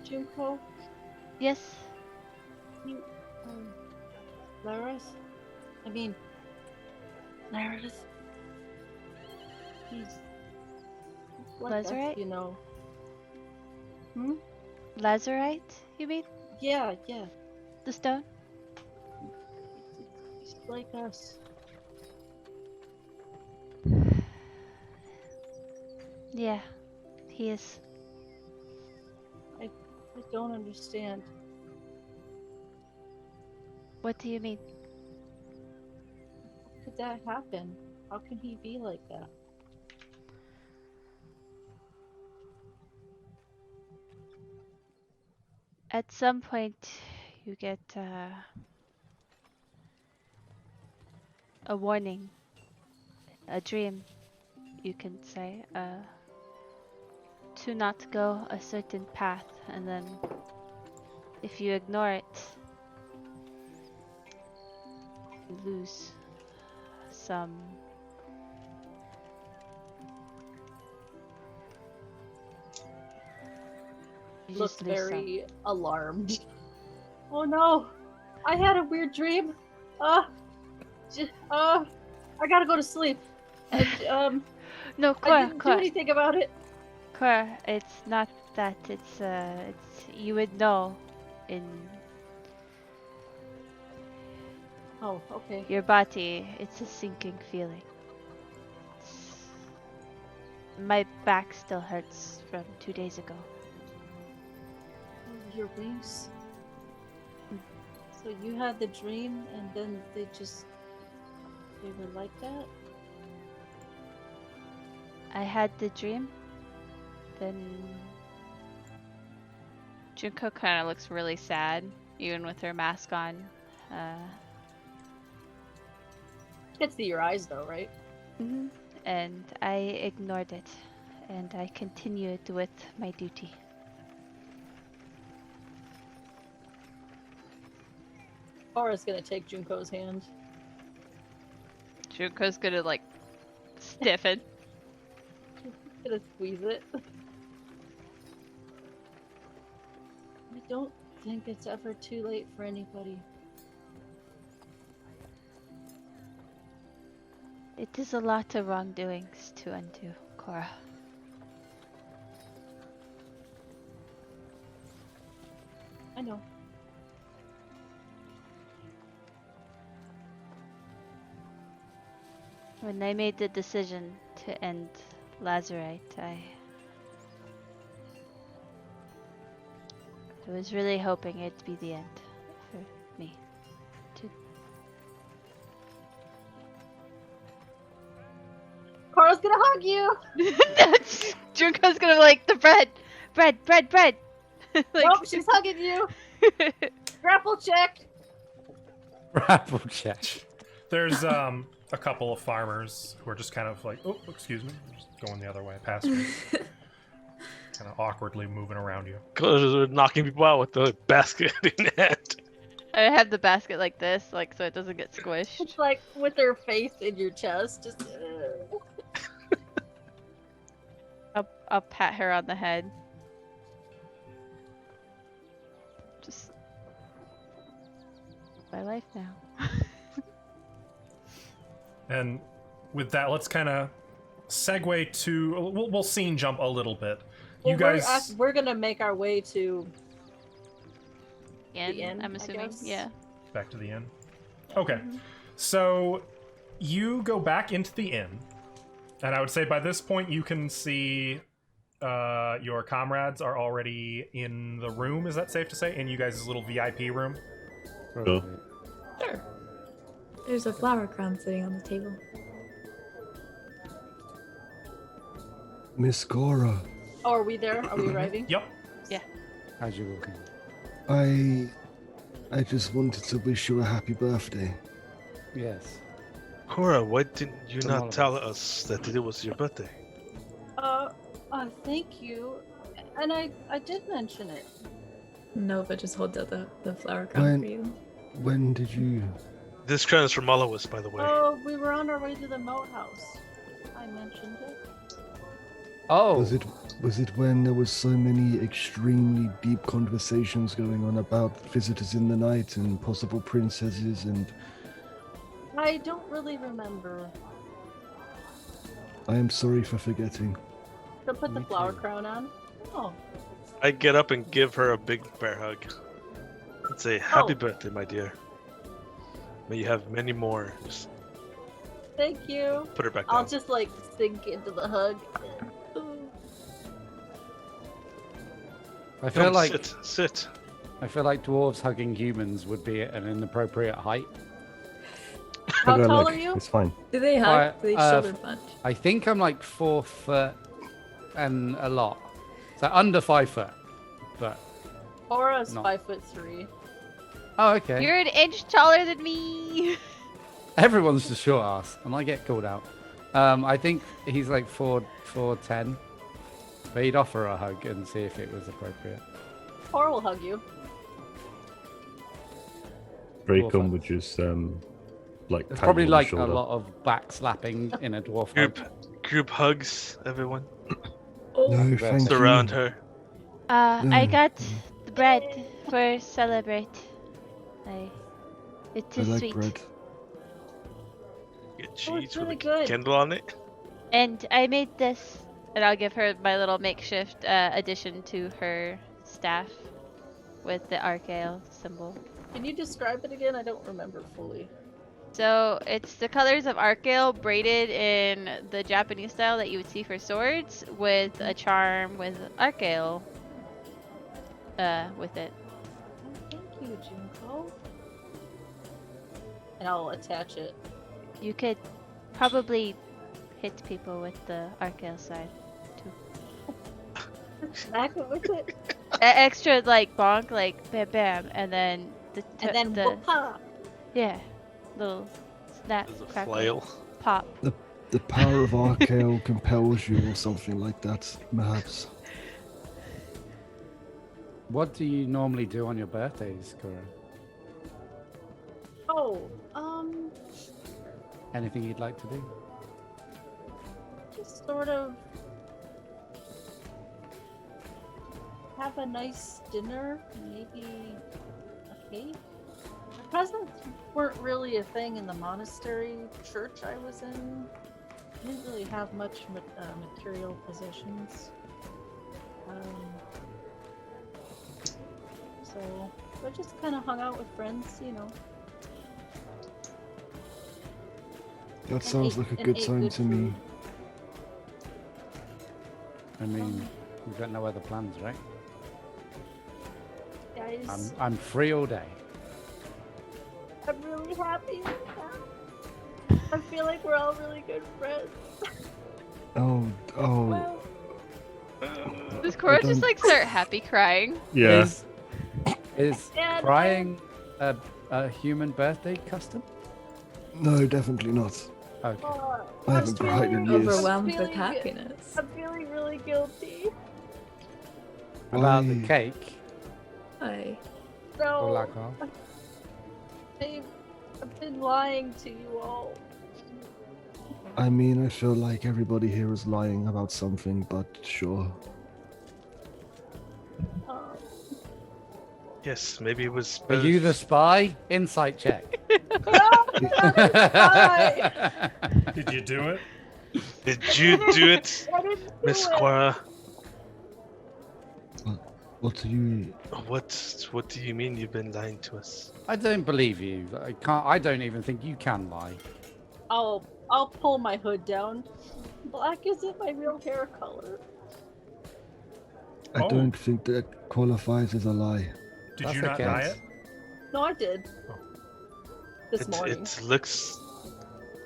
Junko, Yes. you, um, Laris? I mean, Laris? He's like us, Lazarite? you know. Lazarite, you mean? Yeah. The stone? He's like us. Yeah, he is. I don't understand. What do you mean? How could that happen? How can he be like that? At some point, you get a warning, a dream, you can say, to not go a certain path, and then if you ignore it, you lose some. You Looks just lose very alarmed. Oh no! I had a weird dream. I gotta go to sleep. And, No, I didn't do anything about it. Cora, it's not that. It's you would know in Oh, okay. your body. It's a sinking feeling. My back still hurts from 2 days ago. Your wings. So you had the dream, and then they were like that? I had the dream. Then Junko kind of looks really sad, even with her mask on. Can't see your eyes though, right? And I ignored it, and I continued with my duty. Aura's gonna take Junko's hand. Junko's gonna like stiffen. Gonna squeeze it. I don't think it's ever too late for anybody. It is a lot of wrongdoings to undo, Cora. I know. When I made the decision to end Lazarite, I was really hoping it'd be the end for me. Cora's gonna hug you! Junko's gonna be like, the bread! Like, Nope, she's hugging you! Grapple check! Grapple check. There's a couple of farmers who are just kind of like, oh, excuse me, just going the other way past you. Kind of awkwardly moving around you. Because they're knocking people out with the basket in hand. I have the basket like this, like so it doesn't get squished. It's like with her face in your chest, just. I'll pat her on the head. Just my life now. And with that, let's kind of segue to we'll scene jump a little bit. Well, You guys, we're gonna make our way to Inn, the inn, I'm I assuming. guess. Yeah. back to the inn. Okay, so you go back into the inn, and I would say by this point you can see your comrades are already in the room. Is that safe to say? In you guys' little VIP room? Sure. Sure. There's a flower crown sitting on the table. Miss Cora, Oh, are we there? Are we arriving? Yep. As you're walking. I just wanted to wish you a happy birthday. Yes. Cora, why didn't you Tomorrow. not tell us that it was your birthday? Thank you. And I did mention it. Nova just holds out the flower crown for you. When did you? This crown is from Alois, by the way. Oh, we were on our way to the moat house. I mentioned it. Oh, Was it when there was so many extremely deep conversations going on about visitors in the night and possible princesses and I don't really remember. I am sorry for forgetting. So put the Me flower too. crown on. Oh, I get up and give her a big bear hug. And say, "Happy Oh. birthday, my dear. May you have many more." Just thank you. put her back I'll down. just like sink into the hug. I feel Come, like sit. dwarves hugging humans would be at an inappropriate height. How Hug her tall leg. are you? It's fine. Do they hug? Quiet, Do they uh, shoulder punch? I think I'm like 4 foot and a lot, so under 5 foot. But Aura's No. 5'3". oh, okay. You're an inch taller than me. Everyone's just short ass, and I get called out. I think he's like 4'10", but he'd offer a hug and see if it was appropriate. Aura will hug you. Dracon Dwarf would just like There's pat probably you on the like a shoulder. lot of back slapping in a dwarf hug. Group hugs, everyone. Oh, No, That's thank Surround you. her. I Mm. got the bread for celebrate. It I is like sweet. bread. Get Oh, cheese it's really with a good. candle on it. And I made this. And I'll give her my little makeshift addition to her staff with the Archaeal symbol. Can you describe it again? I don't remember fully. So it's the colors of Archaeal braided in the Japanese style that you would see for swords, with a charm with Archaeal with it. Oh, thank you, Junko. And I'll attach it. You could probably hit people with the Archaeal side. Smack it with it. Extra like bonk, like bam bam, and then And then the whoop-ha. yeah, little snap, There's a crackle, flail. pop. The power of Archaeal compels you, or something like that, perhaps. What do you normally do on your birthdays, Kura? Oh, Anything you'd like to do? just sort of have a nice dinner, maybe a cake. The presents weren't really a thing in the monastery church I was in. I didn't really have much material possessions. So I just kind of hung out with friends, you know. That sounds like a good ate time good to me. food. I mean, we've got no other plans, right? Guys, I'm free all day. I'm really happy right now. I feel like we're all really good friends. Oh, Well, Does Cora don't- just like start happy crying? Yeah. Is And crying a human birthday custom? no, definitely not. Okay. I haven't cried in years. overwhelmed with feeling- happiness. I'm feeling really guilty. About the Why- cake I or So lack of? I've been lying to you all. I mean, I feel like everybody here is lying about something, but sure. Um, Yes, maybe it was. Are you the spy? Insight check. Did you do it? Did you do it, I didn't do Miss it. Quara? What do you... What do you mean you've been lying to us? I don't believe you. I can't. I don't even think you can lie. I'll pull my hood down. Black isn't my real hair color. I Oh. don't think that qualifies as a lie. Did That's you not okay. dye it? No, I did. Oh. This morning. It looks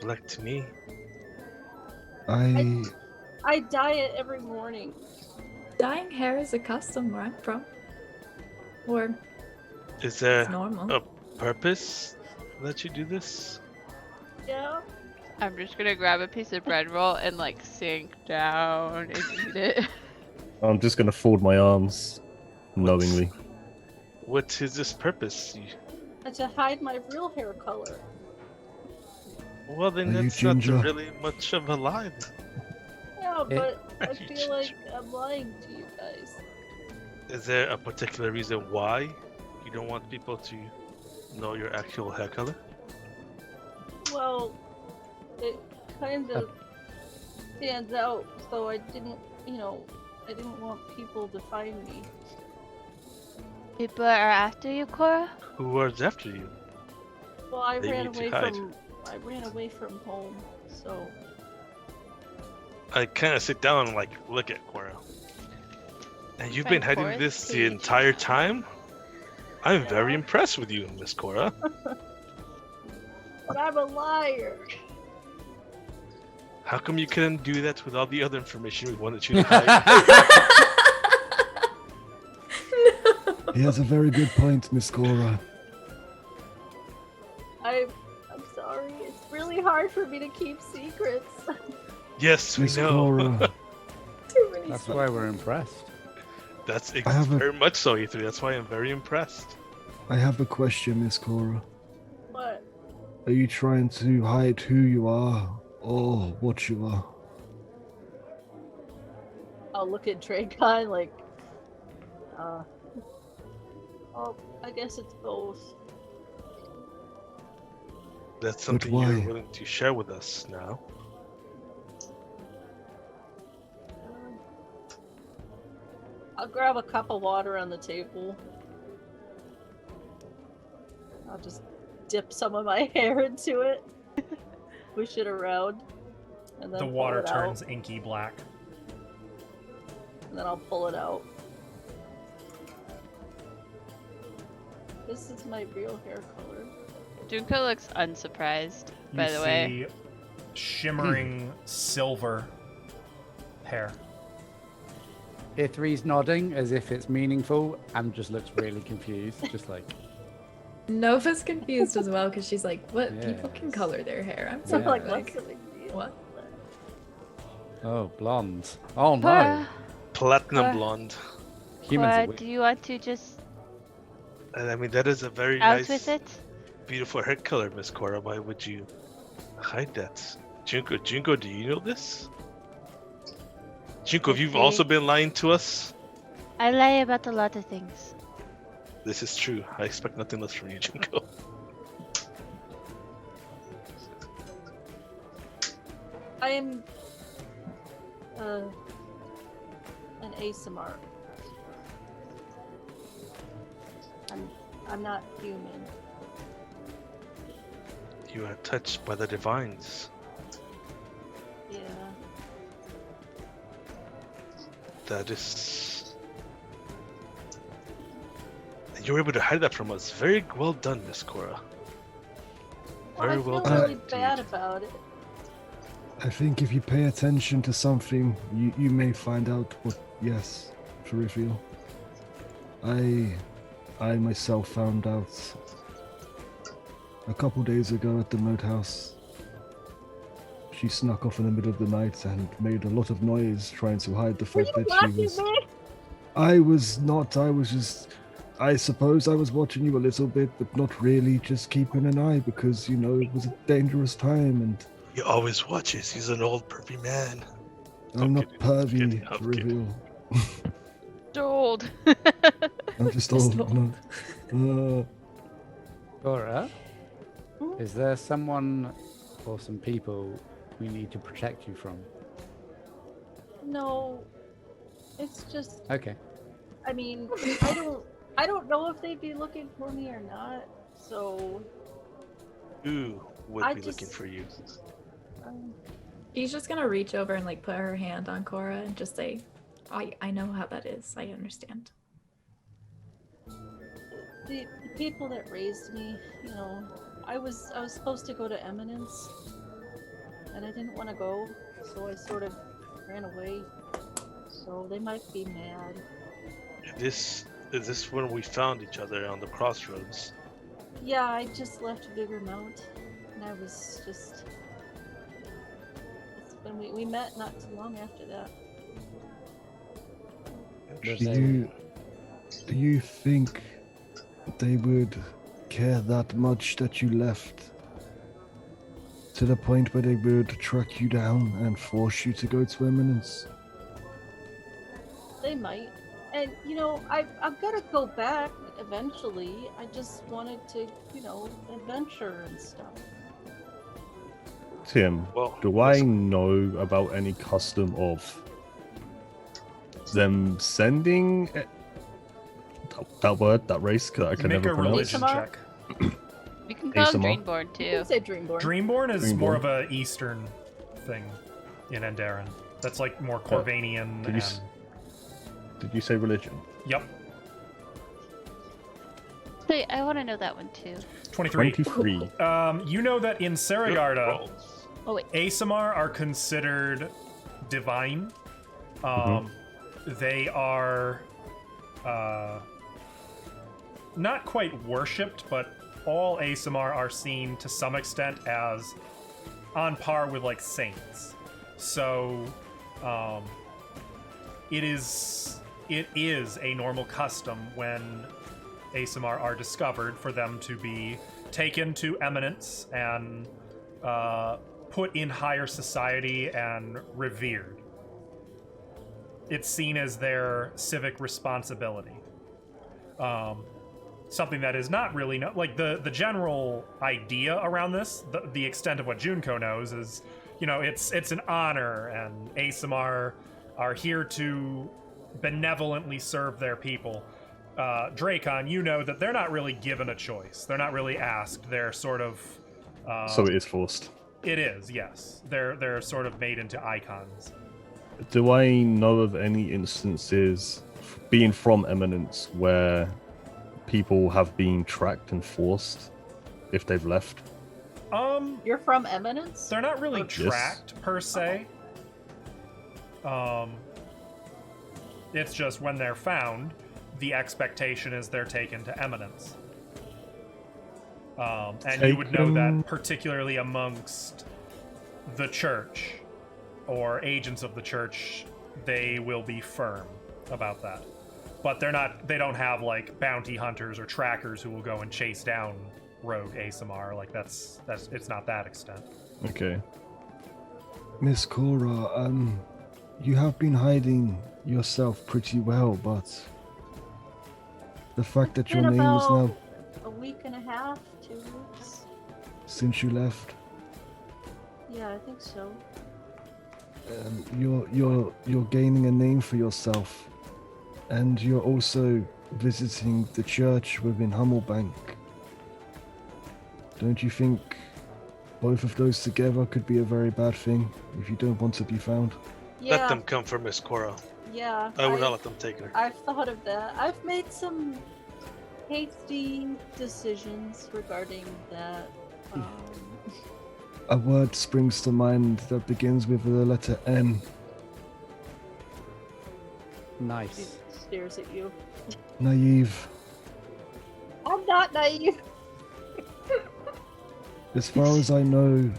black to me. I I dye it every morning. dyeing hair is a custom where I'm from, or Is it's there normal. a purpose that you do this? Yeah. I'm just gonna grab a piece of bread roll and like sink down and eat it. I'm just gonna fold my arms knowingly. What is this purpose? And to hide my real hair color. Well, then Are you that's not ginger? really much of a lie. Yeah, It- but I feel like I'm lying to you guys. Is there a particular reason why you don't want people to know your actual hair color? Well, it kind of stands out, so I didn't, I didn't want people to find me. People are after you, Cora? Who was after you? Well, I They ran need to away hide. from home, so I kind of sit down and look at Cora. And you've been Find hiding Cora's this the page. entire time? I'm very impressed with you, Miss Cora. but I'm a liar. How come you couldn't do that with all the other information we wanted you to hide? He has a very good point, Miss Cora. I'm sorry. It's really hard for me to keep secrets. Yes, we Miss know. Cora, Too many That's why we're impressed. That's I have a- very much so, E3. That's why I'm very impressed. I have a question, Miss Cora. What? Are you trying to hide who you are or what you are? I'll look at Dragon like, oh, I guess it's both. That's something why? you're willing to share with us now. I'll grab a cup of water on the table. I'll just dip some of my hair into it, push it around, and then The pull water it turns out, inky black. and then I'll pull it out. This is my real hair color. Junko looks unsurprised, by You the way. see shimmering silver hair. Ithri's nodding as if it's meaningful and just looks really confused. Just like, Nova's confused as well because she's like, "What? People can Yes. color their hair." I'm So so Yeah. like, like, what's the big deal? what? oh, blonde. Oh no. Cora, Platinum Cora- blonde. Humans Cora, are weird. do you want to just And I mean, that is a very out nice, with it? beautiful hair color, Miss Cora. Why would you hide that? Junko, do you know this? Junko, have you Okay. also been lying to us? I lie about a lot of things. This is true. I expect nothing less from you, Junko. I am an ASMR. I'm not human. You are touched by the divines. Yeah. That is. And you were able to hide that from us. Very well done, Miss Cora. Well, Very I well feel done. really indeed. bad about it. I think if you pay attention to something, you may find out what, yes, to reveal. I myself found out a couple days ago at the moat house. She snuck off in the middle of the night and made a lot of noise trying to hide the Were fact you that she watching was... me? I was not, I was just... I suppose I was watching you a little bit, but not really, just keeping an eye because, you know, it was a dangerous time and He always watches. He's an old pervy man. I'm not kidding, pervy I'm to kidding. reveal. Old. I'm just Just old. No. Cora, Hmm? is there someone or some people we need to protect you from? No. It's just, Okay. I mean, I don't know if they'd be looking for me or not. So, Who would I be looking just- for you? She's just gonna reach over and like put her hand on Cora and just say, I know how that is. I understand. the people that raised me, you know, I was supposed to go to Eminence, and I didn't want to go, so I sort of ran away. So they might be mad. Is this when we found each other on the crossroads? Yeah, I just left Vigor Mount, and I was just. It's when we met not too long after that. There's Do you think they would care that much that you left? To the point where they would track you down and force you to go to Eminence? they might. And, I've got to go back eventually. I just wanted to, adventure and stuff. Tim, Well, do I know about any custom of them sending that race that I can Make never a pronounce? religion ASMR? check. You can call him ASMR. Dreamborn You too. can say Dreamborn. Dreamborn is more Dreamborn. of a Eastern thing in Enderon. That's like more Corvanian. Did you Did you say religion? Yep, Wait, I want to know that one too. 23. 23. You know that in Good Saragarda, rolls. Oh wait. Asamar are considered divine. They are not quite worshipped, but all Asamar are seen to some extent as on par with like saints. So it is a normal custom when Asamar are discovered for them to be taken to eminence and put in higher society and revered. It's seen as their civic responsibility. Something that is not really like the general idea around this, the extent of what Junko knows is, it's an honor, and Asamar are here to benevolently serve their people. Dracon, you know that they're not really given a choice. They're not really asked. They're sort of So it is forced. it is, yes. They're sort of made into icons. Do I know of any instances, being from Eminence, where people have been tracked and forced if they've left? You're from Eminence? They're not really Yes. tracked per se. It's just when they're found, the expectation is they're taken to Eminence. And you would know Taken- that particularly amongst the church or agents of the church, they will be firm about that. But they don't have like bounty hunters or trackers who will go and chase down rogue Asamar. Like it's not that extent. Okay. Miss Cora, you have been hiding yourself pretty well, but the fact that your Been name is now about a week and a half, 2 weeks. since you left, Yeah, I think so. you're gaining a name for yourself, and you're also visiting the church within Hummelbank. Don't you think both of those together could be a very bad thing if you don't want to be found? Yeah, Let them come for Miss Cora. yeah. I would not let them take her. I've thought of that. I've made some hasty decisions regarding that. A word springs to mind that begins with the letter N. She Nice. stares at you. Naive. I'm not naive. As far as I know,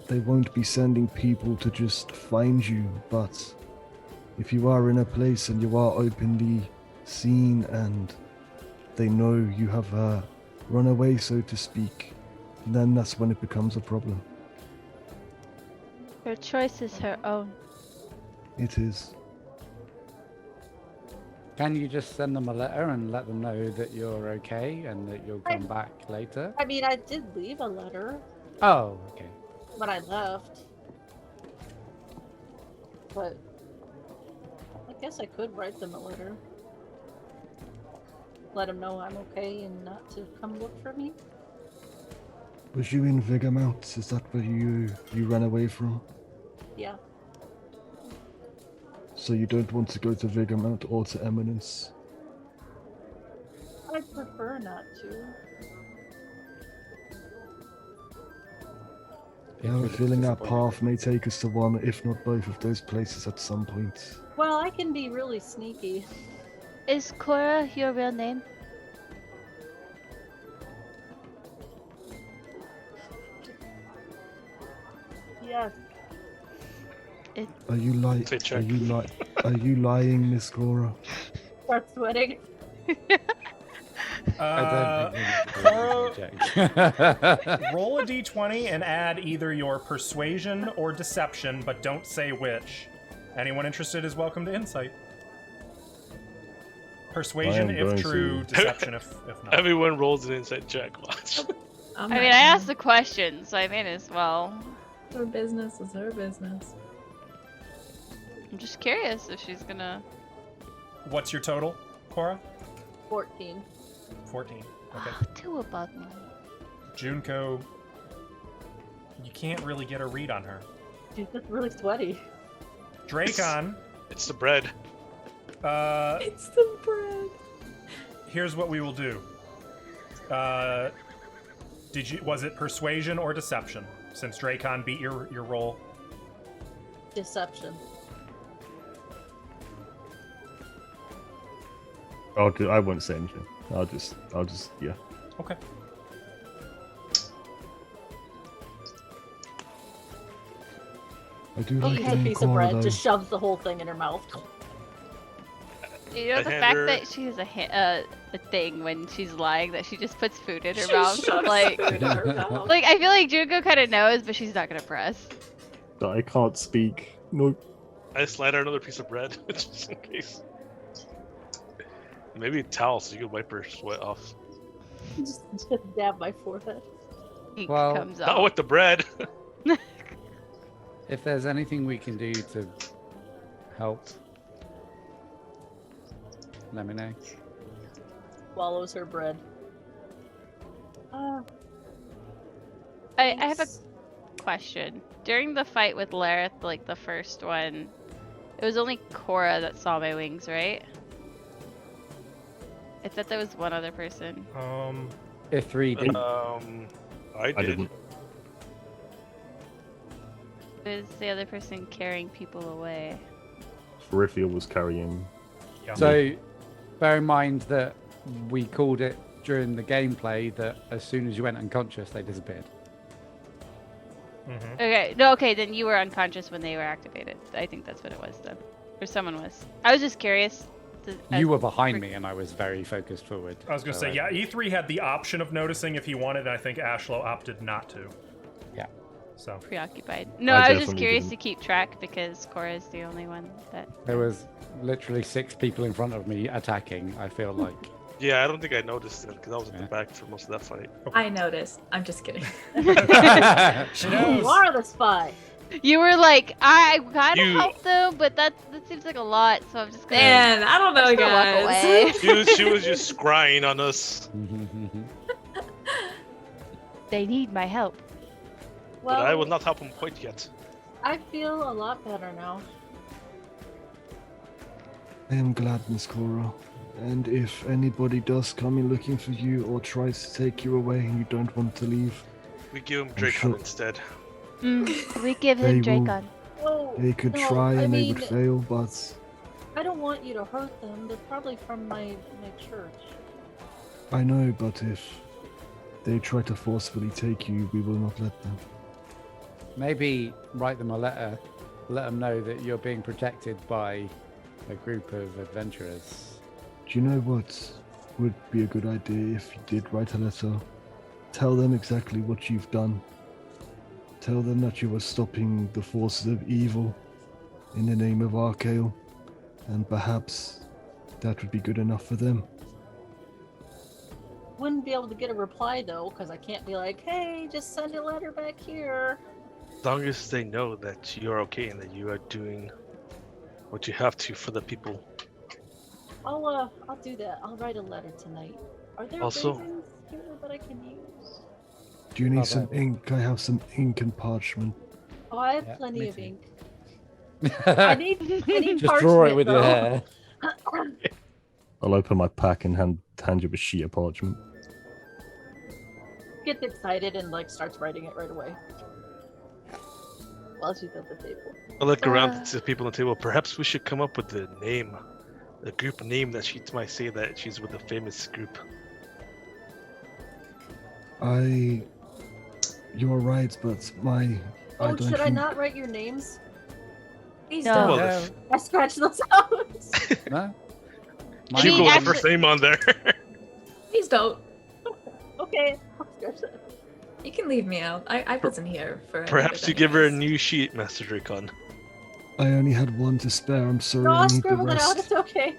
they won't be sending people to just find you, but if you are in a place and you are openly seen and they know you have run away, so to speak, then that's when it becomes a problem. Her choice is her own. It is. Can you just send them a letter and let them know that you're okay and that you'll come back later? I mean, I did leave a letter Oh, okay. when I left. But I guess I could write them a letter. Let them know I'm okay and not to come look for me. Was you in Vigamount? Is that where you ran away from? Yeah. So you don't want to go to Vigamount or to Eminence? I prefer not to. I have a feeling our path may take us to one, if not both of those places at some point. Well, I can be really sneaky. Is Cora your real name? Yes. Are you lying? Say check. Are you lying, Miss Cora? Start sweating. I don't think Cora, we need to check. roll a d20 and add either your persuasion or deception, but don't say which. Anyone interested is welcome to insight. Persuasion I am if going true, to- deception if not. Everyone rolls an insight check. Watch. I mean, I asked the question, so I may as well. Her business is her business. I'm just curious if she's gonna. What's your total, Cora? 14. 14. Okay. Two above me. Junko, you can't really get a read on her. She's just really sweaty. Dracon, It's the bread. It's the bread. here's what we will do. Was it persuasion or deception? Since Dracon beat your roll. Deception. I won't say anything. I'll just, yeah. Okay. I do Oh, like you the had a name piece of Cora, bread, though. just shoves the whole thing in her mouth. You know I the hand fact her- that she has a thing when she's lying that she just puts food in her She mouth. shoves Like, food in her mouth. like I feel like Junko kind of knows, but she's not gonna press. But I can't speak. No. I slide her another piece of bread just in case. Maybe a towel so you can wipe her sweat off. just dab my forehead. Ink Well, comes Not out. with the bread. If there's anything we can do to help, let me know. Swallows her bread. I have a question. During the fight with Lareth, like the first one, it was only Cora that saw my wings, right? I thought there was one other person. If 3 did. I I did. didn't. Who's the other person carrying people away? Peripheral was carrying. Yeah. So, bear in mind that we called it during the gameplay that as soon as you went unconscious, they disappeared. Mhm. Okay, no, okay, then you were unconscious when they were activated. I think that's what it was then. Or someone was. I was just curious. You were behind me, and I was very focused forward. I was gonna so say, I- yeah, E3 had the option of noticing if he wanted, and I think Ashlow opted not to. Yeah. So. Preoccupied. No, I I was just definitely curious didn't. to keep track because Cora is the only one that. There was literally 6 people in front of me attacking, I feel like. Yeah, I don't think I noticed it because I was at the Yeah. back for most of that fight. I noticed. I'm just kidding. She knows. You are the spy. You were like, I gotta You- help them, but that seems like a lot, so I'm just gonna. Man, I don't know, I'm just gonna walk away. guys. She was just scrying on us, They need my help. Well, but I will not help him quite yet. I feel a lot better now. I am glad, Miss Cora. And if anybody does come in looking for you or tries to take you away and you don't want to leave, We give him I'm Dracon sure- instead. We give him They will- Dracon. Oh, they could no, try I and mean, they would fail, but I don't want you to hurt them. They're probably from my church. I know, but if they try to forcefully take you, we will not let them. Maybe write them a letter, let them know that you're being protected by a group of adventurers. Do you know what would be a good idea if you did write a letter? Tell them exactly what you've done. Tell them that you were stopping the forces of evil in the name of Archael, and perhaps that would be good enough for them. Wouldn't be able to get a reply though, because I can't be like, "Hey, just send a letter back here." As long as they know that you're okay and that you are doing what you have to for the people. I'll do that. I'll write a letter tonight. Are there Also- raisins here that I can use? Do you need Oh, some that- ink? I have some ink and parchment. Oh, I have Yeah, plenty me of too. ink. I need Just parchment, draw it with your though. hair. I'll open my pack and hand you a sheet of parchment. Gets excited and like starts writing it right away. While she's at the table. I look around to the people on the table. Perhaps we should come up with a name, a group name that she might say that she's with a famous group. You are right, but I Oh, don't should I think- not write your names? Please No. don't. Well, if I scratch those out. No? I you mean, go with the actually- first name on there. Please don't. Okay, I'll scratch that. You can leave me out. I wasn't here for any of Perhaps it you give her a anyways. new sheet, Master Dracon. I only had one to spare. I'm sorry. No, I I'll need the scribble it out. rest. It's okay.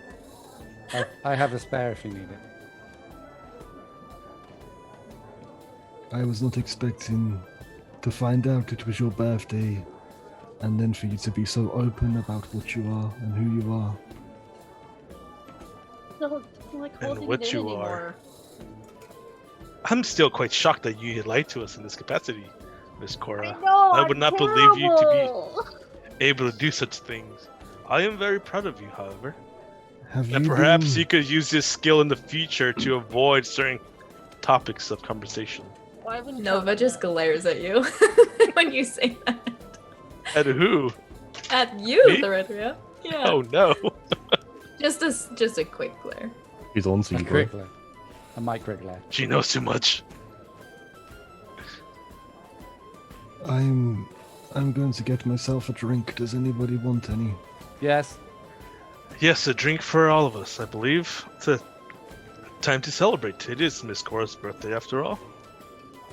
I have a spare if you need it. I was not expecting to find out it was your birthday, and then for you to be so open about what you are and who you are. Don't like holding what it in you are. anymore. I'm still quite shocked that you lied to us in this capacity, Miss Cora. I know, I would I'm not believe you to terrible. be able to do such things. I am very proud of you, however. Have And you perhaps been... you could use this skill in the future to avoid certain topics of conversation. Why wouldn't you Nova tell me just that? glares at you when you say that. And who? At you, Me? Therethria. Yeah. Oh no. Just a quick glare. He's on to A you, bro. quick glare. A micro glare. She knows too much. I'm going to get myself a drink. Does anybody want any? Yes. Yes, a drink for all of us, I believe. It's a time to celebrate. It is Miss Cora's birthday after all.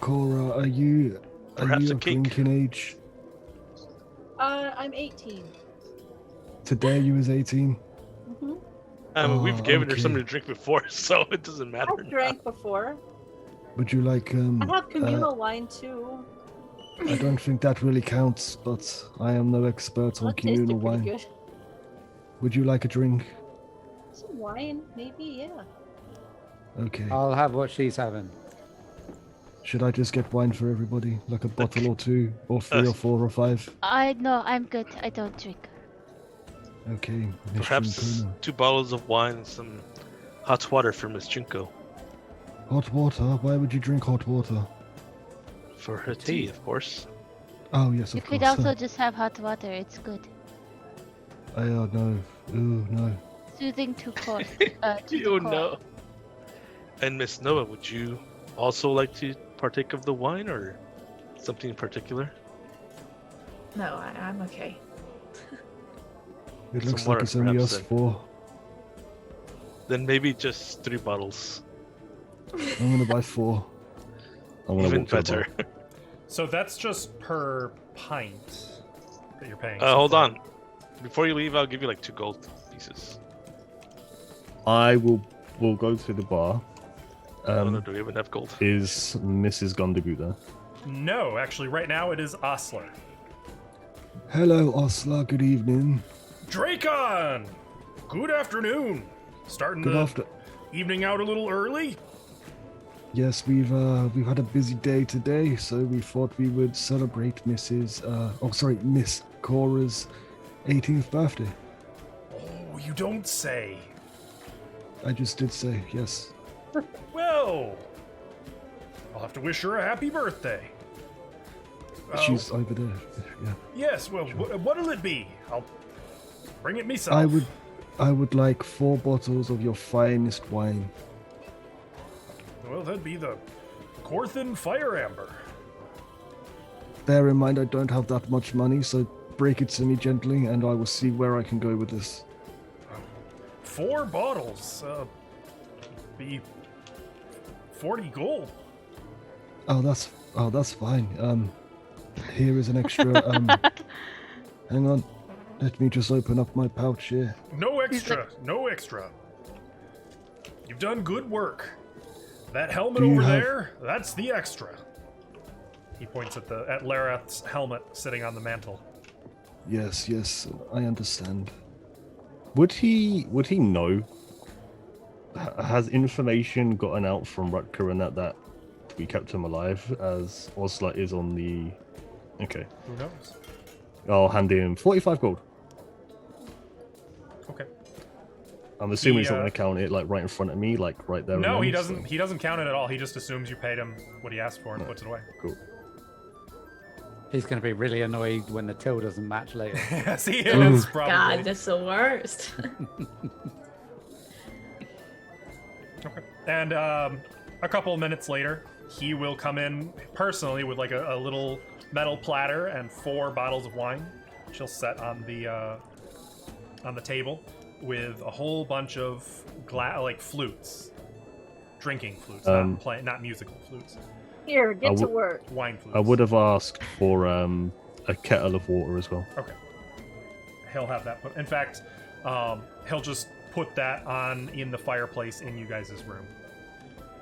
Cora, are you Perhaps a of cake. drinking age? I'm 18. Today you was 18? hmm We've given her okay. something to drink before, so it doesn't matter. I've drank before. Would you like I have communal wine too. I don't think that really counts, but I am no expert on That tasted communal pretty wine. good. Would you like a drink? Some wine, maybe, yeah. Okay. I'll have what she's having. Should I just get wine for everybody? Like a bottle or two, or three or four or five? No, I'm good. I don't drink. Okay. Miss Perhaps Junko. 2 bottles of wine and some hot water for Miss Junko. Hot water? Why would you drink hot water? For her tea, of course. Oh, yes, You of could course. also just have hot water. It's good. No. Ooh, no. Soothing to cold. To You the cold. know. And Miss Noah, would you also like to partake of the wine or something in particular? No, I'm okay. It looks Some like water, it's only perhaps, us then. 4. Then maybe just 3 bottles. I'm gonna buy 4. I'm gonna Even walk to the better. bar. So that's just per pint that you're paying. Hold on. Before you leave, I'll give you like 2 gold pieces. I will go to the bar. No, do we even have gold? Is Mrs. Gondaboot there? No, actually, right now it is Osler. Hello, Osla. Good evening. Dracon! Good afternoon. Starting Good the after. evening out a little early. Yes, we've had a busy day today, so we thought we would celebrate Miss Cora's 18th birthday. Oh, you don't say. I just did say yes. Well, I'll have to wish her a happy birthday. She's over there. Yeah. Yes, well, what'll it be? I'll bring it myself. I would like 4 bottles of your finest wine. Well, that'd be the Corthin Fire Amber. Bear in mind, I don't have that much money, so break it to me gently, and I will see where I can go with this. 4 bottles. Be 40 gold. Oh, that's fine. Here is an extra. Hang on. Let me just open up my pouch here. No extra. No extra. You've done good work. That helmet Do you over have- there, that's the extra. He points at Larath's helmet sitting on the mantle. Yes, I understand. Would he know? Has information gotten out from Rutger and that we kept him alive as Osla is on the... Okay. Who knows? I'll hand him 45 gold. Okay. I'm assuming he's not He, going to count it like right in front of me, like right there. No, and he then, doesn't. so- He doesn't count it at all. He just assumes you paid him what he asked for and No. puts it away. Cool. He's going to be really annoyed when the till doesn't match later. Yes, he is probably. God, that's the worst. Okay. And a couple of minutes later, he will come in personally with like a little metal platter and 4 bottles of wine. She'll set on the table with a whole bunch of flutes, drinking flutes, not musical flutes, Here, get to would- work. wine flutes. I would have asked for a kettle of water as well. Okay. He'll have that put. In fact, he'll just put that on in the fireplace in you guys' room.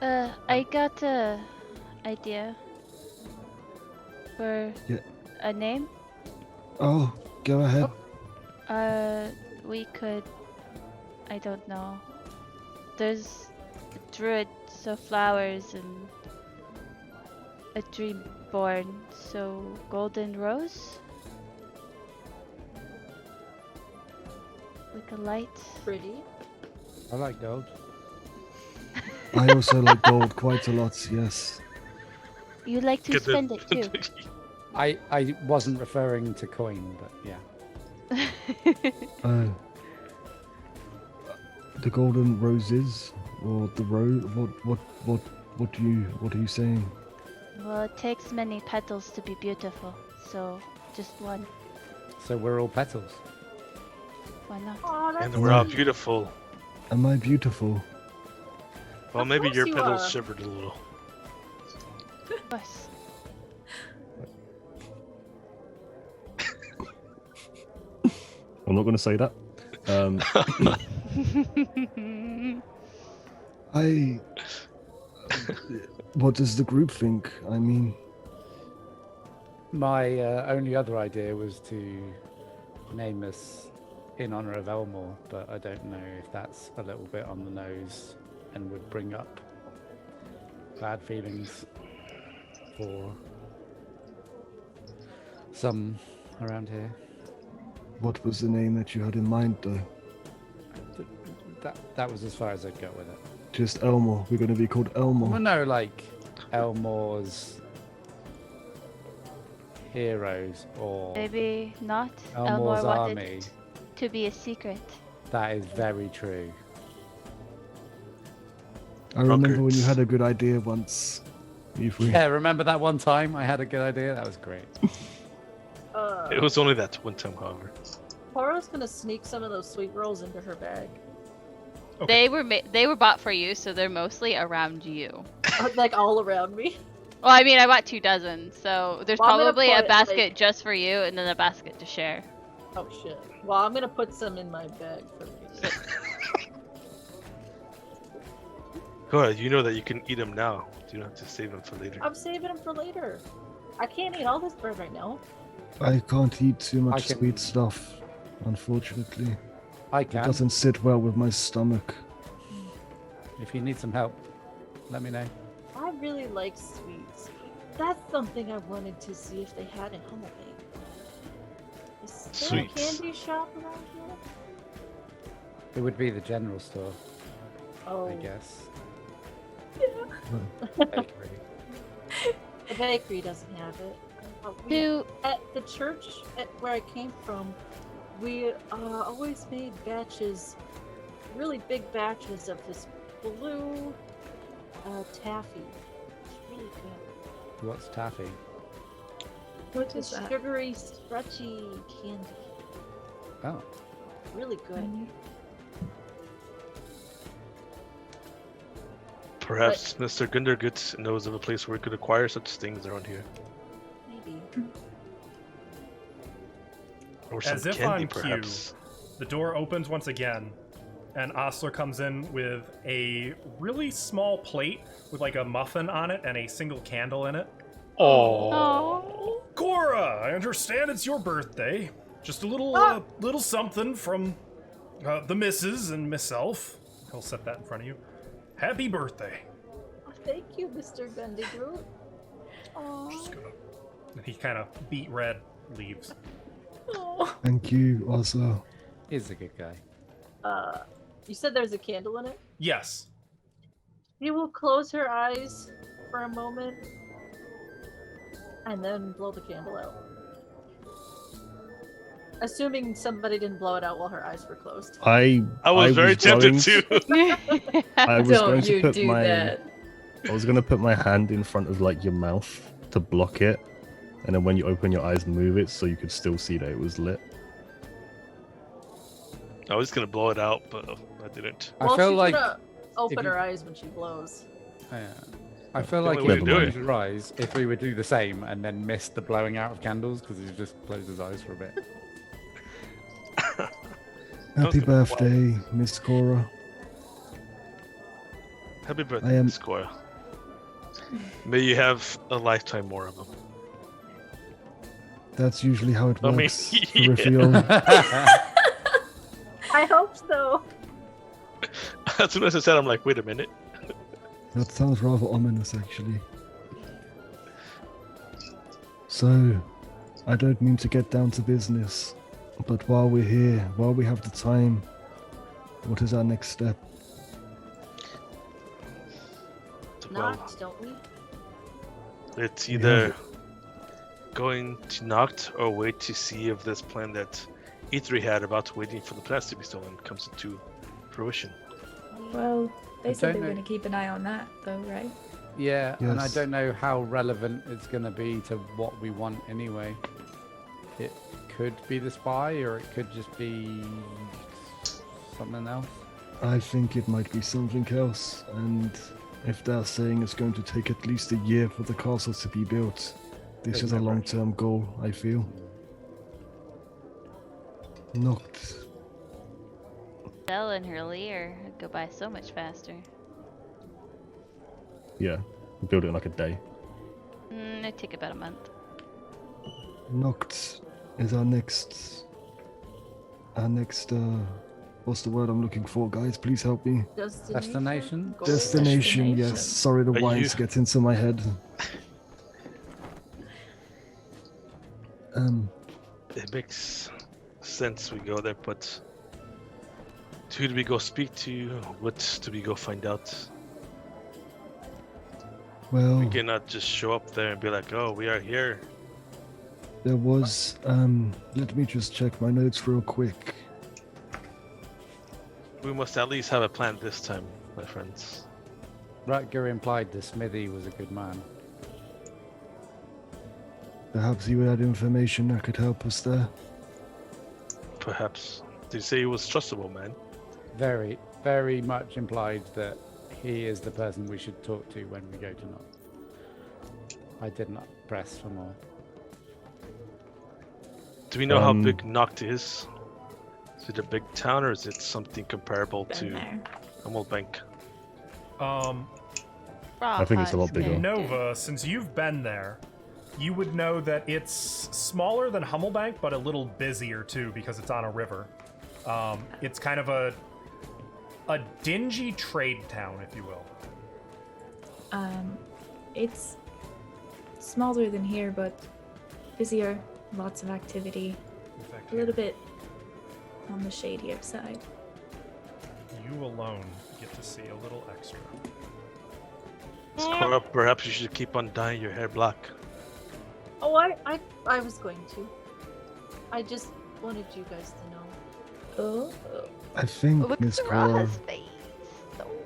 I got a idea for Yeah. a name. Oh, go ahead. We could. I don't know. There's a druid, so flowers, and a dream born, so golden rose. Like a light. Pretty. I like gold. I also like gold quite a lot, yes. You like to Get the- spend it too. I wasn't referring to coin, but yeah. The golden roses or the rose? What are you saying? Well, it takes many petals to be beautiful, so just one. So we're all petals. Why not? Oh, that's And we're all sweet. beautiful. Am I beautiful? Well, Of maybe course your you petals are. shivered a little. Of course. I'm not going to say that. What does the group think? I mean, My only other idea was to name us in honor of Elmore, but I don't know if that's a little bit on the nose and would bring up bad feelings for some around here. what was the name that you had in mind, though? That was as far as I'd go with it. Just Elmore. We're going to be called Well, Elmore. no, like Elmore's heroes or Maybe not. Elmore's Elmore wanted army. it to be a secret. That is very true. I remember when you Drunkards. had a good idea once. If we... Yeah, remember that one time I had a good idea? That was great. It was only that one time, however. Coro's gonna sneak some of those sweet rolls into her bag. Okay. They were bought for you, so they're mostly around you. Like all around me. Well, I mean, I bought 2 dozen, so there's Well, I'm gonna probably a put, basket like- just for you, and then a basket to share. Oh shit. Well, I'm gonna put some in my bag for me. Go ahead, you know that you can eat them now. You don't have to save them for later. I'm saving them for later. I can't eat all this bread right now. I can't eat too much can- sweet stuff, unfortunately. I It can. doesn't sit well with my stomach. If you need some help, let me know. I really like sweets. That's something I wanted to see if they had in Hummelbank. Is there Sweets. a candy shop around here? It would be the general store, Oh, I guess. yeah. Bakery. The bakery doesn't have it. Who? At the church where I came from, we always made batches, really big batches of this blue taffy. It's really good. What's taffy? What This sugary, stretchy candy. Oh, Really good. Perhaps Mr. Gundergut knows of a place where we could acquire such things around here. Maybe. Or some As if candy, on cue, perhaps. The door opens once again, and Osler comes in with a really small plate with like a muffin on it and a single candle in it. Oh. Cora, I understand it's your birthday. Just a little, little something from the missus and myself. He'll set that in front of you. Happy birthday. Oh, thank you, Mr. Gundy Just gonna... And he kind of beat red leaves. Oh. Thank you, also. he's a good guy. You said there's a candle in it? Yes. You will close her eyes for a moment and then blow the candle out. Assuming somebody didn't blow it out while her eyes were closed. I was very tempted going to. I was going Don't to you put do my that. I was going to put my hand in front of like your mouth to block it, and then when you open your eyes, move it so you could still see that it was lit. I was gonna blow it out, but I didn't. I Well, feel she's like gonna open you- her eyes when she blows. I feel The like only way if to we do closed it. your eyes, if we would do the same and then miss the blowing out of candles because he just closed his eyes for a bit. Happy gonna be wild. birthday, Miss Cora. Happy I birthday, am- Miss Cora. May you have a lifetime more of them. That's usually how it I mean, works for yeah. Riffiol. I hope so. As soon as I said, I'm like, wait a minute. That sounds rather ominous, actually. So, I don't mean to get down to business, but while we're here, while we have the time, what is our next step? Well, Not, don't we? it's We either have going to Noct or wait to see if this plan that E3 had about waiting for the plans to be stolen comes into fruition. Well, they I said they don't were know. going to keep an eye on that, though, right? Yeah, and I Yes. don't know how relevant it's going to be to what we want anyway. It could be the spy, or it could just be something else. I think it might be something else, and if they're saying it's going to take at least a year for the castle to be built, this There's is a no rush. long-term goal, I feel. Noct. Belle and her lair would go by so much faster. Yeah, build it in like a day. It'd take about a month. Noct is our next, what's the word I'm looking for, guys? Please help me. Destination? Goal? Destination, yes. Destination. Sorry, the Are wines you- get into my head. It makes sense we go there, but who do we go speak to? What do we go find out? Well, We cannot just show up there and be like, oh, we are here. there was, let me just check my notes real quick. We must at least have a plan this time, my friends. Rutger implied the smithy was a good man. Perhaps you had information that could help us there. Perhaps. Did you say he was trustable, man? Very, very much implied that he is the person we should talk to when we go to Knox. I did not press for more. Do we know how Um, big Noct is? Is it a big town or is it something comparable Been to there. Hummelbank? I think it's a lot Rawhide bigger. Nova, since you've been there, you would know that it's smaller than Hummelbank, but a little busier too because it's on a river. It's kind of a dingy trade town, if you will. It's smaller than here, but busier. Lots of activity. In fact, A little bit on the shadier side. you alone get to see a little extra. Cora, perhaps you should keep on dyeing your hair black. Oh, I was going to. I just wanted you guys to know. Oh, I think, Look Miss at Cora, Ra's face.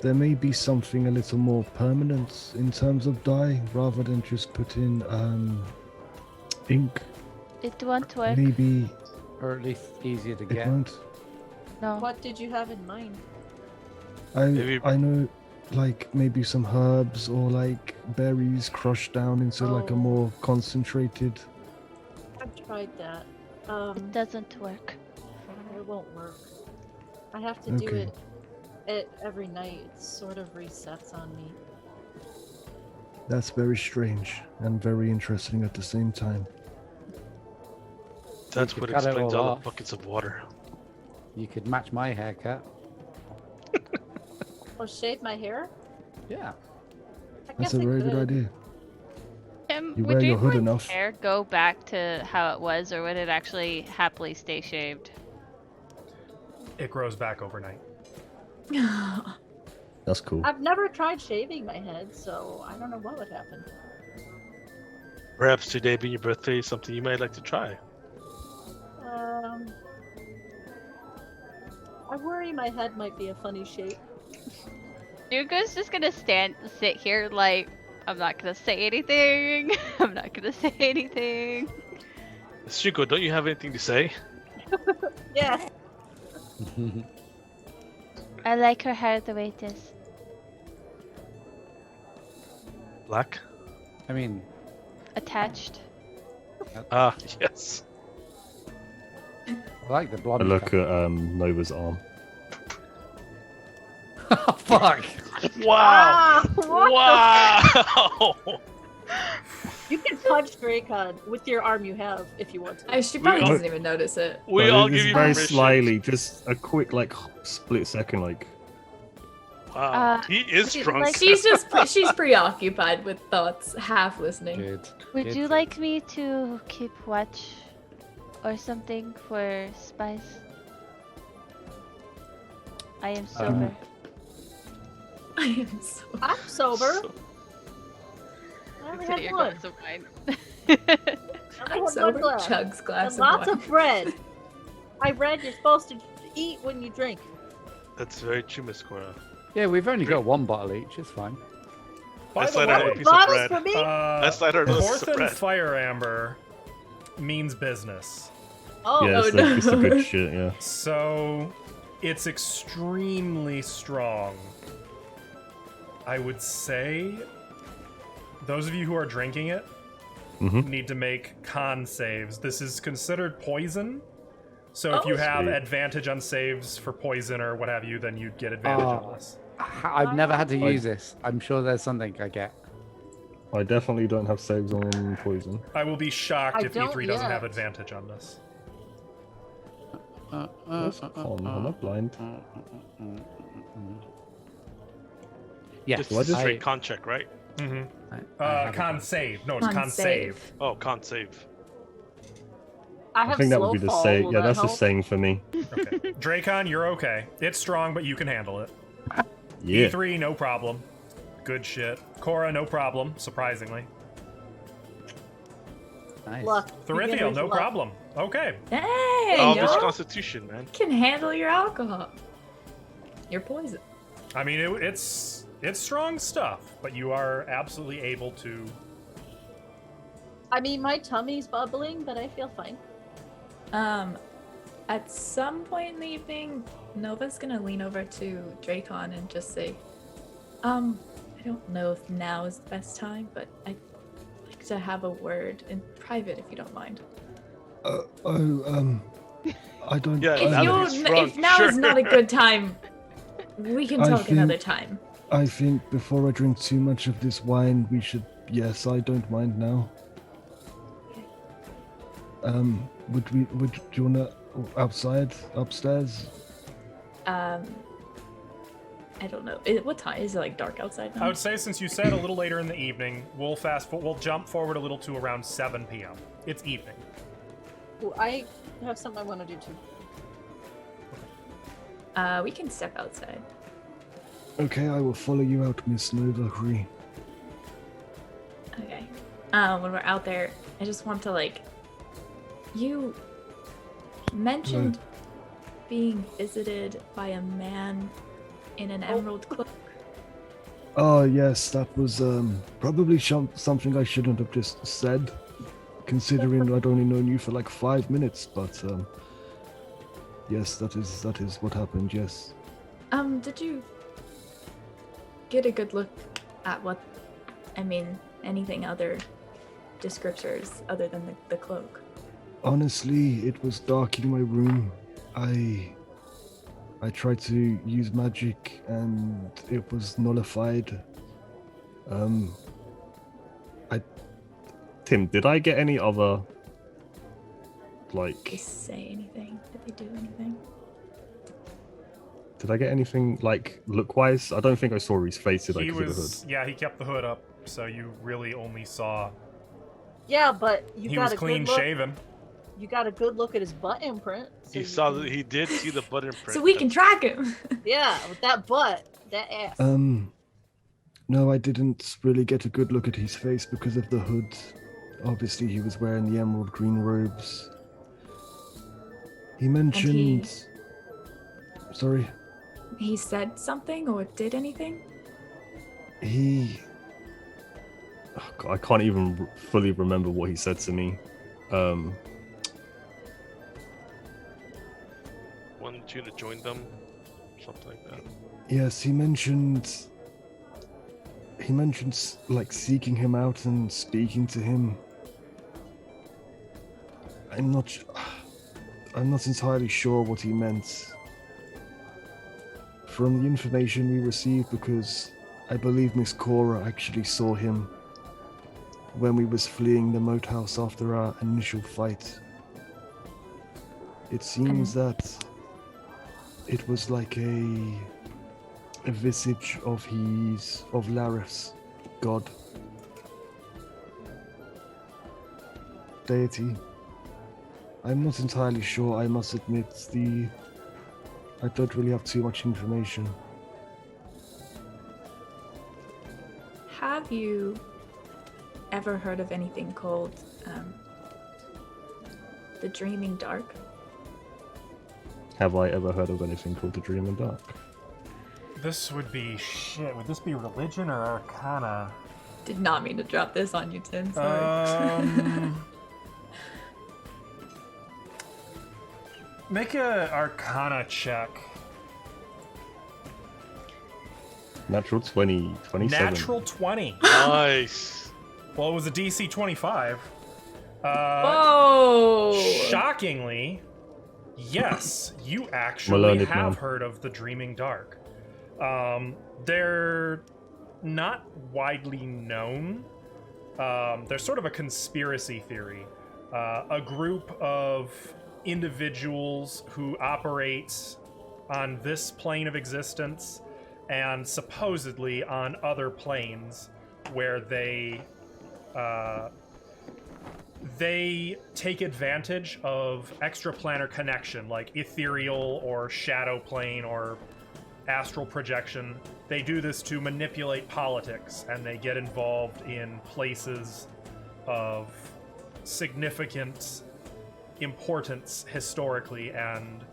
there may be something a little more permanent in terms of dye, rather than just put in ink. It won't work. Maybe Or at least easier to it get. won't. No. What did you have in mind? Maybe- I know, like maybe some herbs or like berries crushed down into like a Oh. more concentrated. I've tried that. It doesn't work. It won't work. I have to do Okay. it every night. It sort of resets on me. That's very strange and very interesting at the same time. That's could what cut it explains all all off. the buckets of water. You could match my haircut. Or shave my hair? Yeah. I That's guess a I very good could. idea. You Would wear your hood Dreamboy's enough. hair go back to how it was, or would it actually happily stay shaved? It grows back overnight. That's cool. I've never tried shaving my head, so I don't know what would happen. Perhaps today being your birthday is something you might like to try. I worry my head might be a funny shape. Yugo's just gonna sit here like, I'm not gonna say anything. I'm not gonna say anything. Shuko, don't you have anything to say? Yeah. I like her hair the way it is. Black? I mean, Attached. Ah, yes. I like the I blonde. look colour. at Nova's arm. Oh, fuck! Wow! What the Wow! You can punch Dracon with your arm you have if you want to. She probably all- doesn't even notice it. We But all it is give you very permission. slyly, just a quick like split second, like. Wow, he is would you drunk. like- She's preoccupied with thoughts, half listening. Good. Would Good. you like me to keep watch or something for spies? I am sober. I am so. I'm sober. So- I only Consider had your one. glass of wine. I only I'm had one sober. glass. Chugs glass And of lots wine. of bread. I read you're supposed to eat when you drink. That's very true, Miss Cora. Yeah, we've only got one bottle each. It's fine. By I the slide out a way, piece of Bottles bread. for me? I slide her a piece Fourth of and bread. Fire Amber means business. Oh, Yeah, it's, no. the, it's the good shit. Yeah. So it's extremely strong. I would say those of you who are drinking it Mm-hmm. need to make con saves. This is considered poison. So if Oh, you have sweet. advantage on saves for poison or what have you, then you'd get advantage Oh. on this. I've never had to I- use this. I'm sure there's something I get. I definitely don't have saves on poison. I will be shocked I if don't E3 doesn't have yet. advantage on this. Where's con? Am I blind? Yes, Just Do I just- straight con check, right? Mm-hmm. I have Con it. save. No, it's con save. Oh, con save. I I have think that slow would be the fall. same. Will Yeah, that that's the help? same for me. Okay. Dracon, you're okay. It's strong, but you can handle it. Yeah. E3, no problem. Good shit. Cora, no problem, surprisingly. Nice. Luck. Thorithio, Beginner's no luck. problem. Okay. Hey, Oh, Miss y'all Constitution, man. can handle your alcohol. Your poison. I mean, it's strong stuff, but you are absolutely able to. I mean, my tummy's bubbling, but I feel fine. At some point in the evening, Nova's gonna lean over to Dracon and just say, I don't know if now is the best time, but I'd like to have a word in private if you don't mind. I don't. Yeah, If now you, that he's drunk, if now sure. is not a good time, we can I talk think- another time. I think before I drink too much of this wine, we should. Yes, I don't mind now. Would you wanna outside, upstairs? I don't know. What time is it? Like dark outside now? I would say, since you said a little later in the evening, we'll jump forward a little to around 7 p.m. It's evening. Ooh, I have something I want to do too. We can step outside. Okay, I will follow you out, Miss Nova Cree. Okay. When we're out there, I just want to you mentioned being visited by a man in an emerald cloak. Oh yes, that was probably something I shouldn't have just said, considering I'd only known you for like 5 minutes. But yes, that is what happened. Yes. Did you get a good look at anything other descriptors other than the cloak? Honestly, it was dark in my room. I tried to use magic and it was nullified. Tim, did I get any other Did they like? say anything? Did they do anything? Did I get anything like look-wise? I don't think I saw his face. Did I? He 'Cause of the was, yeah, he kept the hood up, so you really only saw. Yeah, but you He got was a clean good look. shaven. You got a good look at his butt imprint. so He you saw can- that he did see the butt imprint. So we can track him. Yeah, with that butt, that ass. No, I didn't really get a good look at his face because of the hood. Obviously, he was wearing the emerald green robes. He mentioned. Sorry. He said something or did anything? He. Oh, God, I can't even fully remember what he said to me. Wanted you to join them, something like that. Yes, he mentioned. He mentioned like seeking him out and speaking to him. I'm not. I'm not entirely sure what he meant. From the information we received, because I believe Miss Cora actually saw him when we was fleeing the moat house after our initial fight. It seems that it was like a visage of Lareth's god. Deity. I'm not entirely sure, I must admit. I don't really have too much information. Have you ever heard of anything called the Dreaming Dark? Have I ever heard of anything called the Dream in Dark? This would be shit. Would this be religion or arcana? Did not mean to drop this on you, Tim. Sorry. Make a arcana check. Natural 20, 27. Natural 20. Nice. Well, it was a DC 25. Whoa! Shockingly, yes, you Learned actually it, have man. heard of the Dreaming Dark. They're not widely known. They're sort of a conspiracy theory. A group of individuals who operate on this plane of existence and supposedly on other planes where they take advantage of extraplanar connection, like ethereal or shadow plane or astral projection. They do this to manipulate politics, and they get involved in places of significant importance historically and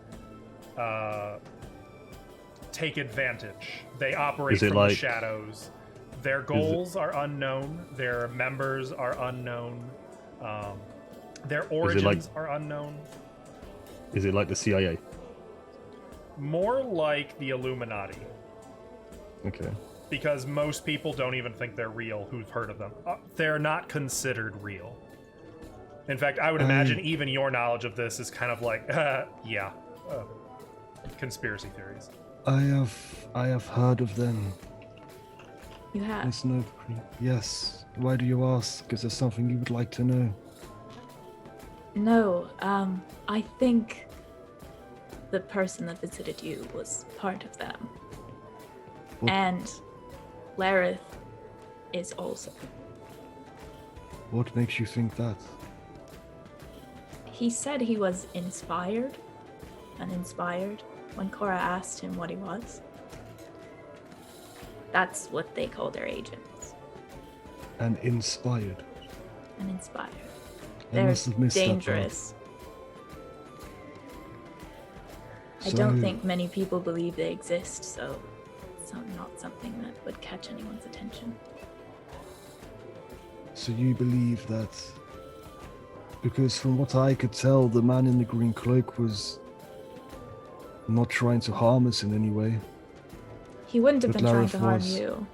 take advantage. They operate Is it from like- the shadows. Their goals are unknown. Their members are unknown. Their origins are unknown. Is it like the CIA? More like the Illuminati, Okay. because most people don't even think they're real who've heard of them. They're not considered real. In fact, I would imagine even your knowledge of this is kind of like, conspiracy theories. I have heard of them. You have. There's no... Yes. Why do you ask? Is there something you would like to know? No, I think the person that visited you was part of them. What? And Lareth is also. What makes you think that? He said he was uninspired, when Cora asked him what he was. That's what they call their agents. And inspired. Uninspired. I They're must have missed that part. dangerous. I So- don't think many people believe they exist, so it's not something that would catch anyone's attention. So you believe that... Because from what I could tell, the man in the green cloak was not trying to harm us in any way. He wouldn't have But been trying to Lareth harm was. you.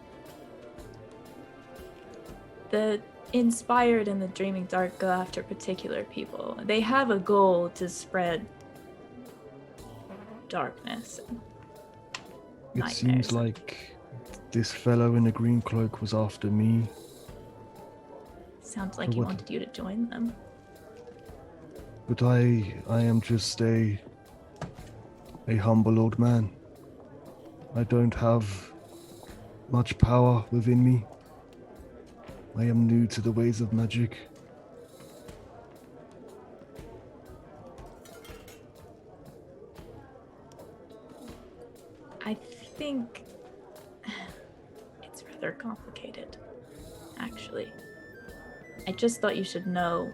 The inspired and the dreaming dark go after particular people. They have a goal to spread darkness. It seems Nightmares. like this fellow in the green cloak was after me. Sounds like But he what- wanted you to join them. But I am just a humble old man. I don't have much power within me. I am new to the ways of magic. I think it's rather complicated, actually. I just thought you should know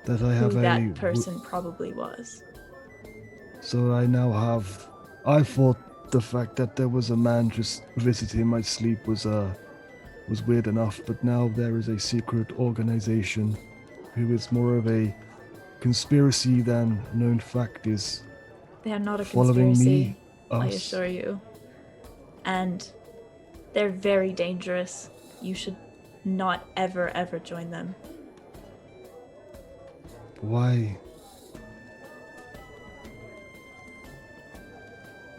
That I who have that person probably was. So I now have... I thought the fact that there was a man just visiting my sleep was weird enough, but now there is a secret organization who is more of a conspiracy than known fact is They are not a following conspiracy, me, I us. assure you. And they're very dangerous. You should not ever, ever join them. Why?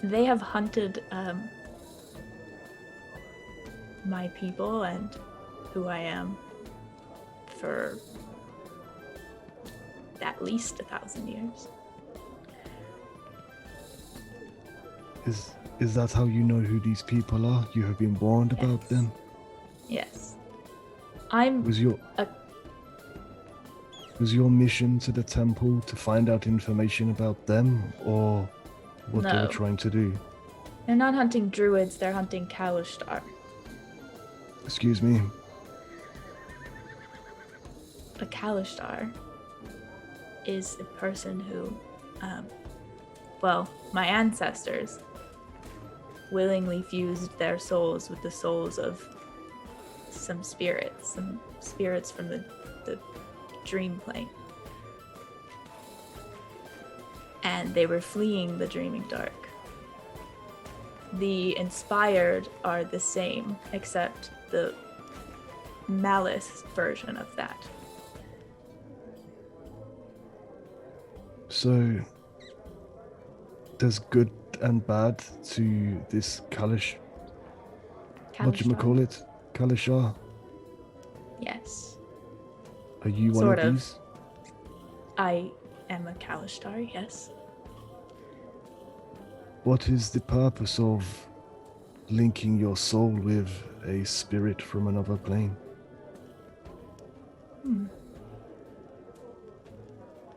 they have hunted my people and who I am for at least 1,000 years. Is that how you know who these people are? You have been warned about Yes. them? Yes. I'm Was your mission to the temple to find out information about them, or what they No. were trying to do? They're not hunting druids, they're hunting Kalishtar. Excuse me. A Kalishtar is a person who, my ancestors willingly fused their souls with the souls of some spirits from the dream plane. And they were fleeing the dreaming dark. The inspired are the same, except the malice version of that. So, there's good and bad to this whatchamacallit? Kalishar? Yes. Are you one Sort of of. these? I am a Kalishtar, yes. What is the purpose of linking your soul with a spirit from another plane?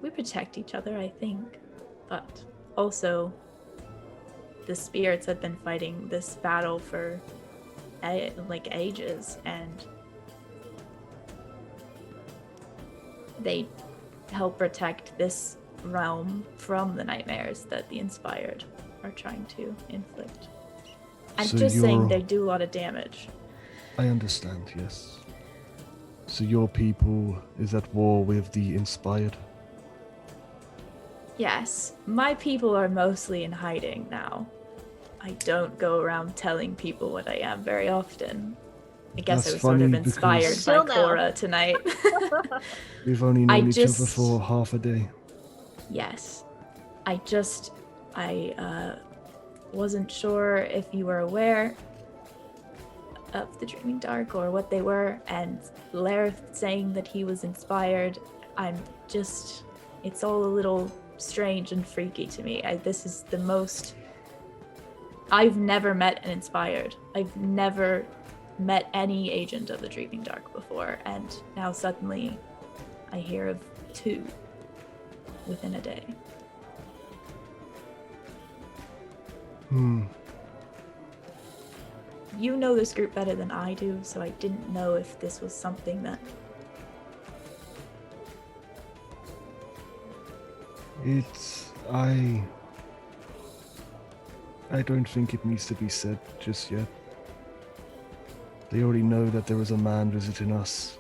We protect each other, I think. But also, the spirits have been fighting this battle for ages, and they help protect this realm from the nightmares that the inspired are trying to inflict. I'm So just saying you're- they do a lot of damage. I understand, yes. So your people is at war with the inspired? Yes, my people are mostly in hiding now. I don't go around telling people what I am very often. I guess That's I was sort of funny inspired because- Still by now. Cora tonight. We've only I known each other just- for half a day. Yes. I wasn't sure if you were aware of the Dreaming Dark or what they were, and Lareth saying that he was inspired, it's all a little strange and freaky to me. This is the most... I've never met an inspired. I've never met any agent of the Dreaming Dark before, and now suddenly I hear of 2 within a day. You know this group better than I do, so I didn't know if this was something that... I don't think it needs to be said just yet. They already know that there is a man visiting us.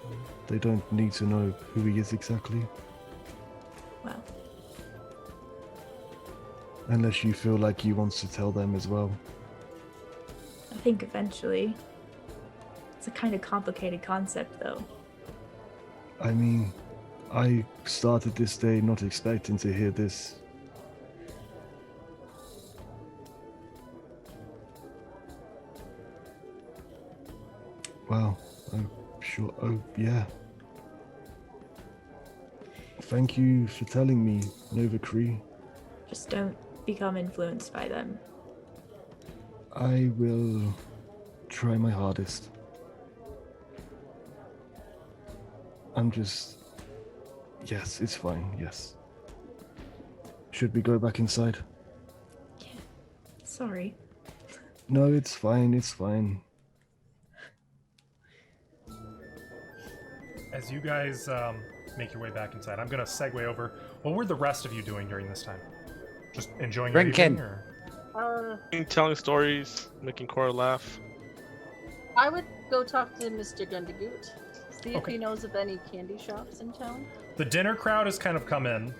They don't need to know who he is exactly. Well, Unless you feel like you want to tell them as well. I think eventually. It's a kind of complicated concept, though. I mean, I started this day not expecting to hear this. Wow, I'm sure. Oh, yeah. Thank you for telling me, Nova Cree. Just don't become influenced by them. I will try my hardest. Yes, it's fine, yes. Should we go back inside? Sorry. No, it's fine, it's fine. As you guys make your way back inside, I'm gonna segue over. What were the rest of you doing during this time? Just enjoying your Drinking. evening, or? Telling stories, making Cora laugh. I would go talk to Mr. Gundagoot, see if Okay. he knows of any candy shops in town. The dinner crowd has kind of come in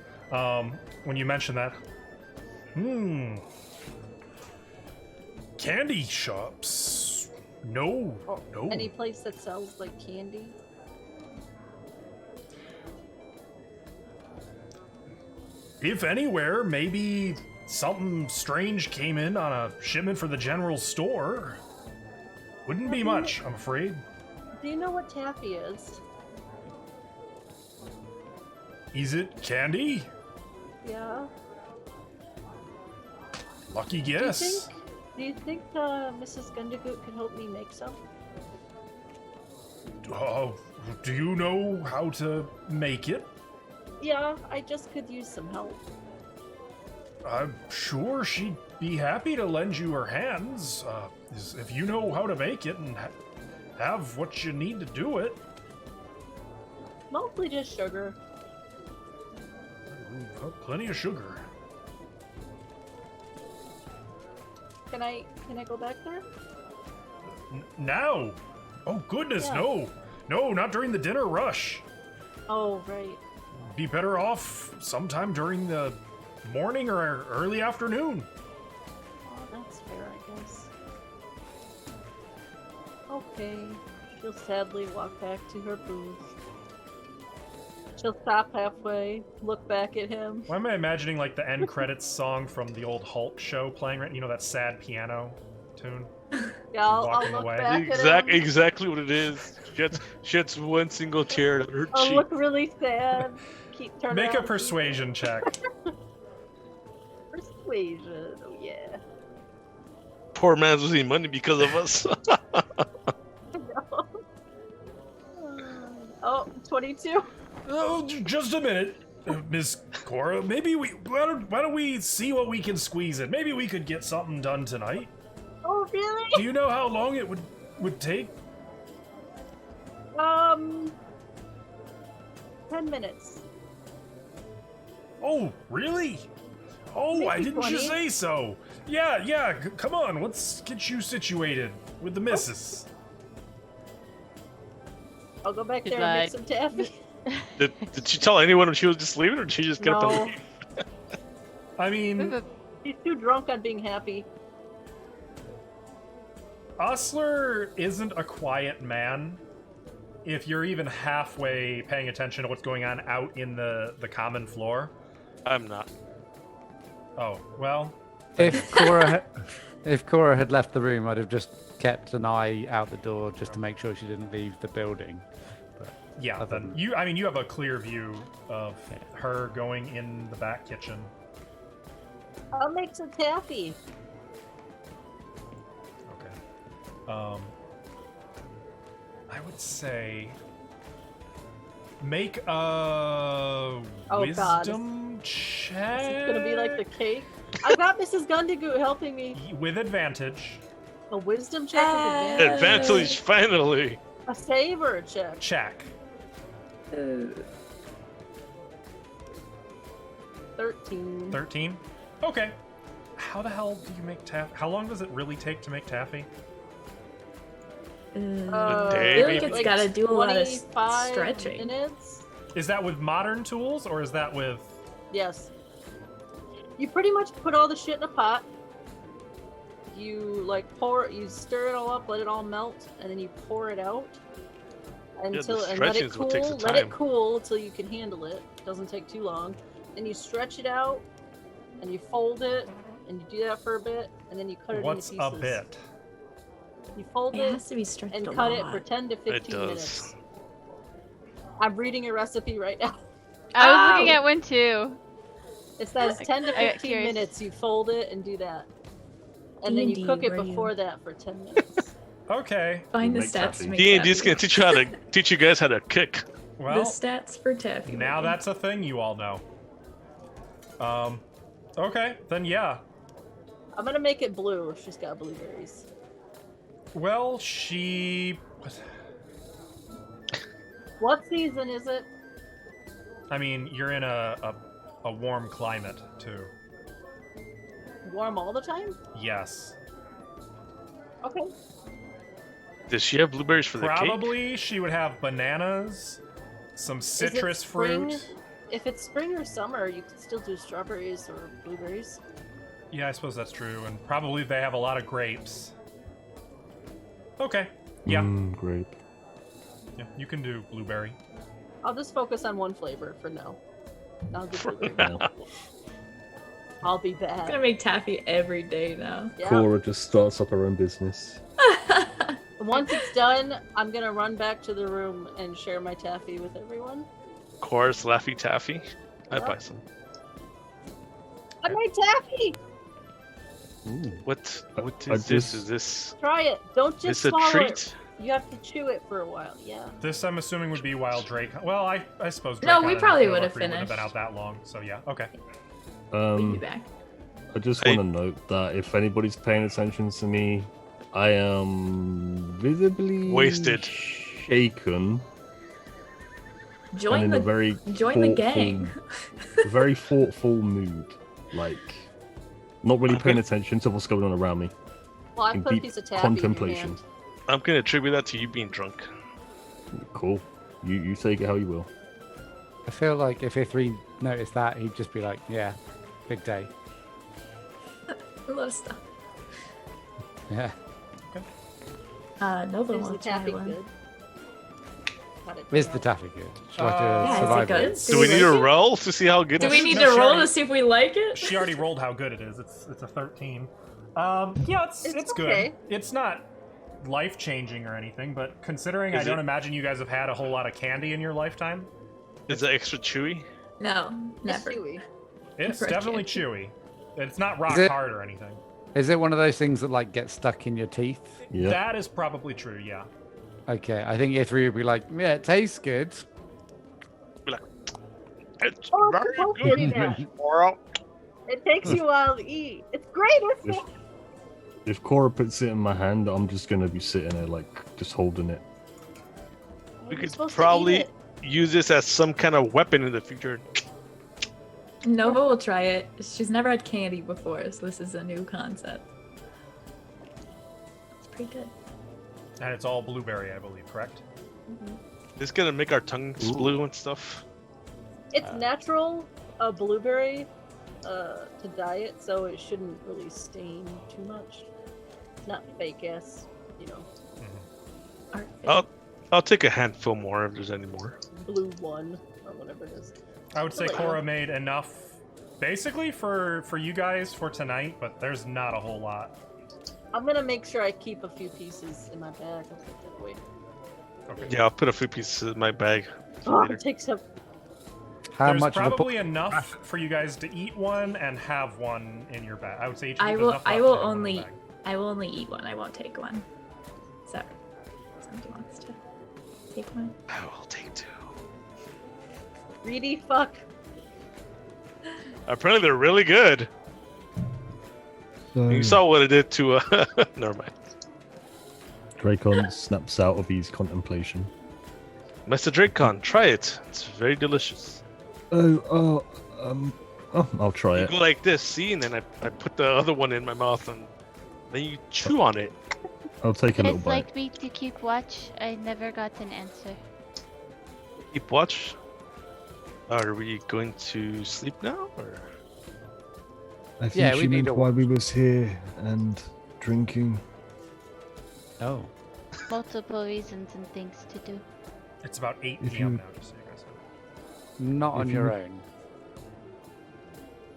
when you mention that. Candy shops? No, no. Any place that sells like candy. If anywhere, maybe something strange came in on a shipment for the general store. Wouldn't be much, I'm afraid. Do you know what taffy is? Is it candy? Yeah. Lucky guess. Do you think Mrs. Gundagoot could help me make some? Oh, do you know how to make it? Yeah, I just could use some help. I'm sure she'd be happy to lend you her hands, if you know how to make it and have what you need to do it. Mostly just sugar. Plenty of sugar. Can I go back there? Now? Oh goodness, Yeah. no! No, not during the dinner rush. Oh, right. Be better off sometime during the morning or early afternoon. Oh, that's fair, I guess. Okay. She'll sadly walk back to her booth. She'll stop halfway, look back at him. Why am I imagining like the end credits song from the old Hulk show playing right? You know that sad piano tune? Yeah, I'll Walking look away. back at him. Exactly what it is. She gets one single tear on her I'll cheek. look really sad. Keep turning Make a around. persuasion check. Persuasion, oh yeah. Poor man's losing money because of us. Oh, 22. Oh, just a minute, Miss Cora. Maybe why don't we see what we can squeeze in? Maybe we could get something done tonight. Oh, really? Do you know how long it would take? 10 minutes. Oh, really? Oh, I Maybe didn't 20. you say so? Yeah. Come on, let's get you situated with the missus. I'll go back Good there and night. make some taffy. Did she tell anyone when she was just leaving, or did she just kept No. on leaving? I mean, He's too drunk on being happy. Osler isn't a quiet man. If you're even halfway paying attention to what's going on out in the common floor. I'm not. Oh, well, If Cora had left the room, I'd have just kept an eye out the door just to make sure she didn't leave the building. But yeah, other then than- you have a clear view of her going in the back kitchen. I'll make some taffy. Okay. I would say make a wisdom check. Is it gonna be like the cake? I got Mrs. Gundagoot helping me. With advantage. A wisdom check with advantage. Advantage, finally. A save or a check? Check. 13. 13? Okay. How the hell do you make taffy? How long does it really take to make taffy? I day, feel like maybe? it's gotta do a lot of 25 stretching. minutes? Is that with modern tools or is that with... Yes. You pretty much put all the shit in a pot. You you stir it all up, let it all melt, and then you pour it out until and let stretching it is cool. what takes the Let it time. cool till you can handle it. Doesn't take too long. Then you stretch it out, and you fold it, and you do that for a bit, and then you cut it What's into a pieces. bit? You fold It it has to be stretched and a cut lot. it for 10 to 15 does. minutes. I'm reading a recipe right now. I was Ow! looking at one too. It says 10 to I got 15 curious. minutes. You fold it and do that. And then you D&D, cook it where before that for 10 minutes. Okay. Find the Make stats taffy. to make D&D's taffy. gonna teach you guys how to cook. Well, the stats for taffy. now making. that's a thing you all know. Okay, then yeah. I'm gonna make it blue. She's got blueberries. Well, What season is it? I mean, you're in a warm climate, too. Warm all the time? Yes. Okay. Does she have blueberries for the cake? Probably she would have bananas, some Is it citrus spring? fruit. If it's spring or summer, you can still do strawberries or blueberries. Yeah, I suppose that's true. And probably they have a lot of grapes. Okay. Yeah. Great. Yeah, you can do blueberry. I'll just focus on one flavor for now. I'll do blueberry. I'll be I'm back. gonna make taffy every day now. Yeah. Cora just starts up her own business. Once it's done, I'm gonna run back to the room and share my taffy with everyone. Course, Laffy Taffy. I'd Yep. buy some. I made taffy! Ooh. What I is this? just- Is this Try it. Don't just a swallow treat? it. You have to chew it for a while. Yeah. This I'm assuming would be while Drake. Well, I suppose. No, Drake we and probably Nova would've Free wouldn't have been finished. out that long. So yeah, okay. We'll be back. I just Hey. want to note that if anybody's paying attention to me, I am visibly Wasted. shaken and Join in a the very join the thoughtful- gang. very thoughtful mood, like not really I'm paying good. attention to what's going on around me. Well, I In put a deep piece of taffy contemplation. in your hand. I'm gonna attribute that to you being drunk. Cool. You take it how you will. I feel like if Ithri noticed that, he'd just be like, "Yeah, big day." A lot of stuff. Yeah. Nova Is the wants to taffy try one. good? Got it Is down. the taffy good? Shall I do Yeah, a is it survival? good? Do we we need a like it? roll to see how good Do it we is? need No, to she roll already- to see if we like it? She already rolled how good it is. It's a 13. Yeah, it's It's good. okay. It's not life changing or anything, but considering I Is don't it- imagine you guys have had a whole lot of candy in your lifetime, Is it extra chewy? No, It's never. chewy. it's Never definitely candy. chewy. It's not rock it- hard or anything. Is it one of those things that like get stuck in your teeth? Yeah. That is probably true. Yeah. Okay, I think Ithri would be like, "Yeah, it tastes good." It's Oh, it's very supposed to be good. that. Laurel. It takes you a while to eat. It's great, isn't it? If Cora puts it in my hand, I'm just gonna be sitting there like just holding it. We You're could supposed to eat probably it. use this as some kind of weapon in the future. Nova will try it. She's never had candy before, so this is a new concept. It's pretty good. And it's all blueberry, I believe, correct? It's gonna make our tongues Ooh. blue and stuff. It's natural blueberry to diet, so it shouldn't really stain too much. It's not fake ass, Art I'll take a handful more if there's any more. blue one or whatever it is. I would say Really? Cora made enough, basically for you guys for tonight, but there's not a whole lot. I'm gonna make sure I keep a few pieces in my bag. I'll take that away. Okay. Yeah, I'll put a few pieces in my bag for Oh, later. it takes up. How There's much of a probably enough for you guys to eat one and have one in your bag. I would say each of I you will. enough I left will to have one in the only. bag. I will only eat one. I won't take one. So, somebody wants to take one. I will take two. Greedy fuck. Apparently they're really good. So, You saw what it did to never mind. Dracon snaps out of his contemplation. Mr. Dracon, try it. It's very delicious. Oh, I'll try You it. go like this, see, and then I put the other one in my mouth, and then you chew on it. I'll take a little It's bite. like me to keep watch. I never got an answer. Keep watch. Are we going to sleep now, or? I think Yeah, she we need meant to why we was here and drinking. Oh, Multiple reasons and things to do. It's about 8 If p.m. you- now, just so you guys know. not on If your you- own.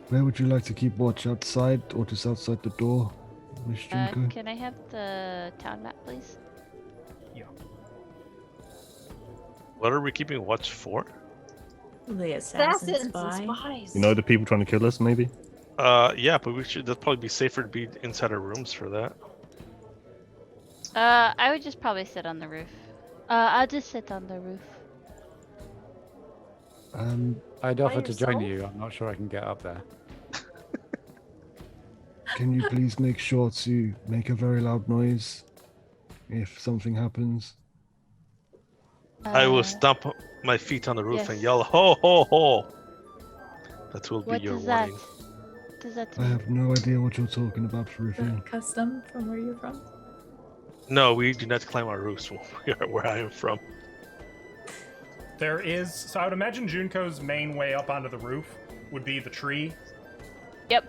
Where would you like to keep watch? Outside or just outside the door, Miss Junko? Can I have the town map, please? What are we keeping watch for? The assassin Assassins spy. and spies. You know the people trying to kill us, maybe? Yeah, but we should. That'd probably be safer to be inside our rooms for that. I would just probably sit on the roof. I'll just sit on the roof. I'd offer to join yourself? you. I'm not sure I can get up there. Can you please make sure to make a very loud noise if something happens? I will Uh, stomp my feet on the roof and yes. yell, "Ho ho ho!" That will be What your is that? warning. Does that I mean? have no idea what you're talking about, Is Peruvian. that custom from where you're from? No, we do not climb our roofs where I am from. There is, so I would imagine Junko's main way up onto the roof would be the tree Yep.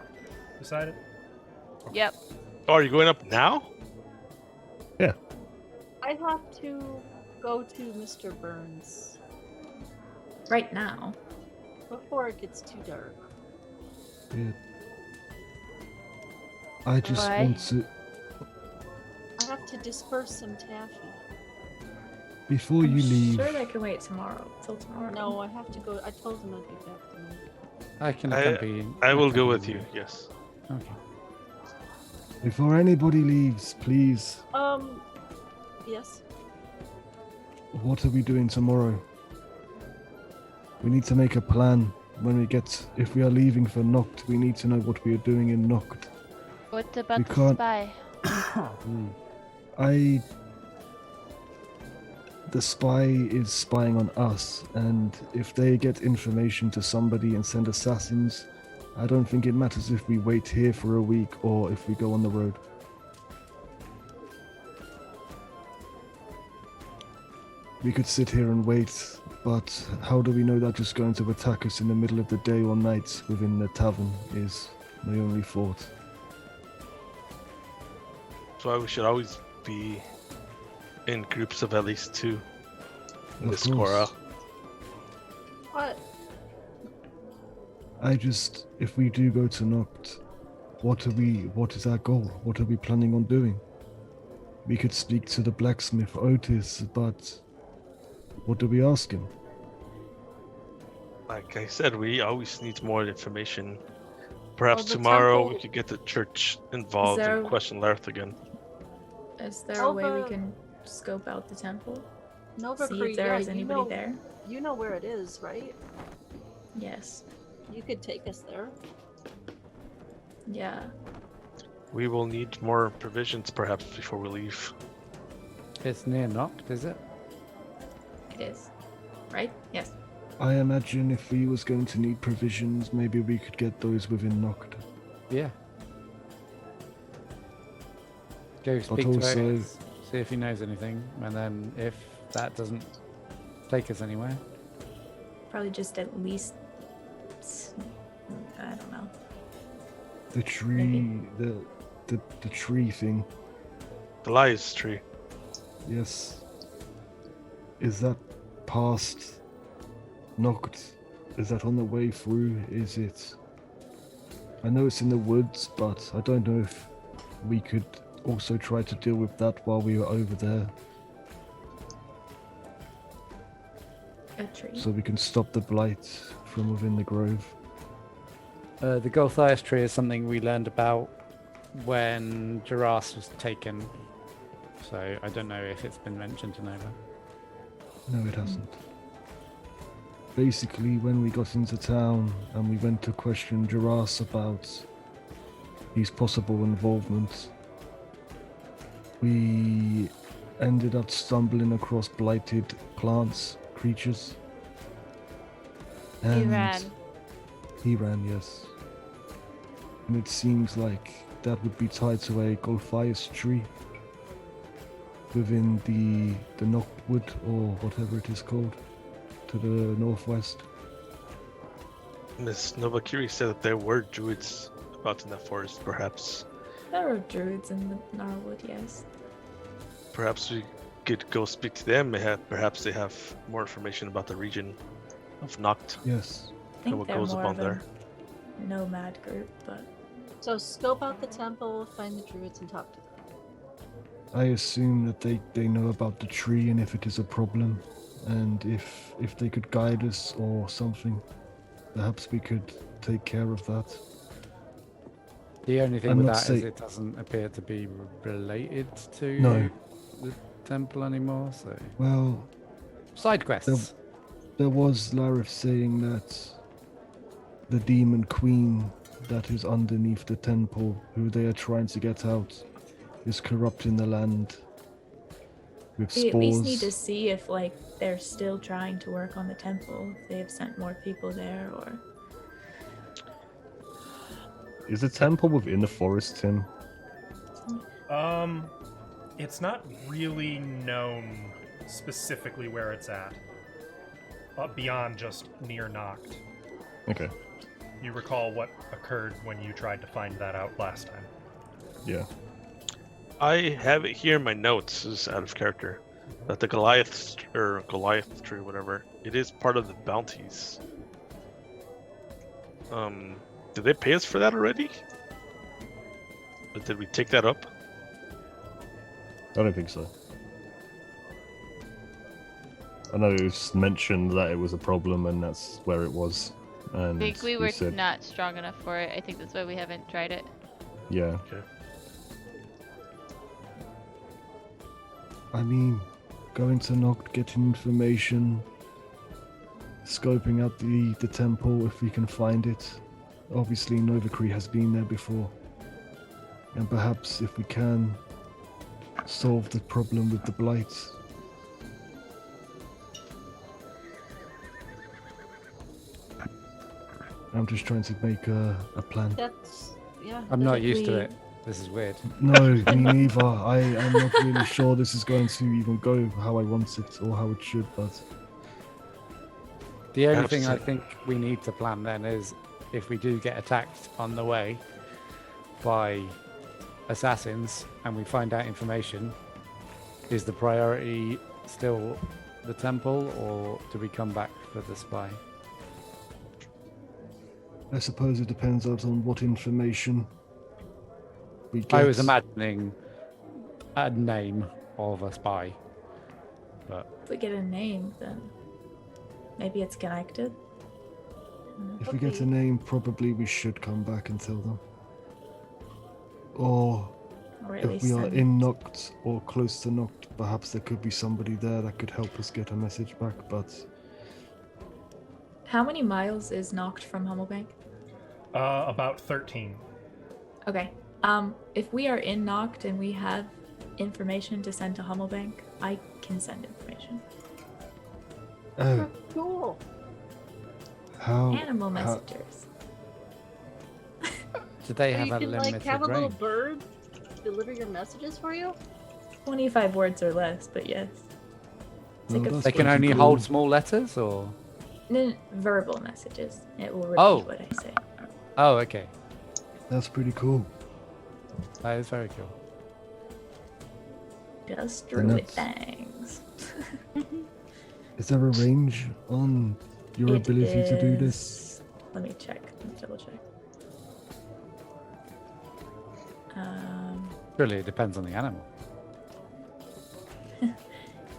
beside it. Yep. Oh, are you going up now? I have to go to Mr. Burns Right now. before it gets too dark. Yeah. I just Why? want to. I have to disperse some taffy. Before you leave, Sure, they can wait till tomorrow. No, I have to go. I told them I'd be back tonight. I can I- accompany. I will go accompany with you. Yes. Okay. before anybody leaves, please, Yes. what are we doing tomorrow? We need to make a plan. When we get, if we are leaving for Noct, we need to know what we are doing in Noct. What about We the can't- spy? The spy is spying on us, and if they get information to somebody and send assassins, I don't think it matters if we wait here for a week or if we go on the road. We could sit here and wait, but how do we know they're just going to attack us in the middle of the day or night within the tavern is my only thought. So we should always be in groups of at least 2 in Of this course. Cora. What? If we do go to Noct, what is our goal? What are we planning on doing? We could speak to the blacksmith Otis, but what do we ask him? Like I said, we always need more information. Perhaps Well, the tomorrow we temple- could get the church involved there- and question Larth again. Is there a way we Nova- can scope out the temple? Nova See Cree, if there yeah, is anybody there? You know where it is, right? Yes. You could take us there. Yeah. We will need more provisions perhaps before we leave. It's near Noct, is it? It is. Right? Yes. I imagine if we was going to need provisions, maybe we could get those within Noct. Yeah. Go speak to also- Otis, see if he knows anything, and then if that doesn't take us anywhere, Probably just at least. I don't know. The tree, the tree thing. The lies tree. Yes. Is that past Noct? Is that on the way through? Is it? I know it's in the woods, but I don't know if we could also try to deal with that while we were over there, A tree. so we can stop the blight from within the grove. the Golthias tree is something we learned about when Geras was taken. So I don't know if it's been mentioned to Nova. No, it hasn't. Basically, when we got into town and we went to question Geras about his possible involvement, we ended up stumbling across blighted plants, creatures. He And ran. He ran, yes. And it seems like that would be tied to a Golthias tree within the Noktwood, or whatever it is called, to the northwest. Miss Novakiri said that there were druids about in that forest. Perhaps There are druids in the Narwood, yes. perhaps we could go speak to them. Perhaps they have more information about the region of Noct. Yes. I think what they're goes more upon of there. a nomad group, but So scope out the temple, find the druids, and talk to them. I assume that they know about the tree and if it is a problem, and if they could guide us or something, perhaps we could take care of that. The only thing I'm with not that is say- it doesn't appear to be related to No. the temple anymore. So Well, side quests. there was Larif saying that the demon queen that is underneath the temple, who they are trying to get out, is corrupting the land with we at least need to spores. see if they're still trying to work on the temple, if they have sent more people there, or Is the temple within the forest, Tim? It's not really known specifically where it's at, beyond just near Noct. Okay. You recall what occurred when you tried to find that out last time. Yeah. I have it here in my notes, this is out of character, that the Goliath tree, whatever, it is part of the bounties. Did they pay us for that already? But did we take that up? I don't think so. I know it was mentioned that it was a problem, and that's where it was. And I think we were said, not strong enough for it. I think that's why we haven't tried it. yeah. Okay. I mean, going to Noct, getting information, scoping out the temple if we can find it. Obviously, Novacree has been there before. And perhaps if we can solve the problem with the blight. I'm just trying to make a plan. That's yeah. I'm not used to we- it. This is weird. No, me neither. I'm not really sure this is going to even go how I want it or how it should, but The only thing I Absolutely. think we need to plan then is if we do get attacked on the way by assassins and we find out information, is the priority still the temple or do we come back for the spy? I suppose it depends on what information we get. I was imagining a name of a spy, but If we get a name, then maybe it's connected. If we get a name, probably we should come back and tell them. Or Or at if least we are send- in Noct or close to Noct, perhaps there could be somebody there that could help us get a message back, but How many miles is Noct from Hummelbank? About 13. Okay. If we are in Noct and we have information to send to Hummelbank, I can send information. oh, Cool. how Animal how- messengers. do they Or have you a can limited like have a little range? bird deliver your messages for you. 25 words or less, but yes. It's Well, like a that's They can pretty only cool. hold small letters, or? verbal messages. It will repeat Oh. what I say. Oh, okay. That's pretty cool. That is very cool. Just Then druid that's- things. Is there a range on your It ability to do this? is- Let me check. Let me double check. Really, it depends on the animal.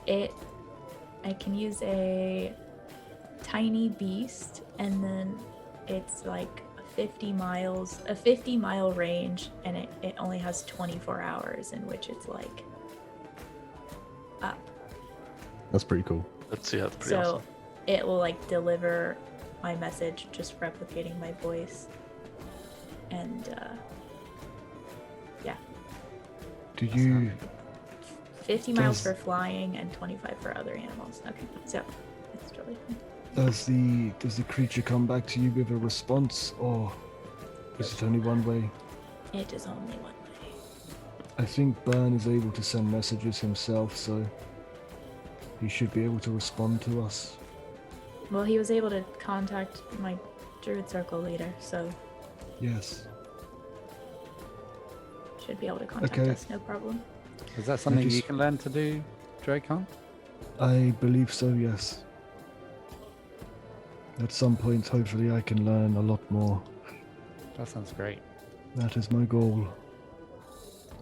I can use a tiny beast, and then it's like 50 mile range, and it only has 24 hours in which it's like up. That's pretty cool. That's pretty So awesome. it will like deliver my message, just replicating my voice. And Do you 50 miles Does- for flying and 25 for other animals. Okay, so it's totally fine. does the creature come back to you with a response, or is it only one way? It is only one way. I think Byrne is able to send messages himself, so he should be able to respond to us. Well, he was able to contact my druid circle leader, so Yes. should be able to contact Okay. us, no problem. Is that something you just- can learn to do, Dracon? I believe so, yes. At some point, hopefully, I can learn a lot more. That sounds great. That is my goal.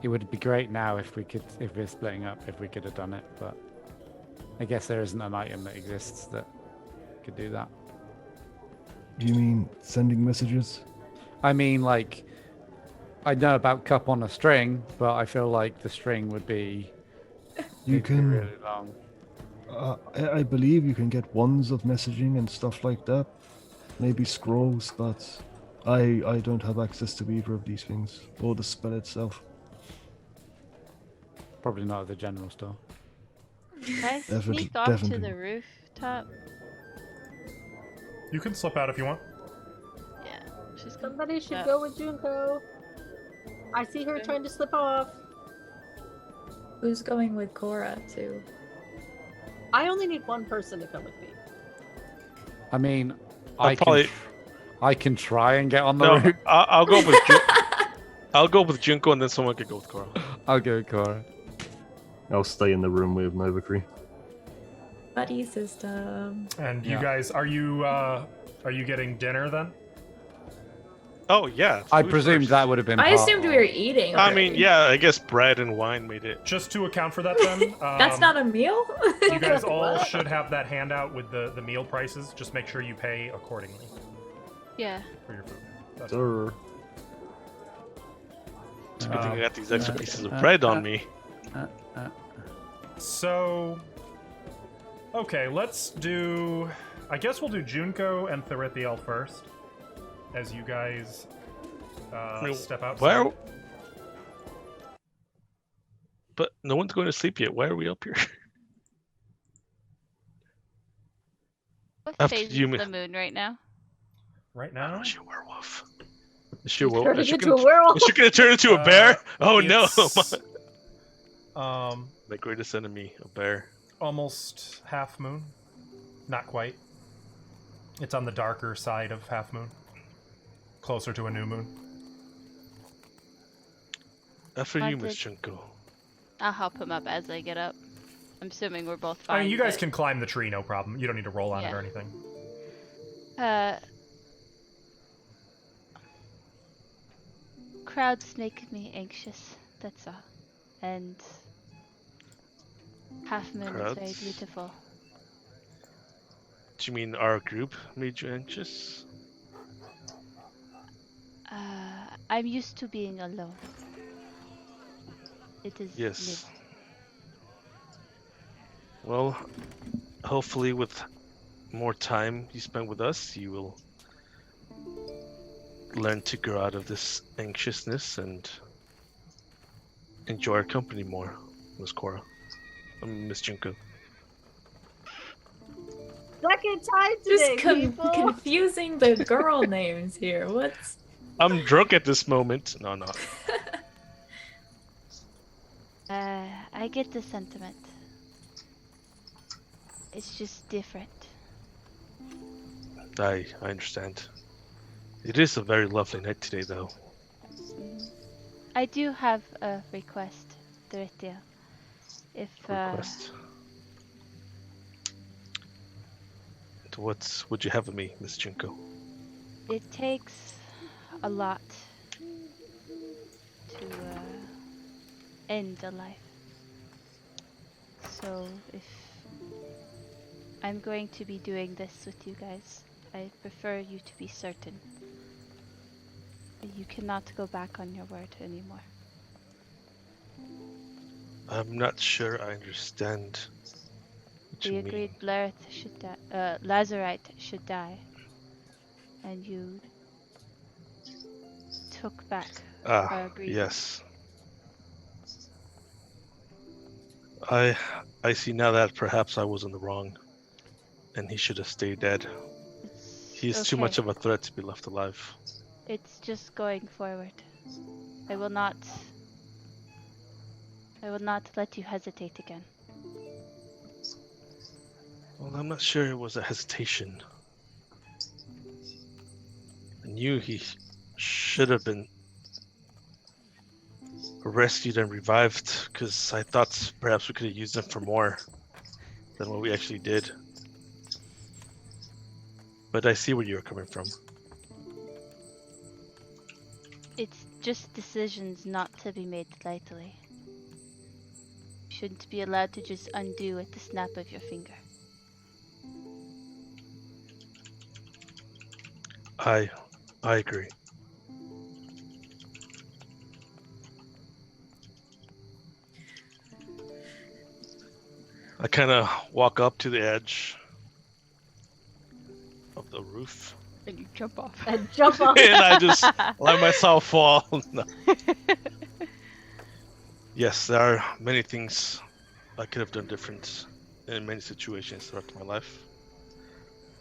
It would be great now if we're splitting up, if we could have done it, but I guess there isn't an item that exists that could do that. Do you mean sending messages? I mean, like, I know about cup on a string, but I feel like the string would be You it'd be can. really long. I believe you can get wands of messaging and stuff like that. Maybe scrolls, but I don't have access to either of these things or the spell itself. Probably not at the general store. Can I Definitely- sneak off to definitely. the rooftop? You can slip out if you want. Yeah. She's Somebody should Yeah. go with Junko. I see her trying to slip off. Who's going with Cora too? I only need one person to come with me. I mean, I'll I probably- can try and get on the No, roof. I'll go with I'll go with Junko, and then someone could go with Coral. I'll go with Cora. I'll stay in the room with Novacree. Buddy system. And you Yeah. guys, are you getting dinner then? Oh yeah. I food presumed first. that would have been. I part assumed we of- were eating. I mean, already. yeah. I guess bread and wine made it. Just to account for that, then That's not a meal. You guys all What? should have that handout with the meal prices. Just make sure you pay accordingly Yeah. for your food. That's Sir. It's a good thing I got these extra pieces of uh, bread on uh, me. So, okay, let's do. I guess we'll do Junko and Therithiel first, as you guys step outside. Where? But no one's going to sleep yet. Why are we up here? What After phase you is mi- the moon right now? Right Oh, now, is she a werewolf? Is she a Turning werewolf? Is she into gonna, a werewolf. is she gonna turn into a bear? Oh no! it's, My greatest enemy, a bear. almost half moon. Not quite. It's on the darker side of half moon, closer to a new moon. After you, Miss Wanted- Junko. I'll help him up as I get up. I'm assuming we're both fine. I mean, you guys but- can climb the tree, no problem. You don't need to roll on it Yeah. or anything. Crowds make me anxious, that's all. And Half Moon is very Crowds? beautiful. Do you mean our group made you anxious? I'm used to being alone. It is Yes. lived. Well, hopefully with more time you spend with us, you will learn to grow out of this anxiousness and enjoy our company more, Miss Cora. Miss Junko. Second time today, Just people. confusing the girl names here. What's I'm drunk at this moment. No, no. I get the sentiment. It's just different. I understand. It is a very lovely night today, though. I do have a request, Dorothea. If Request. What would you have of me, Miss Junko? it takes a lot to end a life. So if I'm going to be doing this with you guys, I prefer you to be certain that you cannot go back on your word anymore. I'm not sure I understand what The you mean. agreed Blareth should die, Lazarite should die, and you took back our Ah, agreement. yes. I see now that perhaps I was in the wrong, and he should have stayed dead. It's He is too okay. much of a threat to be left alive. It's just going forward. I will not let you hesitate again. Well, I'm not sure it was a hesitation. I knew he should have been rescued and revived, because I thought perhaps we could have used him for more than what we actually did. But I see where you're coming from. It's just decisions not to be made lightly. You shouldn't be allowed to just undo at the snap of your finger. I agree. I kind of walk up to the edge of the roof And you jump off. And jump off. and I just let myself fall. No. Yes, there are many things I could have done different in many situations throughout my life.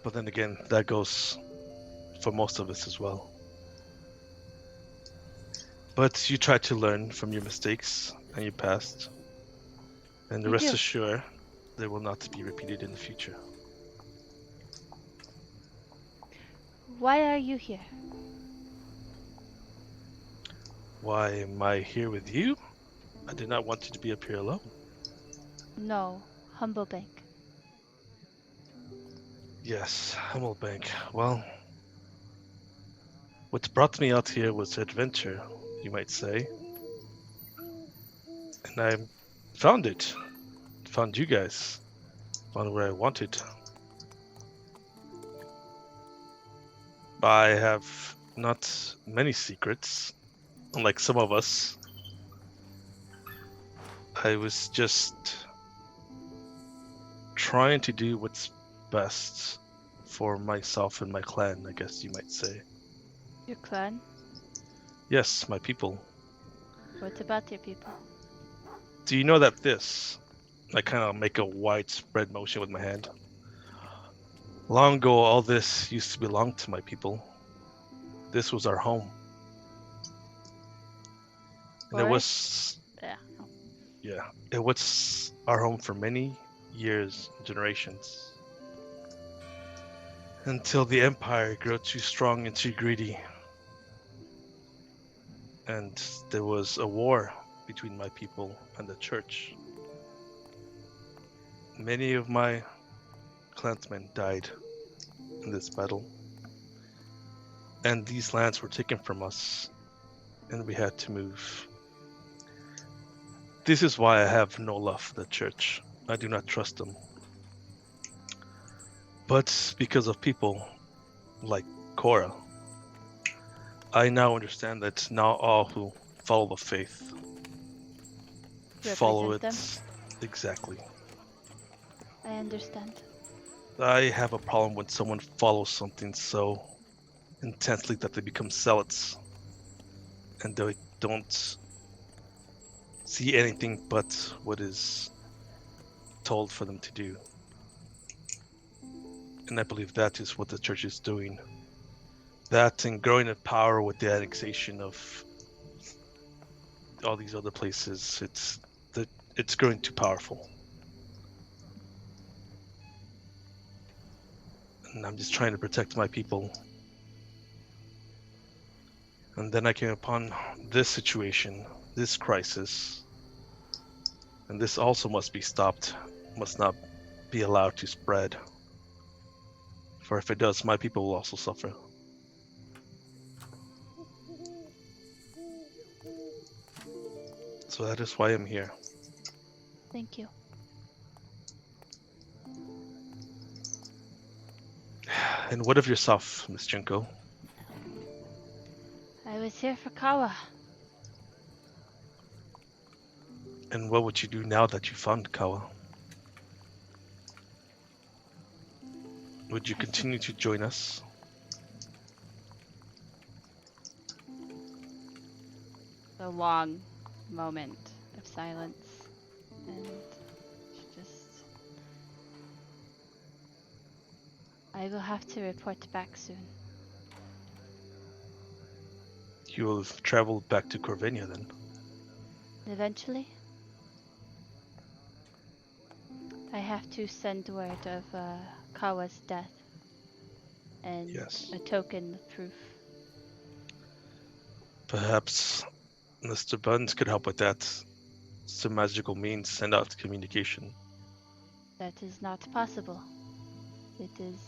But then again, that goes for most of us as well. But you try to learn from your mistakes and your past. And We rest do. assured, they will not be repeated in the future. Why are you here? Why am I here with you? I did not want you to be up here alone. No, Humble Bank. Yes, Hummelbank. Well, What brought me out here was adventure, you might say. And I found it. Found you guys. Found where I wanted. I have not many secrets, unlike some of us. I was just trying to do what's best for myself and my clan, I guess you might say. Your clan? Yes, my people. What about your people? Do you know that this? I kind of make a widespread motion with my hand. Long ago, all this used to belong to my people. This was our home. And it was, Yeah. yeah, it was our home for many years, generations. Until the empire grew too strong and too greedy. And there was a war between my people and the church. Many of my clansmen died in this battle. And these lands were taken from us, and we had to move. This is why I have no love for the church. I do not trust them. But because of people like Cora, I now understand that not all who follow the faith follow it Represent exactly. I understand. I have a problem when someone follows something so intensely that they become zealots and they don't see anything but what is told for them to do. And I believe that is what the church is doing. That and growing in power with the annexation of all these other places, it's growing too powerful. And I'm just trying to protect my people. And then I came upon this situation, this crisis. And this also must be stopped, must not be allowed to spread. For if it does, my people will also suffer. So that is why I'm here. Thank you. And what of yourself, Miss Junko? I was here for Kawa. And what would you do now that you found Kawa? Would you continue to join us? A long moment of silence, and she just. I will have to report back soon. You will have traveled back to Corvania then? Eventually, I have to send word of Kawa's death and Yes. a token of proof. Perhaps Mr. Buns could help with that. Some magical means send out communication. That is not possible. It is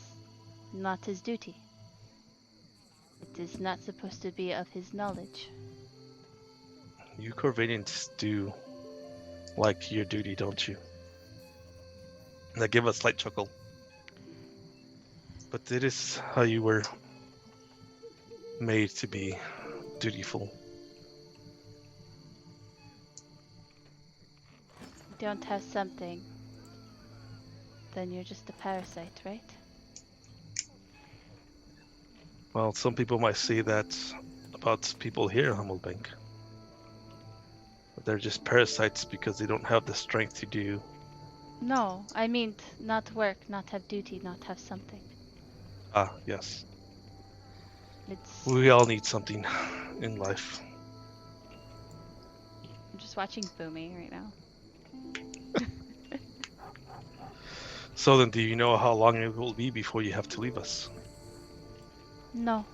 not his duty. It is not supposed to be of his knowledge. You Corvanians do like your duty, don't you? And I give a slight chuckle. But it is how you were made to be dutiful. You don't have something, then you're just a parasite, right? Well, some people might say that about people here in Hummelbank. But they're just parasites because they don't have the strength to do. No, I mean not work, not have duty, not have something. Ah, yes. It's. We all need something in life. I'm just watching Boomy right now. So then, do you know how long it will be before you have to leave us? No.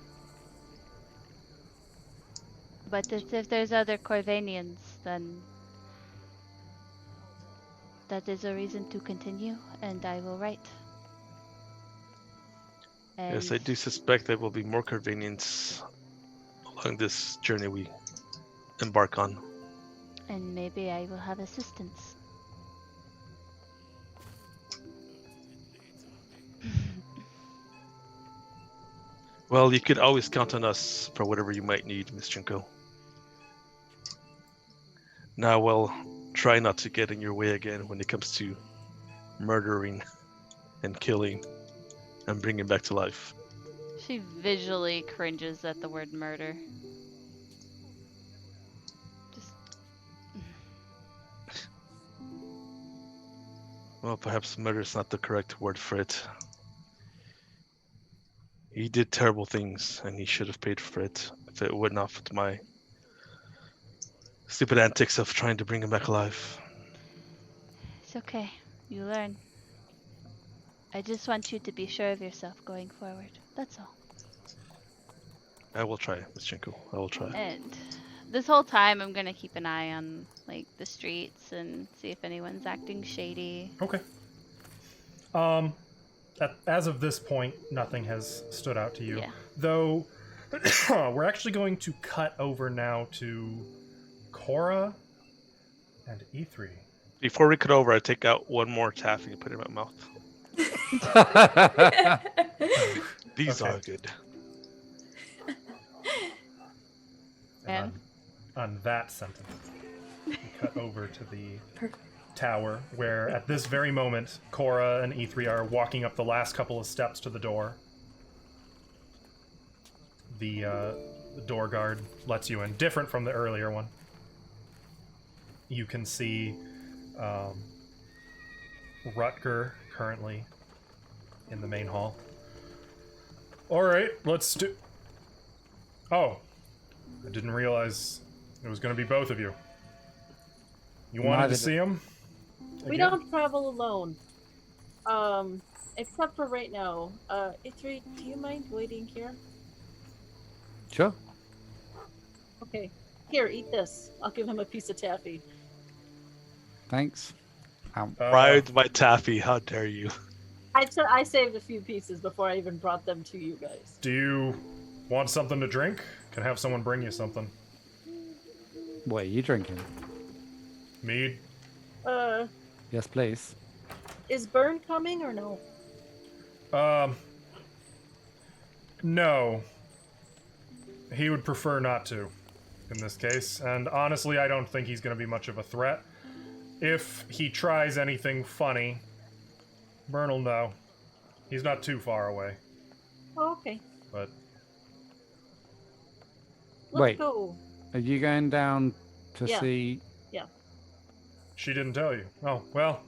But if there's other Corvanians, then that is a reason to continue, and I will write. And Yes, I do suspect there will be more Corvanians along this journey we embark on. And maybe I will have assistance. Well, you could always count on us for whatever you might need, Miss Junko. Now, well, try not to get in your way again when it comes to murdering and killing and bringing back to life. She visually cringes at the word murder. Just Well, perhaps murder is not the correct word for it. He did terrible things, and he should have paid for it if it were not for my stupid antics of trying to bring him back alive. it's okay. You learn. I just want you to be sure of yourself going forward. That's all. I will try, Miss Chinko. I will try. And this whole time, I'm gonna keep an eye on like the streets and see if anyone's acting shady. Okay. As of this point, nothing has stood out to you. Yeah. Though, we're actually going to cut over now to Cora and E3. Before we cut over, I take out one more taffy and put it in my mouth. These Okay. are good. And on that sentence, we cut over to the tower, where at this very moment, Cora and E3 are walking up the last couple of steps to the door. The door guard lets you in, different from the earlier one. You can see Rutger currently in the main hall. All right, let's do... Oh, I didn't realize it was going to be both of you. You wanted Neither to see him? We don't travel alone. Except for right now. Itri, do you mind waiting here? Sure. Okay. Here, eat this. I'll give him a piece of taffy. Thanks. Ride my taffy, how dare you. I saved a few pieces before I even brought them to you guys. Do you want something to drink? Can have someone bring you something. What are you drinking? Mead? Yes, please. Is Burn coming or no? No. He would prefer not to, in this case. And honestly, I don't think he's going to be much of a threat. If he tries anything funny, Bern will know. He's not too far away, Oh, okay. but... Let's Wait. go. Are you going down to Yeah. see? She didn't tell you. Oh, well.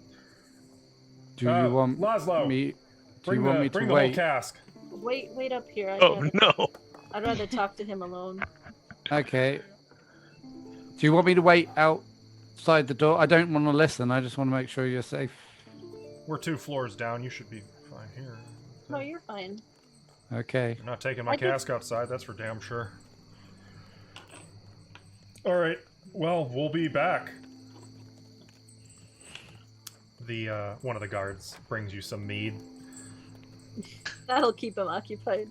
Do you want Laszlo, me? Do Bring you want the, me bring to the whole wait? cask. Wait up here. Oh no! I'd rather talk to him alone. Okay. Do you want me to wait outside the door? I don't want to listen. I just want to make sure you're safe. We're 2 floors down. You should be fine here. No, you're fine. Okay. You're not taking my I did- cask outside, that's for damn sure. Alright, well, we'll be back. The, one of the guards brings you some mead. That'll keep him occupied.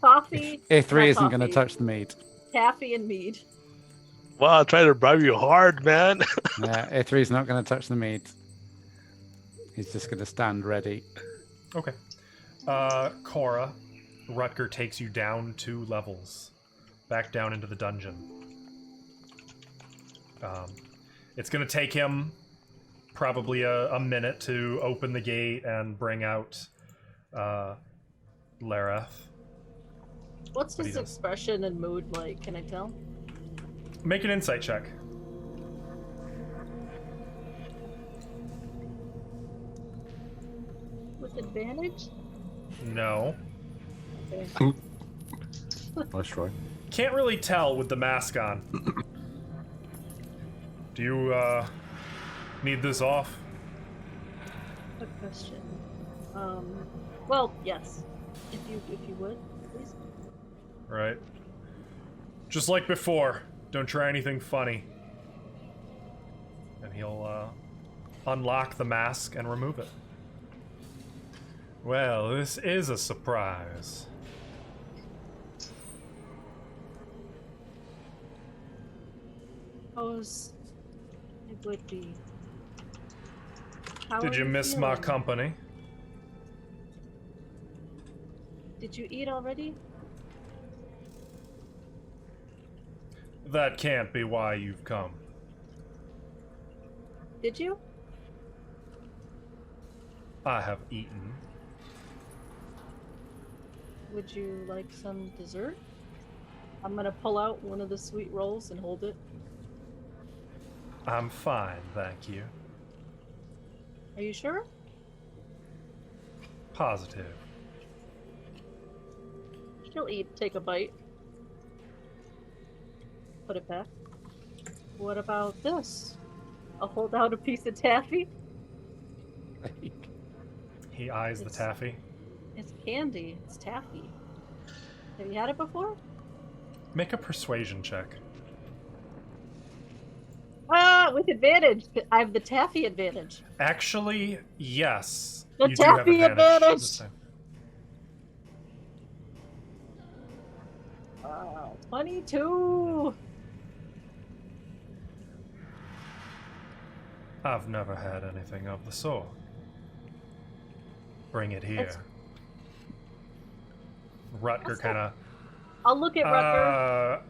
Coffee. A3 not isn't going to coffee. touch the meat. Taffy and mead. Wow, I'm trying to bribe you hard, man. Yeah, A3's not going to touch the meat. He's just going to stand ready. Okay. Cora, Rutger takes you down 2 levels. Back down into the dungeon. It's gonna take him probably a minute to open the gate and bring out Lareth. What's What his he does. expression and mood like? Can I tell? Make an insight check. With advantage? No. Okay. Nice try. Can't really tell with the mask on. Do you need this off? Good question. Well, yes. If you would, please. Right. Just like before, don't try anything funny. And he'll unlock the mask and remove it. Well, this is a surprise. suppose it would be. How Did are you miss my feeling? company? Did you eat already? That can't be why you've come. Did you? I have eaten. Would you like some dessert? I'm gonna pull out one of the sweet rolls and hold it. I'm fine, thank you. Are you sure? Positive. She'll eat, take a bite. Put it back. What about this? I'll hold out a piece of taffy. He eyes the It's- taffy. It's candy. It's taffy. Have you had it before? Make a persuasion check. Ah, with advantage. I have the taffy advantage. Actually, yes. The you do have taffy advantage advantage! this time. 22. I've never had anything of the sort. Bring it here. It's- Rutger What's kind of. I'll look at Rutger.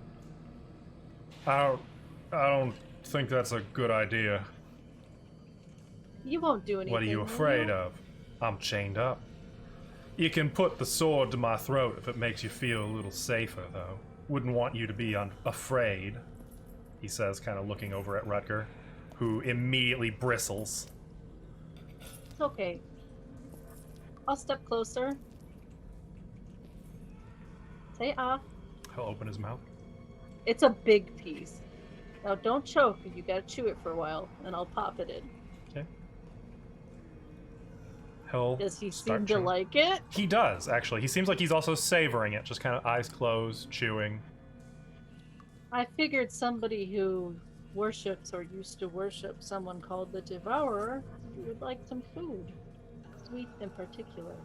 I don't think that's a good idea. You won't do anything. What are you will afraid you? of? I'm chained up. You can put the sword to my throat if it makes you feel a little safer, though. Wouldn't want you to be afraid, he says, kind of looking over at Rutger, who immediately bristles. It's okay. I'll step closer. Say ah. He'll open his mouth. It's a big piece. Now don't choke. You gotta chew it for a while, and I'll pop it in. Okay. He'll Does he start seem to chewing. like it? He does, actually. He seems like he's also savoring it, just kind of eyes closed, chewing. I figured somebody who worships or used to worship someone called the Devourer would like some food. Sweet in particular.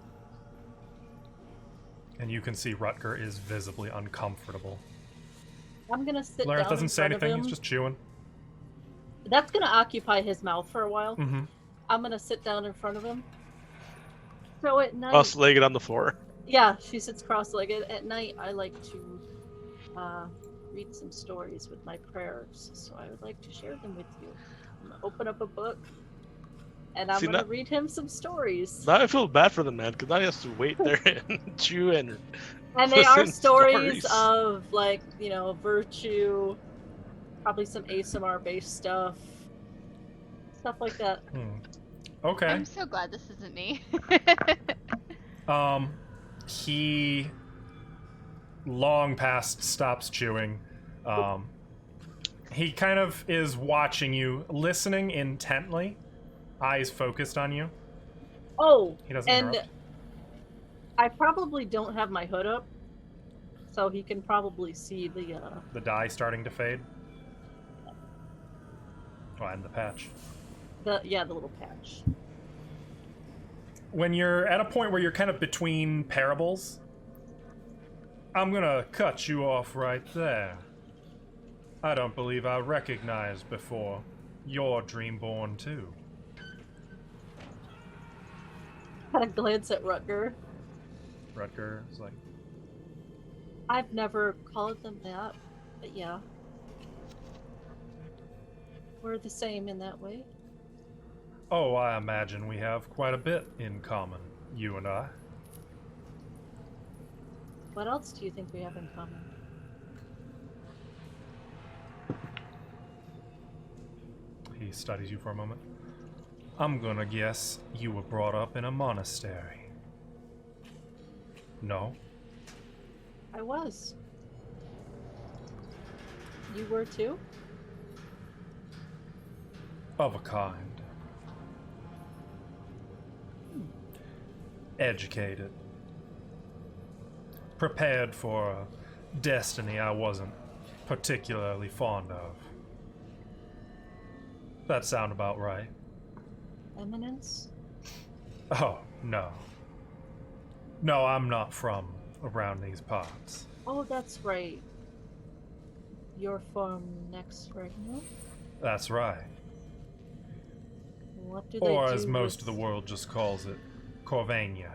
And you can see Rutger is visibly uncomfortable. I'm gonna sit Lareth down doesn't in say front of anything, him. he's just chewing. That's gonna occupy his mouth for a while. Mm-hmm. I'm gonna sit down in front of him. So at night, Cross-legged on the floor. yeah, she sits cross-legged. At night, I like to read some stories with my prayers. So I would like to share them with you. I'm gonna open up a book, and I'm See, gonna now- read him some stories. Now I feel bad for the man because now he has to wait there and chew and And they are listen stories stories. of, like, you know, virtue, probably some ASMR-based stuff like that. Okay. I'm so glad this isn't me. He long past stops chewing. He kind of is watching you, listening intently, eyes focused on you. Oh, He doesn't and interrupt. I probably don't have my hood up, so he can probably see The dye starting to fade. Oh, and the patch. the little patch. When you're at a point where you're kind of between parables, I'm gonna cut you off right there. I don't believe I recognized before. You're Dreamborn too. Kind of glance at Rutger. Rutger is like, I've never called them that, but yeah. We're the same in that way. oh, I imagine we have quite a bit in common, you and I. What else do you think we have in common? He studies you for a moment. I'm gonna guess you were brought up in a monastery. No? I was. You were too? Of a kind. Educated. Prepared for a destiny I wasn't particularly fond of. That sound about right? Eminence? Oh, no. No, I'm not from around these parts. Oh, that's right. You're from next right now? That's right. What do they Or do as most with... of the world just calls it, Corvania.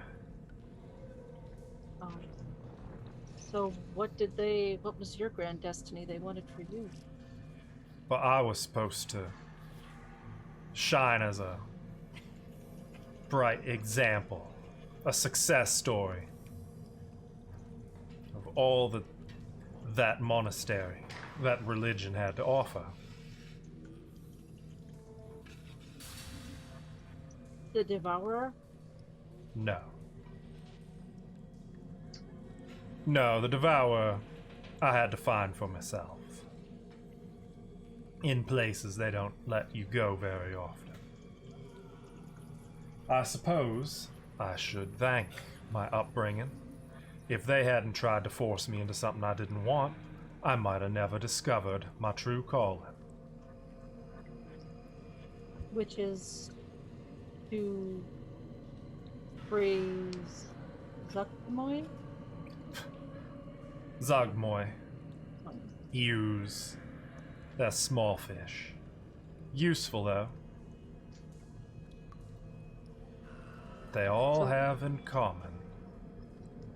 So what was your grand destiny they wanted for you? But I was supposed to shine as a bright example, a success story of all that monastery, that religion had to offer. The Devourer? No. No, the Devourer I had to find for myself. In places they don't let you go very often. I suppose I should thank my upbringing. If they hadn't tried to force me into something I didn't want, I might have never discovered my true calling. Which is to praise Zuckmoy? Zogmoy. Use. They're small fish. Useful, though. They all have in common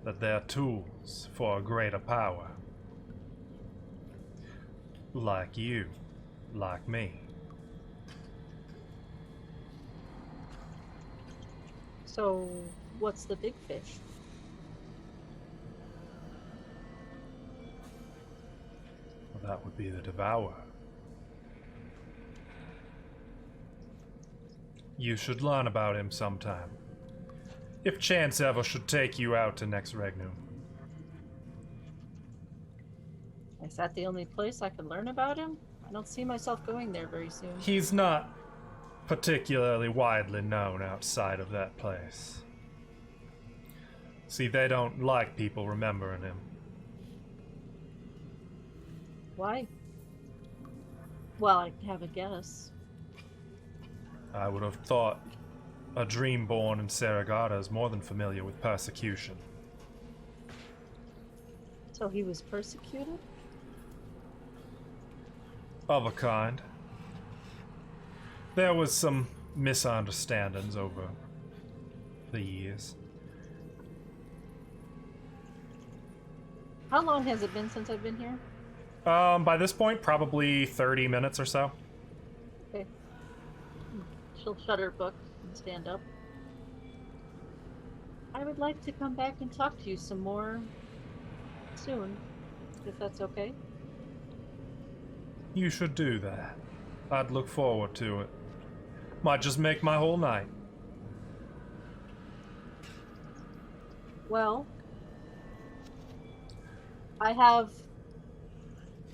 that they're tools for a greater power. Like you. Like me. So, what's the big fish? Well, that would be the Devourer. You should learn about him sometime. If chance ever should take you out to Next Regnum. Is that the only place I could learn about him? I don't see myself going there very soon. He's not particularly widely known outside of that place. See, they don't like people remembering him. Why? Well, I have a guess. I would have thought a dream born in Saragata is more than familiar with persecution. So he was persecuted? Of a kind. There was some misunderstandings over the years. How long has it been since I've been here? By this point, probably 30 minutes or so. Okay. She'll shut her book and stand up. I would like to come back and talk to you some more soon, if that's okay. You should do that. I'd look forward to it. Might just make my whole night. Well, I have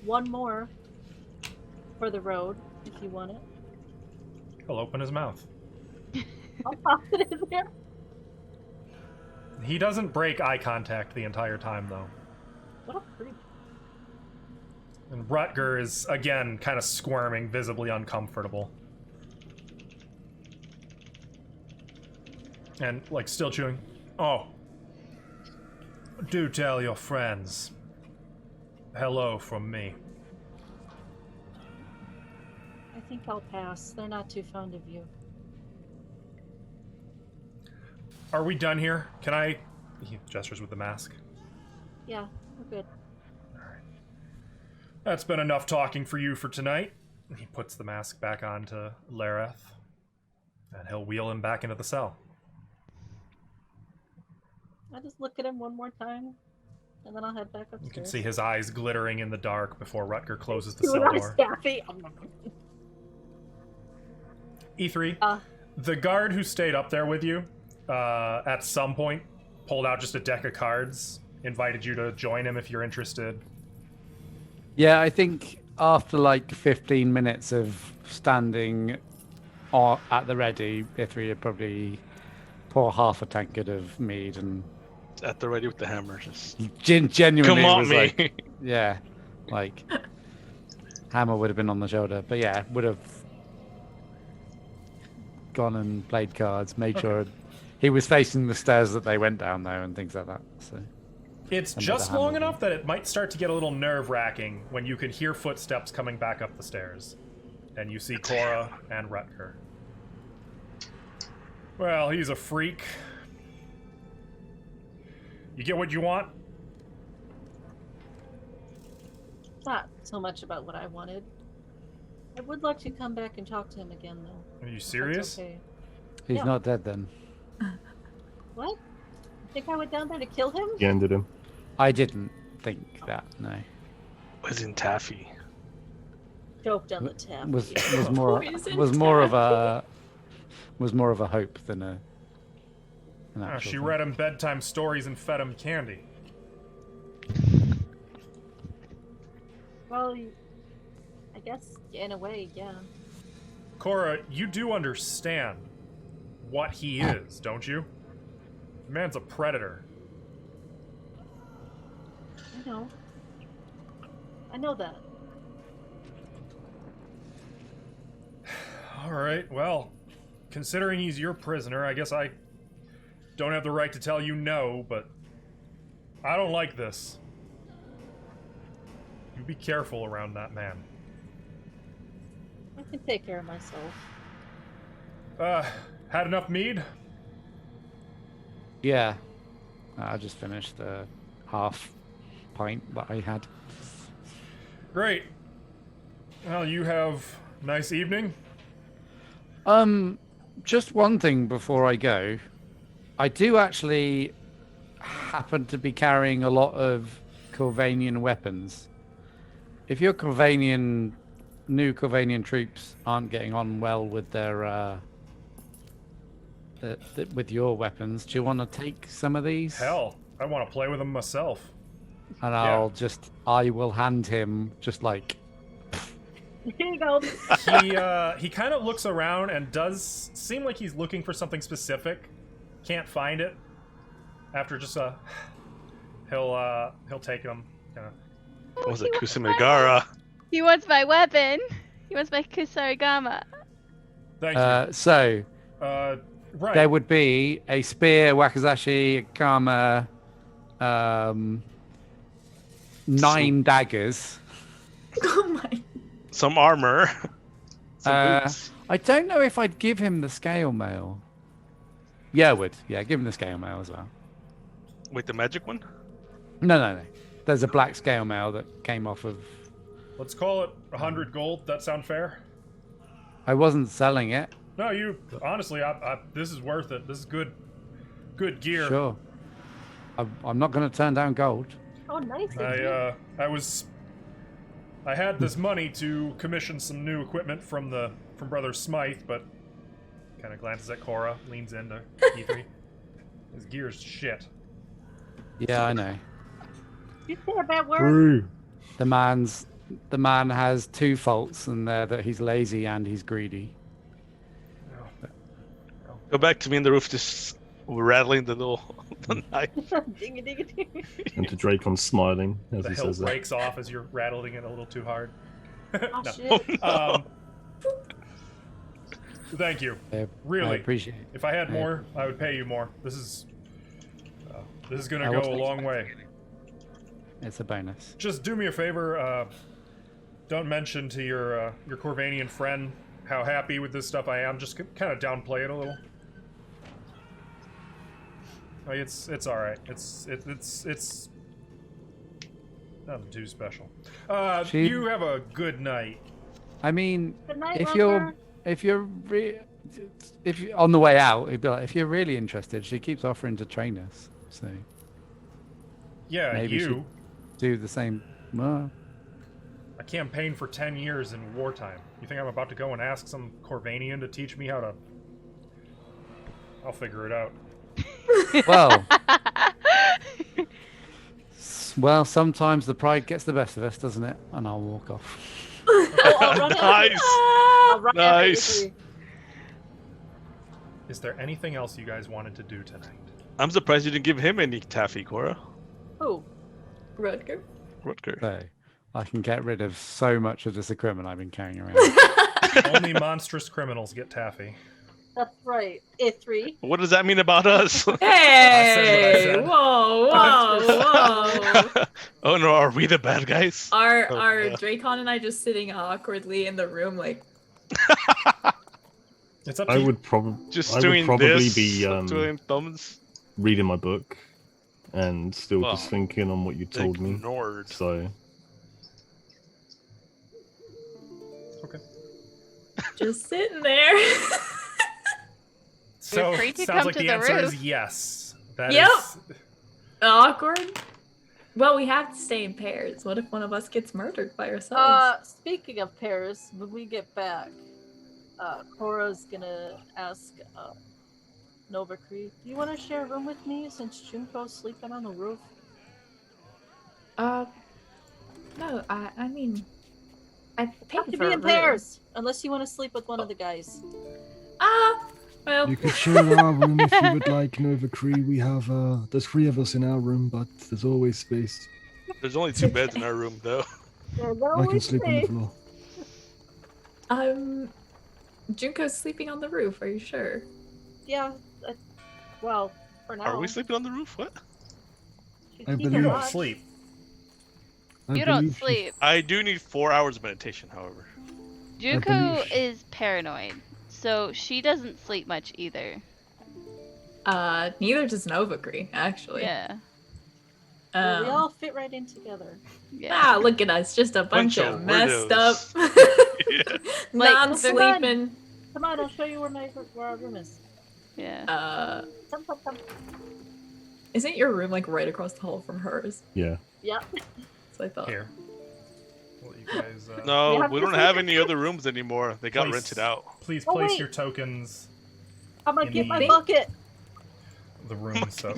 one more for the road, if you want it. He'll open his mouth. I'll pop it in there. He doesn't break eye contact the entire time, though. What a freak. And Rutger is, again, kind of squirming, visibly uncomfortable. And, like, still chewing. Oh. Do tell your friends. Hello from me. I think I'll pass. They're not too fond of you. Are we done here? Can I... He gestures with the mask. Yeah, we're good. That's been enough talking for you for tonight. He puts the mask back on to Lareth, and he'll wheel him back into the cell. I just look at him one more time, and then I'll head back upstairs. You can see his eyes glittering in the dark before Rutger closes the Two cell nice door. Daffy. E3, the guard who stayed up there with you, at some point, pulled out just a deck of cards, invited you to join him if you're interested. Yeah, I think after like 15 minutes of standing at the ready, Ithri would probably pour half a tankard of mead and At the ready with the hammer. Just genuinely come on was me. like, yeah, like hammer would have been on the shoulder, but yeah, would have gone and played cards, made sure he was facing the stairs that they went down though and things like that. So It's Another just hand long movement. enough that it might start to get a little nerve-wracking when you can hear footsteps coming back up the stairs. And you see Cora and Rutger. Well, he's a freak. You get what you want? Not so much about what I wanted. I would like to come back and talk to him again, though. Are you if that's serious? okay. He's Yeah. not dead then. What? You think I went down there to kill him? He ended him. I didn't think that. No. Was in Taffy. Choked on the tap. Was more Poison was more of a hope than an actual She thing. read him bedtime stories and fed him candy. Well, I guess in a way, yeah. Cora, you do understand what he is, don't you? The man's a predator. I know. I know that. All right, well, considering he's your prisoner, I guess I don't have the right to tell you no, but I don't like this. You be careful around that man. I can take care of myself. Had enough mead? Yeah. I just finished the half pint that I had. Great. Well, you have a nice evening. Just one thing before I go. I do actually happen to be carrying a lot of Corvanian weapons. If your new Corvanian troops aren't getting on well with their with your weapons, do you want to take some of these? Hell, I want to play with them myself. And I will hand him just like. Here you go. He kind of looks around and does seem like he's looking for something specific. Can't find it. After just he'll take them. Was it Kusamigara? He wants my weapon. He wants my Kusarigama. Thank you. So Right. there would be a spear, wakizashi, kama, 9 daggers. Oh my. Some armor. Some boots. I don't know if I'd give him the scale mail. Yeah, I would. Yeah, give him the scale mail as well. Wait, the magic one? No. There's a black scale mail that came off of. Let's call it 100 gold. That sound fair? I wasn't selling it. No, you honestly, this is worth it. This is good gear. Sure. I'm not going to turn down gold. Oh, nice. I had this money to commission some new equipment from Brother Smythe, but kind of glances at Cora, leans into E3. His gear's shit. Yeah, I know. You say a bad word? Brew. The man has 2 faults, and they're that he's lazy and he's greedy. Go back to me in the roof, just rattling the knife. Ding ding ding. And to Dracon's smiling as The he hilt says that. breaks off as you're rattling it a little too hard. Oh No. shit. Thank you. I Really. appreciate it. If I had more, I would pay you more. This is gonna I go a wasn't long way. It's a bonus. Just do me a favor. Don't mention to your Corvanian friend how happy with this stuff I am. Just kind of downplay it a little. Like it's all right. It's nothing too special. You have a good night. I mean, Good night, if Roger. you're on the way out, he'd be like, if you're really interested, she keeps offering to train us. So Yeah, maybe you. do the same. Well, I campaigned for 10 years in wartime. You think I'm about to go and ask some Corvanian to teach me how to? I'll figure it out. well, sometimes the pride gets the best of us, doesn't it? And I'll walk off. I'll run Nice. I'll run Nice. after you. Is there anything else you guys wanted to do tonight? I'm surprised you didn't give him any taffy, Cora. Who? Rutger. Rutger. So I can get rid of so much of this equipment I've been carrying around. Only monstrous criminals get taffy. That's right. I3. What does that mean about us? said what I Hey! said. Whoa! Whoa! Whoa! Oh no, are we the bad guys? Are Oh, Dracon and I just sitting awkwardly in the room like It's up to I you. would probably Just doing probably this, be doing thumbs. reading my book and still Well, just thinking on what you told me. Ignored. So just sitting there? So free to sounds come like to the the answer roof. is yes. That Yep. is- Awkward. Well, we have to stay in pairs. What if one of us gets murdered by ourselves? Speaking of pairs, when we get back, Cora's gonna ask Nova Cree, do you want to share a room with me since Junko's sleeping on the roof? No, I mean, I paid Have to for be a in room. pairs, unless you want to sleep with one of the guys. Well, You could share our room if you would like, Nova Cree. We have there's 3 of us in our room, but there's always space. There's only 2 beds in our room, though. I can sleep on the floor. Junko's sleeping on the roof. Are you sure? Yeah, well, for now. Are we sleeping on the roof? What? I He believe- can You watch. don't sleep. You don't believe sleep. I do need 4 hours of meditation, however. Junko believe- is paranoid, so she doesn't sleep much either. Neither does Nova Cree, actually. Yeah. Well, we all fit right in together. Yeah. Look at us, just a bunch Bunch of of messed weirdos. up, Yeah. non-sleeping. Come on, I'll show you where our room is. Yeah. Come. Isn't your room like right across the hall from hers? yeah. Yeah. So I thought. Here. Well, you guys, No, We have we to don't sleep have in any other rooms anymore. They got Please. rented out. please Oh, place wait. your tokens I'm gonna In get my the- bucket. the room. So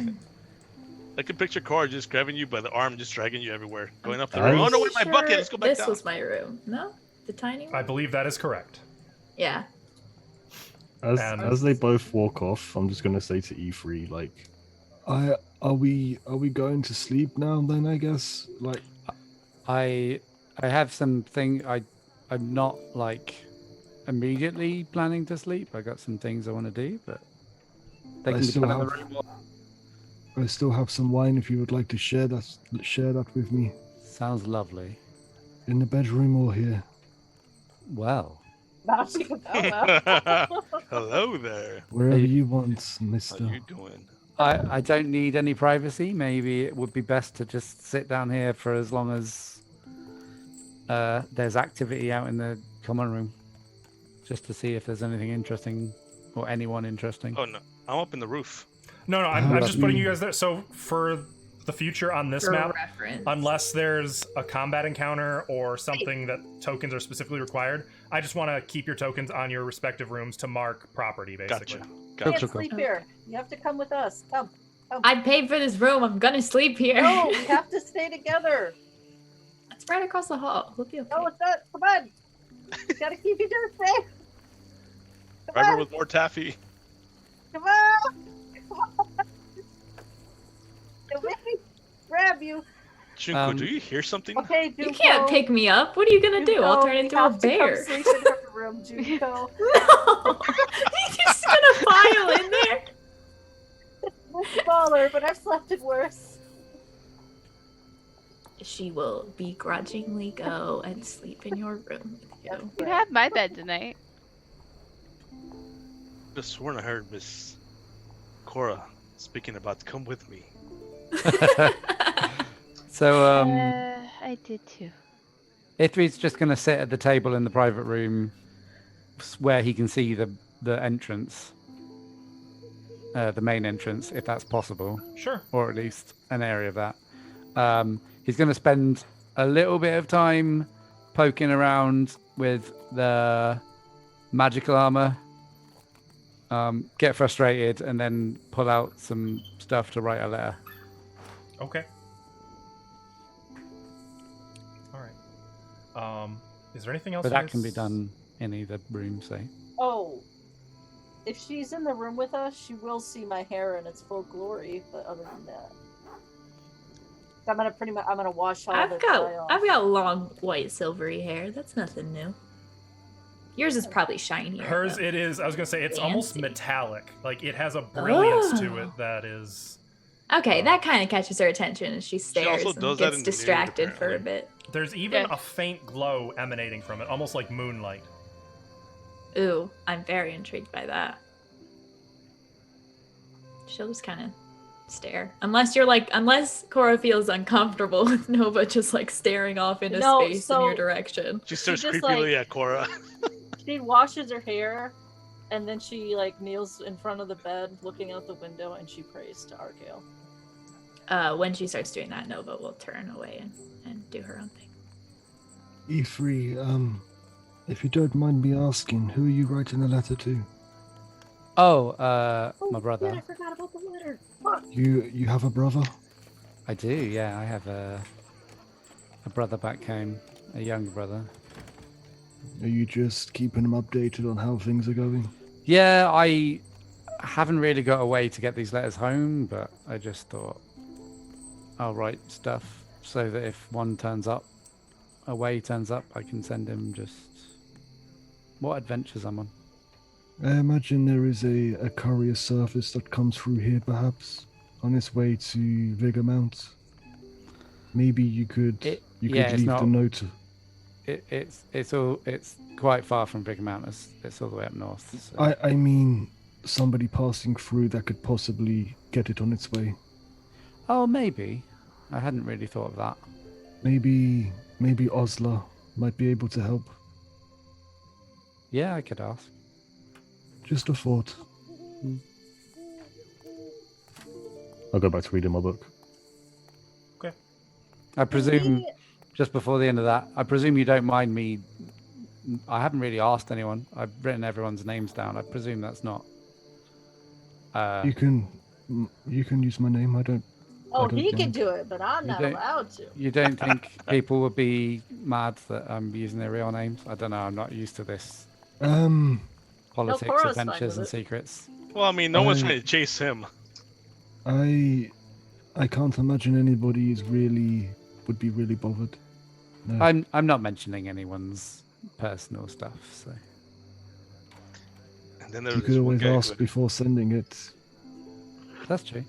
I can picture Cora just grabbing you by the arm, just dragging you everywhere, going up the I'm room. Oh no, Pretty wait, my bucket. Let's go back This down. was my room. No, the tiny one. I believe that is correct. Yeah. And- As they both walk off, I'm just gonna say to E3, like, Are we going to sleep now? Then I guess like I have something. I'm not like immediately planning to sleep. I got some things I want to do, but they I can be still done in the have- room. I still have some wine. If you would like to share that with me Sounds lovely. in the bedroom or here. Well, Now she can go now. Hello there. Wherever Hey. you want, How mister. you doing? I don't need any privacy. Maybe it would be best to just sit down here for as long as there's activity out in the common room, just to see if there's anything interesting or anyone interesting. Oh no, I'm up in the roof. No, I'm Yeah. just putting you guys there. So for the future on this For map, reference. unless there's a combat encounter or something that tokens are specifically required, I just want to keep your tokens on your respective rooms to mark property, basically. Gotcha. You Gotcha. can't sleep here. You have to come with us. Come. I paid for this room. I'm gonna sleep here. No, we have to stay together. It's right across the hall. We'll be okay. No, it's not. Come on. We gotta keep each other safe. Come Remember on. with more taffy. Come on. Let me grab you. Junko, do you hear something? Okay, Junko. You can't pick me up. What are you gonna do? I'll Junko, turn we into a have to come bear. sleep in her room, Junko. No! You're just gonna pile in there? It's smaller, but I've slept in worse. She will begrudgingly go and sleep in your room with you. You have my bed tonight. Just sworn I heard Miss Cora speaking about come with me. So I did too. Ithri's just going to sit at the table in the private room where he can see the entrance, the main entrance, if that's possible, Sure. or at least an area of that. He's going to spend a little bit of time poking around with the magical armor, get frustrated, and then pull out some stuff to write a letter. Okay. All right. Is there anything else? But you that can be guys- done in either room, say. Oh. If she's in the room with us, she will see my hair in its full glory, but other than that. I'm gonna wash all the dye off. I've got long white silvery hair. That's nothing new. Yours is probably shinier. Hers, though. it is. I was gonna say it's almost Fancy. metallic. Like it has a brilliance to Oh. it that is Okay, that kind of catches her attention, and she stares also and does that gets in the nude, distracted for a apparently. bit. There's even Yeah. a faint glow emanating from it, almost like moonlight. Ooh, I'm very intrigued by that. She'll just kind of stare. Unless Cora feels uncomfortable with Nova just like staring off into No, space in your so- direction. She stares just, creepily like- at Cora. She washes her hair, and then she like kneels in front of the bed, looking out the window, and she prays to Argale. When she starts doing that, Nova will turn away and do her own thing. E3, if you don't mind me asking, who are you writing a letter to? Oh, my Yeah, brother. I forgot about the letter. Fuck. You have a brother? I do, yeah. I have a brother back home, a younger brother. Are you just keeping him updated on how things are going? Yeah, I haven't really got a way to get these letters home, but I just thought I'll write stuff so that if one turns up, a way turns up, I can send him just what adventures I'm on. I imagine there is a courier service that comes through here, perhaps, on its way to Vigor Mount. Maybe you could It's leave not. the note. It's quite far from Big Mount. It's all the way up north. So. I mean, somebody passing through that could possibly get it on its way. Oh, maybe. I hadn't really thought of that. Maybe Osla might be able to help. Yeah, I could ask. Just a thought. I'll go back to reading my book. I presume, just before the end of that, I presume you don't mind me. I haven't really asked anyone. I've written everyone's names down. I presume that's not. You can use my name. I don't. Oh, I don't he can mind. do it, but I'm not don't- allowed to. You don't think people would be mad that I'm using their real names? I don't know. I'm not used to this politics, Cora's fine adventures, with and it. secrets. Well, I mean, no one's I- trying to chase him. I can't imagine anybody would be really bothered. No. I'm not mentioning anyone's personal stuff. So And then there's You this could one always guy ask who- before sending it. that's true.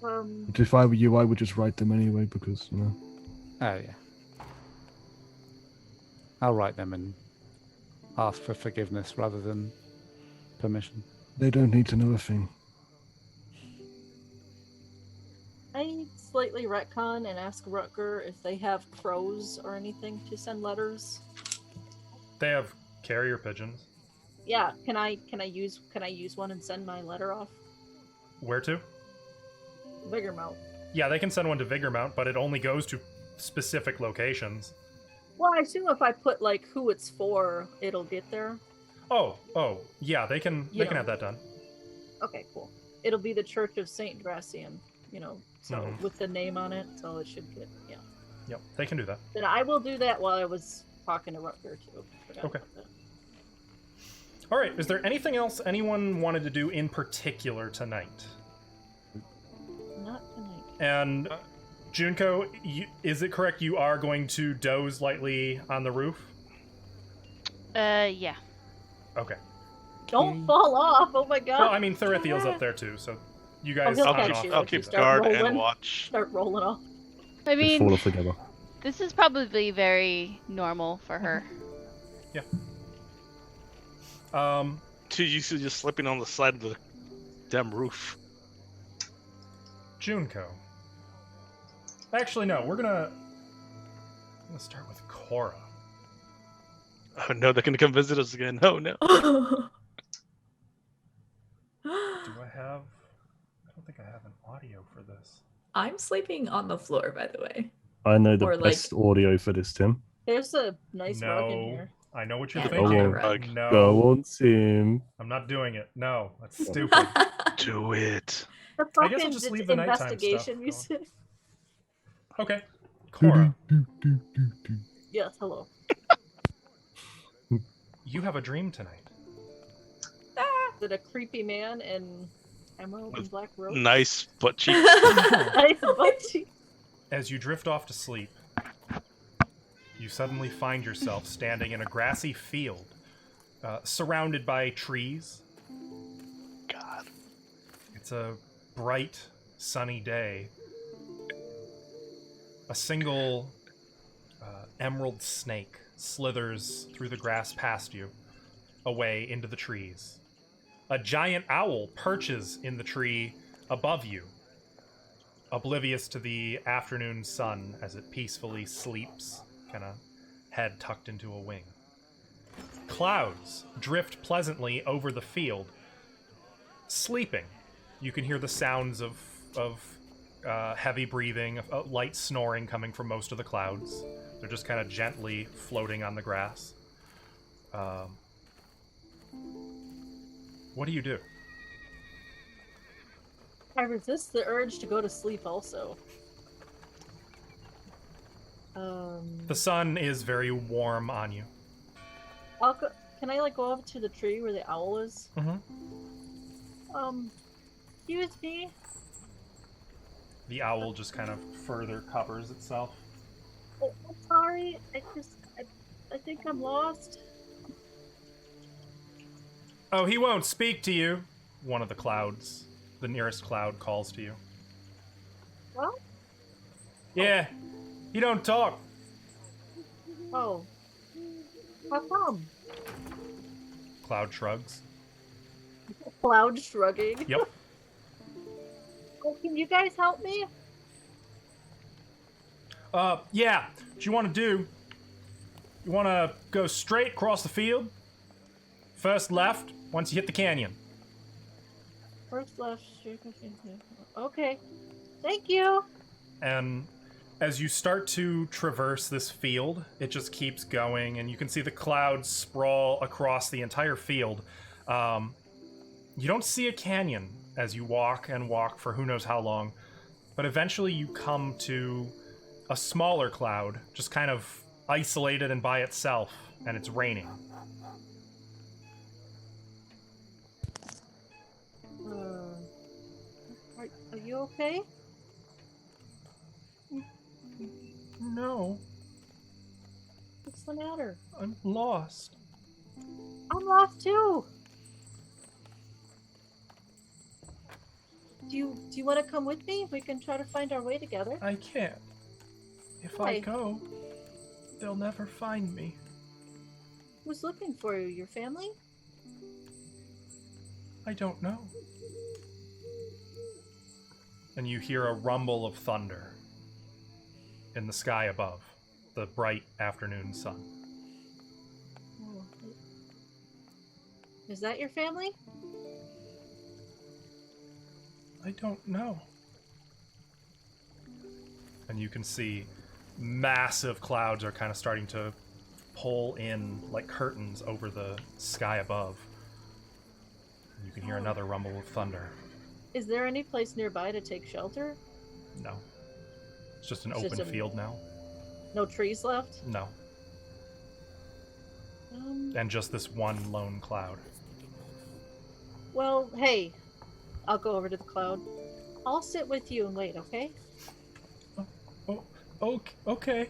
But if I were you, I would just write them anyway because, you know. Oh yeah. I'll write them and ask for forgiveness rather than permission. They don't need to know a thing. I slightly retcon and ask Rutger if they have crows or anything to send letters. They have carrier pigeons. Yeah, can I use one and send my letter off? Where to? Bigger mouth. Yeah, they can send one to Vigor Mount, but it only goes to specific locations. Well, I assume if I put like who it's for, it'll get there. Oh, yeah, they can Yeah. have that done. Okay, cool. It'll be the Church of Saint Gracian, so Mhm. with the name on it, so it should get Yep, they can do that. Then I will do that while I was talking to Rutger too. Forgot Okay. about that. All right, is there anything else anyone wanted to do in particular tonight? Not tonight. And Junko, is it correct you are going to doze lightly on the roof? Yeah. Okay. Don't fall off! Oh my god! Well, I mean, Therithiel's up there too, so you guys he'll sign catch off. you. I'll if you keep start guard and rolling. watch. Start rolling off. I They fall mean, off together. this is probably very normal for her. Too used to just slipping on the side of the damn roof. Junko. Actually, no, we're gonna start with Cora. Oh no, they're gonna come visit us again. Oh no. Do I have... I don't think I have an audio for this. I'm sleeping on the floor, by the way. I know the Or, like- best audio for this, Tim. There's a nice rug in No, here. I know what you're Yeah, thinking. Go on. Rug. No, Go on, Tim. I'm not doing it. No, that's stupid. Do it. The I guess I'll fucking just leave the nighttime stuff investigation going. music. Okay, Cora, Yes, hello. you have a dream tonight. Is it a creepy man in emerald and black robe? Nice butt cheek. Nice butt cheek. As you drift off to sleep, you suddenly find yourself standing in a grassy field, surrounded by trees. God. It's a bright sunny day, a single emerald snake slithers through the grass past you, away into the trees. A giant owl perches in the tree above you, oblivious to the afternoon sun as it peacefully sleeps, kind of head tucked into a wing. Clouds drift pleasantly over the field, sleeping. You can hear the sounds of heavy breathing, light snoring coming from most of the clouds. They're just kind of gently floating on the grass. What do you do? I resist the urge to go to sleep also. The sun is very warm on you. I'll go, can I go over to the tree where the owl is? Mm-hmm. Excuse me. The owl just kind of further covers itself. Oh, I'm sorry. I think I'm lost. Oh, he won't speak to you. One of the clouds, the nearest cloud, calls to you. Well? Yeah, he don't talk. Oh. How come? Cloud shrugs. Cloud shrugging. Yep. Oh, can you guys help me? Yeah. What you want to do, you want to go straight across the field. First left, once you hit the canyon. First left. Okay. Thank you. And as you start to traverse this field, it just keeps going, and you can see the clouds sprawl across the entire field. You don't see a canyon as you walk and walk for who knows how long, but eventually you come to a smaller cloud, just kind of isolated and by itself, and it's raining. Are you okay? No, What's the matter? I'm lost. I'm lost too. Do you want to come with me? We can try to find our way together. I can't. If Why? I go, they'll never find me. Who's looking for you? Your family? I don't know. And you hear a rumble of thunder in the sky above, the bright afternoon sun. Oh. Is that your family? I don't know. And you can see massive clouds are kind of starting to pull in like curtains over the sky above. And you can hear another rumble of thunder. Is there any place nearby to take shelter? No. It's just an It's open just a- field now. No trees left? No. And just this one lone cloud. Well, hey. I'll go over to the cloud. I'll sit with you and wait, okay? Oh, okay.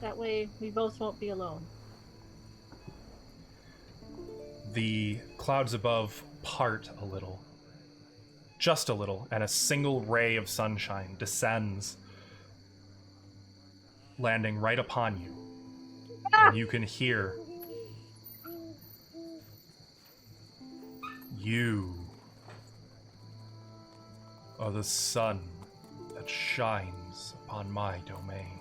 That way we both won't be alone. The clouds above part a little. Just a little, and a single ray of sunshine descends, landing right upon you. And you can hear, "You are the sun that shines upon my domain.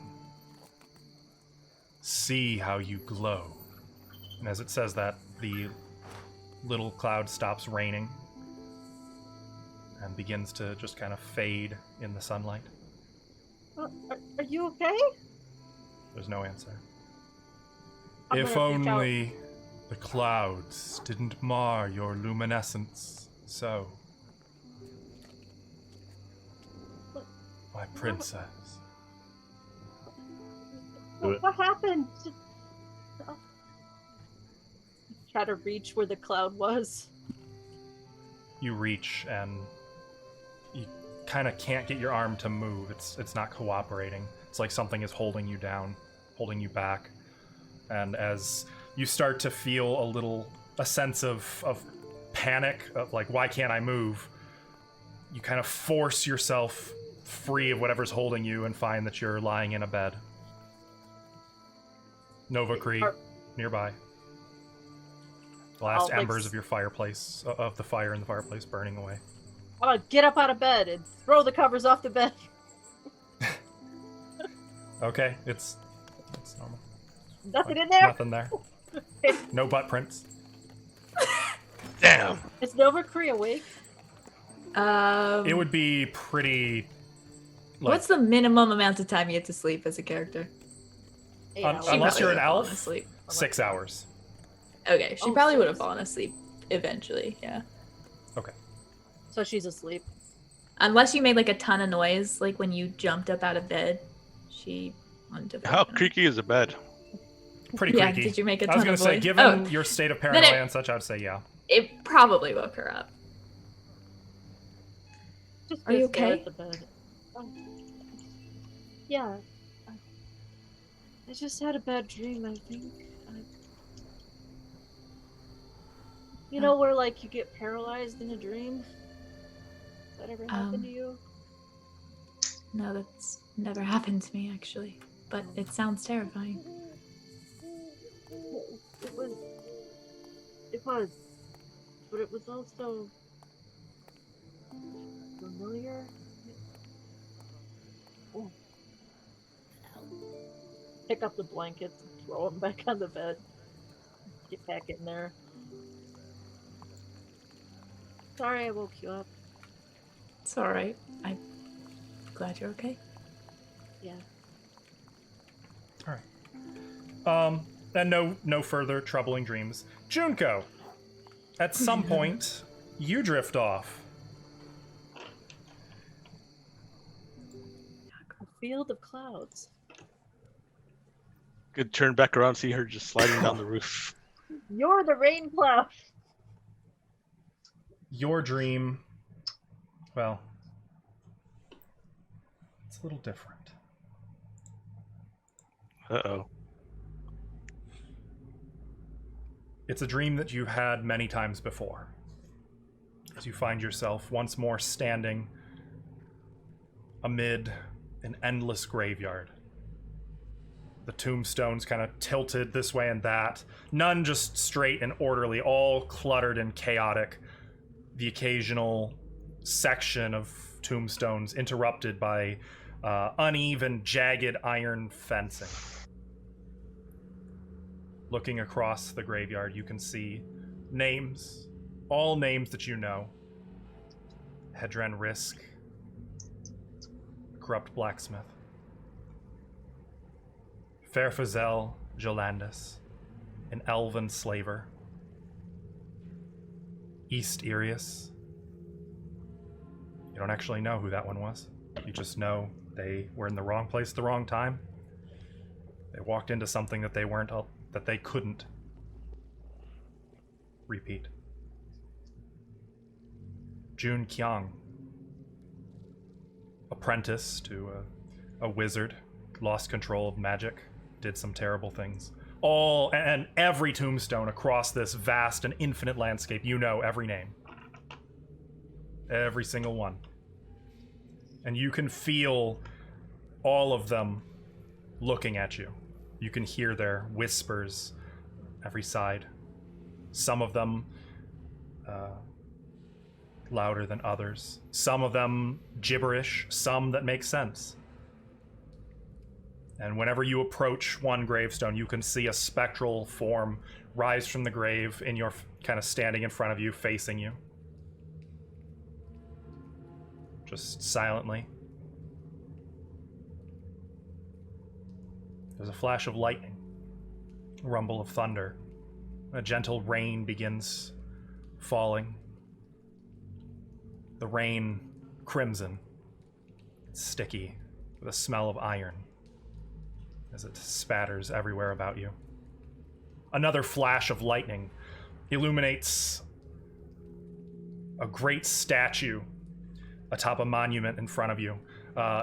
See how you glow." And as it says that, the little cloud stops raining and begins to just kind of fade in the sunlight. Are you okay? There's no answer. I'm If gonna freak out. only the clouds didn't mar your luminescence so. What- My princess. Do it. What happened? Try to reach where the cloud was. You reach and you kind of can't get your arm to move. It's not cooperating. It's like something is holding you down, holding you back. And as you start to feel a sense of panic, of like, why can't I move? you kind of force yourself free of whatever's holding you and find that you're lying in a bed. Nova Cree, nearby. The last embers of your fireplace, of the fire in the fireplace burning away. I'm gonna get up out of bed and throw the covers off the bed. Okay, it's normal. Nothing in there? Nothing there. No butt prints. Damn. Is Nova Cree awake? It would be pretty... What's the minimum amount of time you get to sleep as a character? Unless you're an elf, asleep. 6 hours. Okay, she probably would have fallen asleep eventually, yeah. Okay. So she's asleep. Unless you made like a ton of noise, like when you jumped up out of bed, she wouldn't have. How creaky is the bed? Pretty Yeah, creaky. did you make a I was ton going of to say, noise? given your state of paranoia and such, I would say yeah. It probably woke her up. Just Are you go stare okay? at the bed. Yeah. I just had a bad dream, I think. You know where, like, you get paralyzed in a dream? Has that ever happened to you? No, that's never happened to me, actually. But it sounds terrifying. It was. But it was also familiar. Oh. Pick up the blankets and throw them back on the bed. Get back in there. Sorry I woke you up. It's alright. I'm glad you're okay. Yeah. Alright. And no further troubling dreams. Junko, at some point, you drift off. A field of clouds. Could turn back around, see her just sliding down the roof. You're the rain cloud. Your dream, well, it's a little different. Uh-oh. It's a dream that you've had many times before. As you find yourself once more standing amid an endless graveyard. The tombstones kind of tilted this way and that. None just straight and orderly, all cluttered and chaotic. The occasional section of tombstones interrupted by uneven, jagged iron fencing. Looking across the graveyard, you can see names, all names that you know. Hedren Risk, Corrupt Blacksmith, Fairfazel Jolandis, an elven slaver, East Irius. You don't actually know who that one was. You just know they were in the wrong place at the wrong time. They walked into something that they couldn't repeat. Jun Kyang, apprentice to a wizard, lost control of magic, did some terrible things. All and every tombstone across this vast and infinite landscape, you know every name. Every single one. And you can feel all of them looking at you. You can hear their whispers every side. Some of them louder than others. Some of them gibberish, some that make sense. And whenever you approach one gravestone, you can see a spectral form rise from the grave in your kind of standing in front of you, facing you. Just silently. There's a flash of lightning, a rumble of thunder. A gentle rain begins falling. The rain crimson, sticky, with a smell of iron as it spatters everywhere about you. Another flash of lightning illuminates a great statue atop a monument in front of you,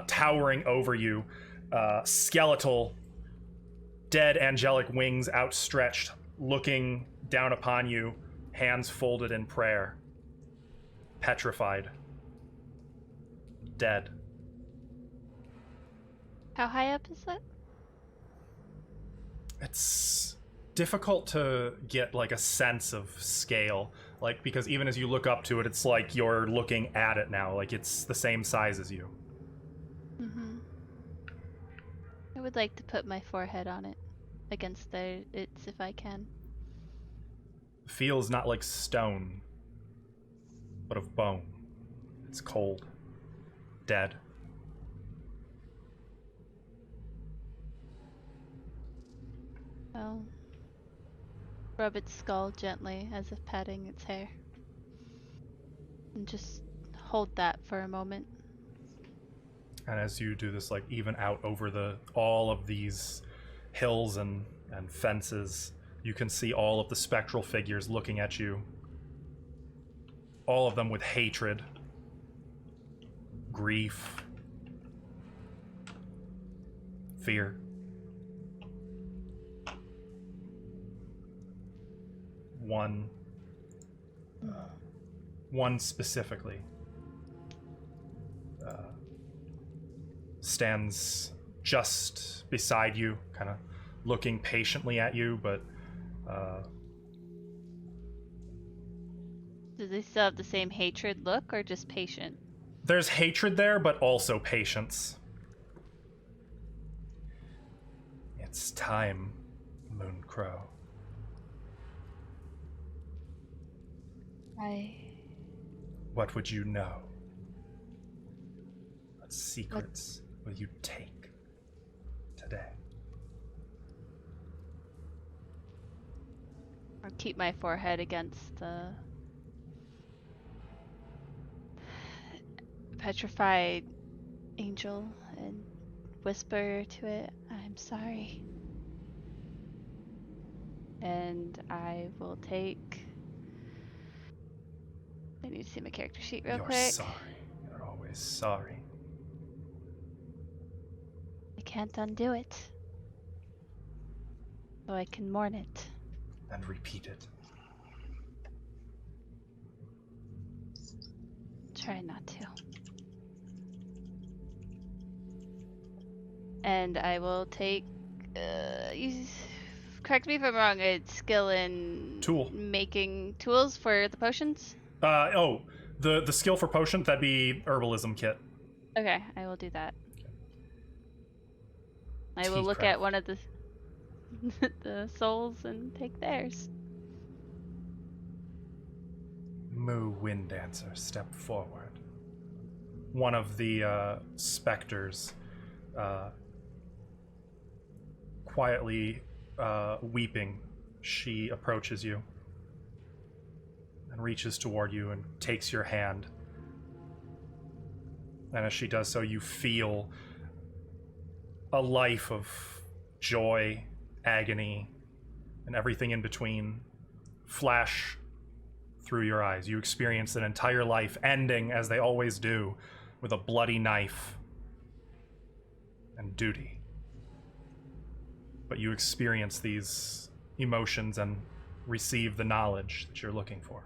towering over you, skeletal, dead angelic wings outstretched, looking down upon you, hands folded in prayer, petrified. dead. How high up is that? It's difficult to get like a sense of scale, like, because even as you look up to it, it's like you're looking at it now, like it's the same size as you. Mm-hmm. I would like to put my forehead on it, against its if I can. Feels not like stone, but of bone. It's cold, dead. I'll rub its skull gently as if patting its hair. And just hold that for a moment. And as you do this, like, even out over all of these hills and fences, you can see all of the spectral figures looking at you. All of them with hatred, grief, fear. One specifically stands just beside you, kind of looking patiently at you, but Do they still have the same hatred look, or just patient? there's hatred there, but also patience. It's time, Mooncrow. What would you know? What secrets will you take today? Or keep my forehead against the petrified angel and whisper to it, "I'm sorry." And I will take... I need to see my character sheet real You're quick. sorry. You're always sorry. I can't undo it. So I can mourn it. And repeat it. Try not to. And I will take... correct me if I'm wrong, it's skill in... Tool. Making tools for the potions? The skill for potion, that'd be herbalism kit. Okay, I will do that. I will Tea look craft. at one of the the souls and take theirs. Moo Wind Dancer stepped forward. One of the specters, quietly weeping, she approaches you and reaches toward you and takes your hand. And as she does so, you feel a life of joy, agony, and everything in between flash through your eyes. You experience an entire life ending, as they always do, with a bloody knife and duty. But you experience these emotions and receive the knowledge that you're looking for.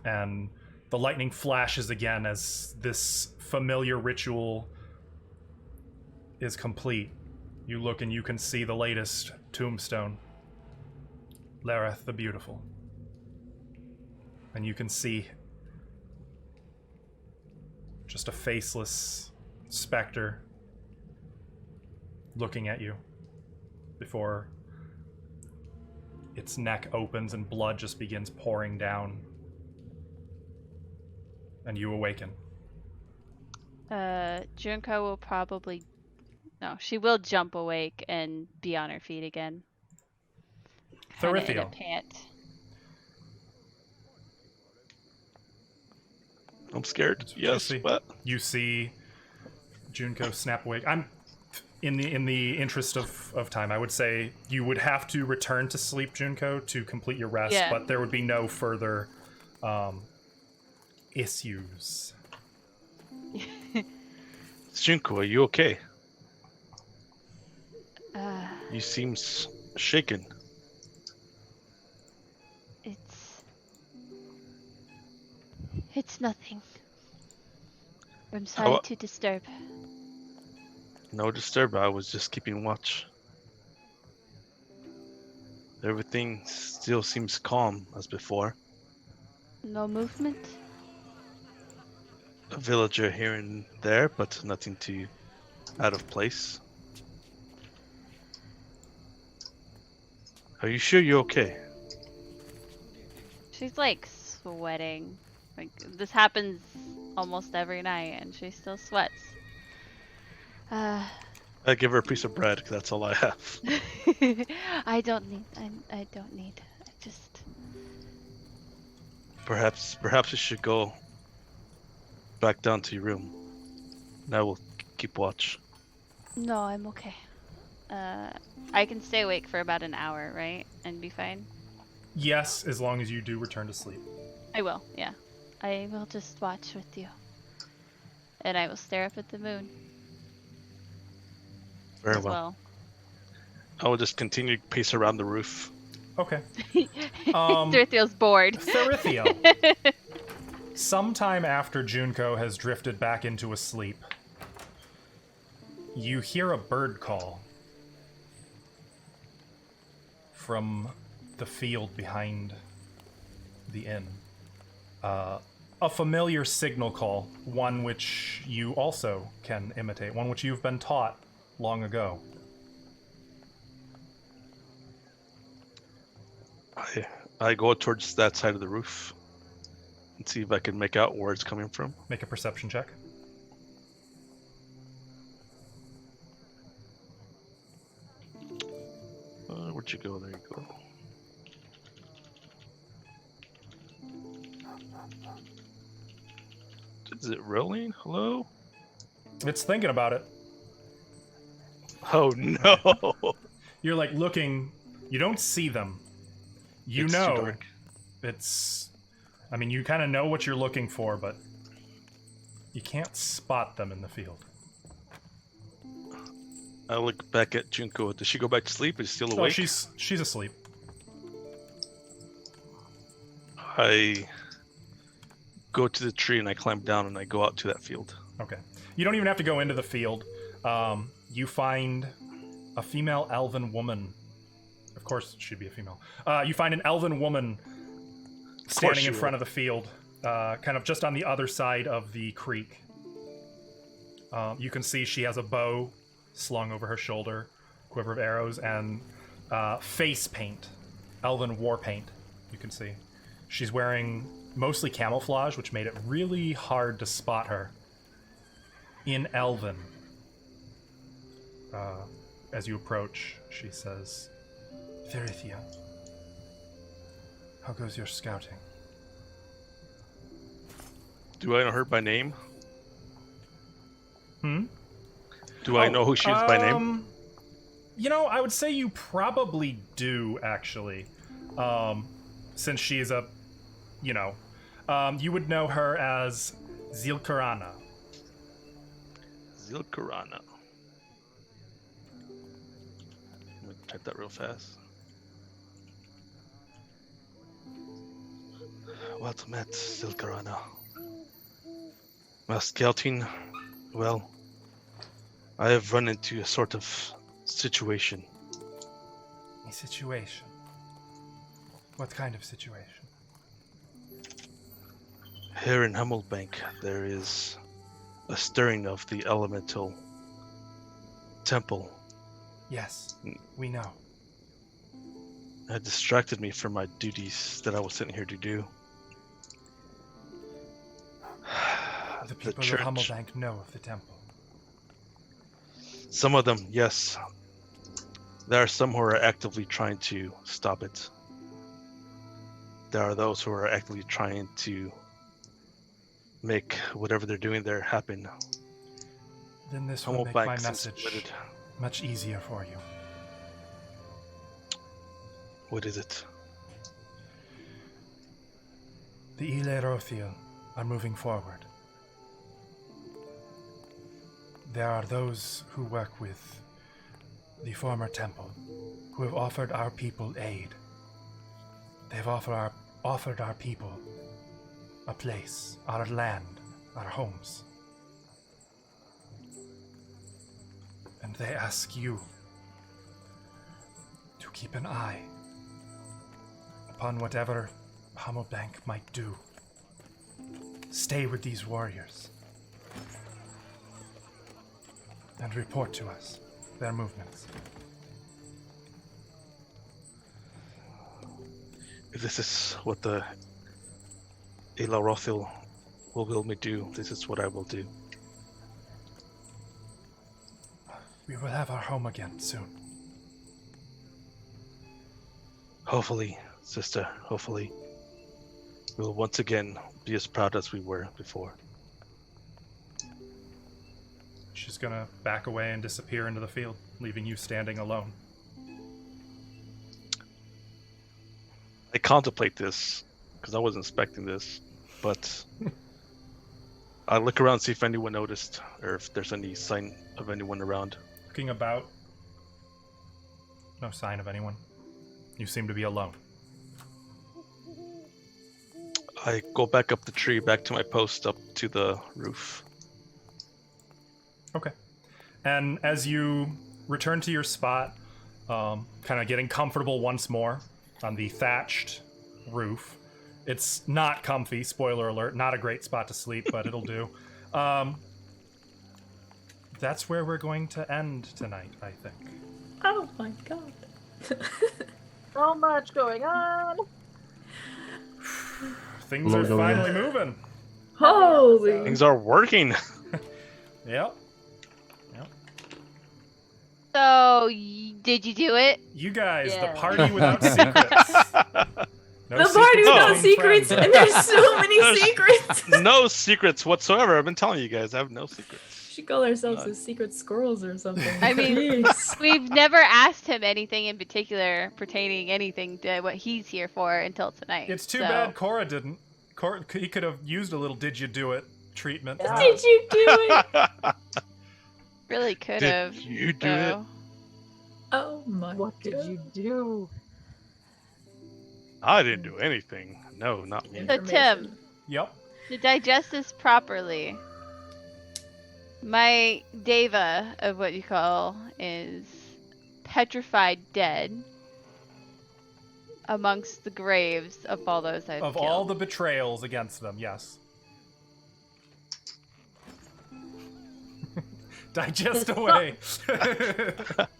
And the lightning flashes again as this familiar ritual is complete. You look and you can see the latest tombstone, Lareth the Beautiful. And you can see just a faceless specter looking at you before its neck opens and blood just begins pouring down. And you awaken. Junko will probably... No, she will jump awake and be on her feet again. Kinda in a Therithiel. pant. I'm scared. That's what you Yes, see. but You see Junko snap awake. I'm in the interest of time, I would say you would have to return to sleep, Junko, to complete your rest, Yeah. but there would be no further issues. Junko, are you okay? Uh, You seem shaken. it's... It's nothing. I'm sorry to disturb. No disturb. I was just keeping watch. Everything still seems calm as before. No movement? A villager here and there, but nothing too out of place. Are you sure you're okay? She's like sweating. Like this happens almost every night and she still sweats. I give her a piece of bread because that's all I have. I don't need. I don't need. I just. Perhaps you should go back down to your room. Now we'll keep watch. No, I'm okay. I can stay awake for about an hour, right, and be fine. Yes, as long as you do return to sleep. I will. Yeah, I will just watch with you, and I will stare up at the moon. Very as well. I will just continue to pace around the roof. Okay. Therithiel's bored. Therithiel. Sometime after Junko has drifted back into a sleep, you hear a bird call from the field behind the inn. A familiar signal call, one which you also can imitate, one which you've been taught long ago. I go towards that side of the roof and see if I can make out where it's coming from. Make a perception check. Where'd you go? There you go. Is it rolling? Hello? It's thinking about it. Oh no! You're like looking, you don't see them. You It's too know dark. it's, I mean, you kind of know what you're looking for, but you can't spot them in the field. I look back at Junko. Does she go back to sleep? Is she still awake? Oh, she's asleep. I go to the tree and I climb down and I go out to that field. Okay. You don't even have to go into the field. You find a female elven woman. Of course, she'd be a female. You find an elven woman standing in front of the field, kind of just on the other side of the creek. You can see she has a bow slung over her shoulder, quiver of arrows, and face paint, elven war paint, you can see. She's wearing mostly camouflage, which made it really hard to spot her. In elven, as you approach, she says, Therithia, how goes your scouting? Do I know her by name? Hmm? Do I know who she is by name? You know, I would say you probably do, actually. Since she is a, you know, you would know her as Zilkarana. Zilkarana. Let me type that real fast. Well met, Zilkarana. Well, scouting, well, I have run into a sort of situation. A situation? What kind of situation? Here in Hummelbank, there is a stirring of the elemental temple. Yes, we know. It distracted me from my duties that I was sent here to do. The people church. of Hummelbank know of the temple. Some of them, yes. There are some who are actively trying to stop it. There are those who are actively trying to make whatever they're doing there happen. Then this will make Hummelbank my seems message committed. much easier for you. What is it? The Ile Rothiel are moving forward. There are those who work with the former temple who have offered our people aid. They've offered our people a place, our land, our homes. And they ask you to keep an eye upon whatever Hammerbank might do. Stay with these warriors and report to us their movements. If this is what the Ela Rothil will me do, this is what I will do. We will have our home again soon. Hopefully, sister, hopefully. We will once again be as proud as we were before. She's gonna back away and disappear into the field, leaving you standing alone. I contemplate this, because I wasn't expecting this, but I look around, see if anyone noticed, or if there's any sign of anyone around. Looking about, no sign of anyone. You seem to be alone. I go back up the tree, back to my post, up to the roof. Okay. And as you return to your spot, kind of getting comfortable once more on the thatched roof. It's not comfy, spoiler alert, not a great spot to sleep, but it'll do. That's where we're going to end tonight, I think. Oh my god. So much going on. Things are finally moving. Holy. Things are working. Yep. So, did you do it? You guys, Yeah. the party without secrets. No The party without between secrets, friends. and there's so many secrets. No secrets whatsoever. I've been telling you guys, I have no secrets. We should call ourselves the secret squirrels or something. I mean, Jeez. we've never asked him anything in particular pertaining anything to what he's here for until tonight. It's too so. bad Cora didn't. He could have used a little "Did you do it?" treatment. Yeah. Did you do it? Really could Did have. you do it? Oh my What did god. you do? I didn't do anything. No, not me. So Tim, Yep. to digest this properly, my deva of what you call is petrified dead amongst the graves of all those I've Of killed. all the betrayals against them, yes. Digest away.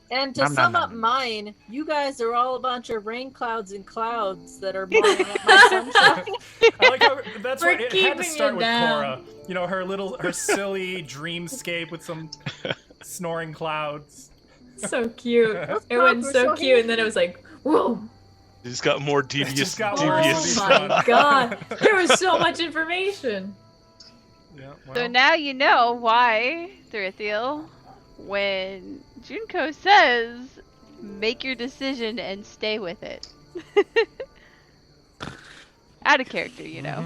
And to Nom, nom, sum up nom. mine, you guys are all a bunch of rain clouds and clouds that are blowing up my sunshine. I like how that's We're why it had to keeping start it with down. Cora. You know, her silly dreamscape with some snoring clouds. So cute. It went so cute, and then it was like, whoa. You just got more devious. just got Oh more devious. my god. There was so much information. Yeah, So well, now you know why, Thrithiel, when Junko says, make your decision and stay with it. Out of character, you know.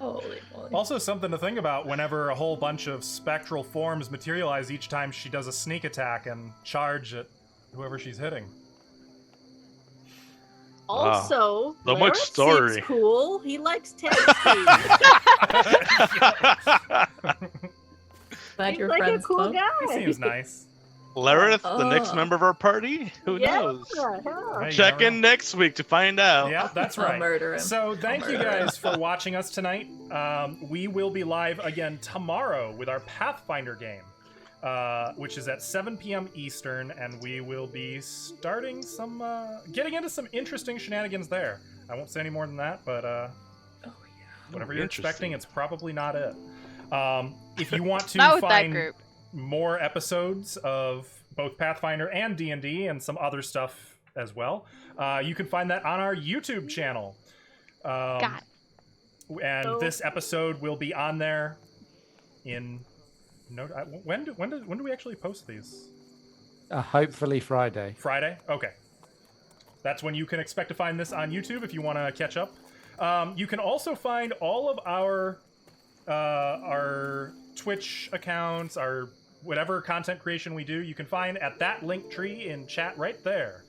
Holy moly. also something to think about whenever a whole bunch of spectral forms materialize each time she does a sneak attack and charge at whoever she's hitting. Also, So much Larry story. seems cool. He likes tasty. Glad He's you're like a friends, cool Chloe. He guy. seems nice. Lareth, the next Oh. member of our party? Who Yeah, knows? yeah. Hey, you Check never in next week to find out. Yeah, that's I'll right. murder him. So thank I'll you murder guys for watching us tonight. We will be live again tomorrow with our Pathfinder game, which is at 7 p.m. Eastern, and we will be starting some, getting into some interesting shenanigans there. I won't say any more than that, but Oh yeah. whatever you're Interesting. expecting, it's probably not it. If you want to Not with that find group. more episodes of both Pathfinder and D&D and some other stuff as well, you can find that on our YouTube channel. God. And So- this episode will be on there in when do we actually post these? Hopefully Friday. Friday? Okay. That's when you can expect to find this on YouTube if you want to catch up. You can also find all of our Twitch accounts, our whatever content creation we do, you can find at that link tree in chat right there.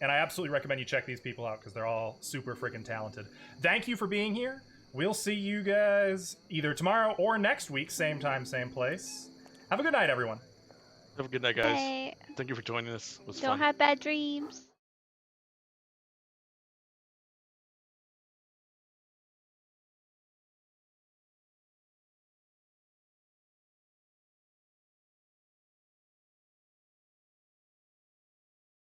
and I absolutely recommend you check these people out because they're all super freaking talented. Thank you for being here. We'll see you guys either tomorrow or next week, same time, same place. Have a good night, everyone. Have a good night, guys. Bye. Thank you for joining us. It was Don't fun. have bad dreams.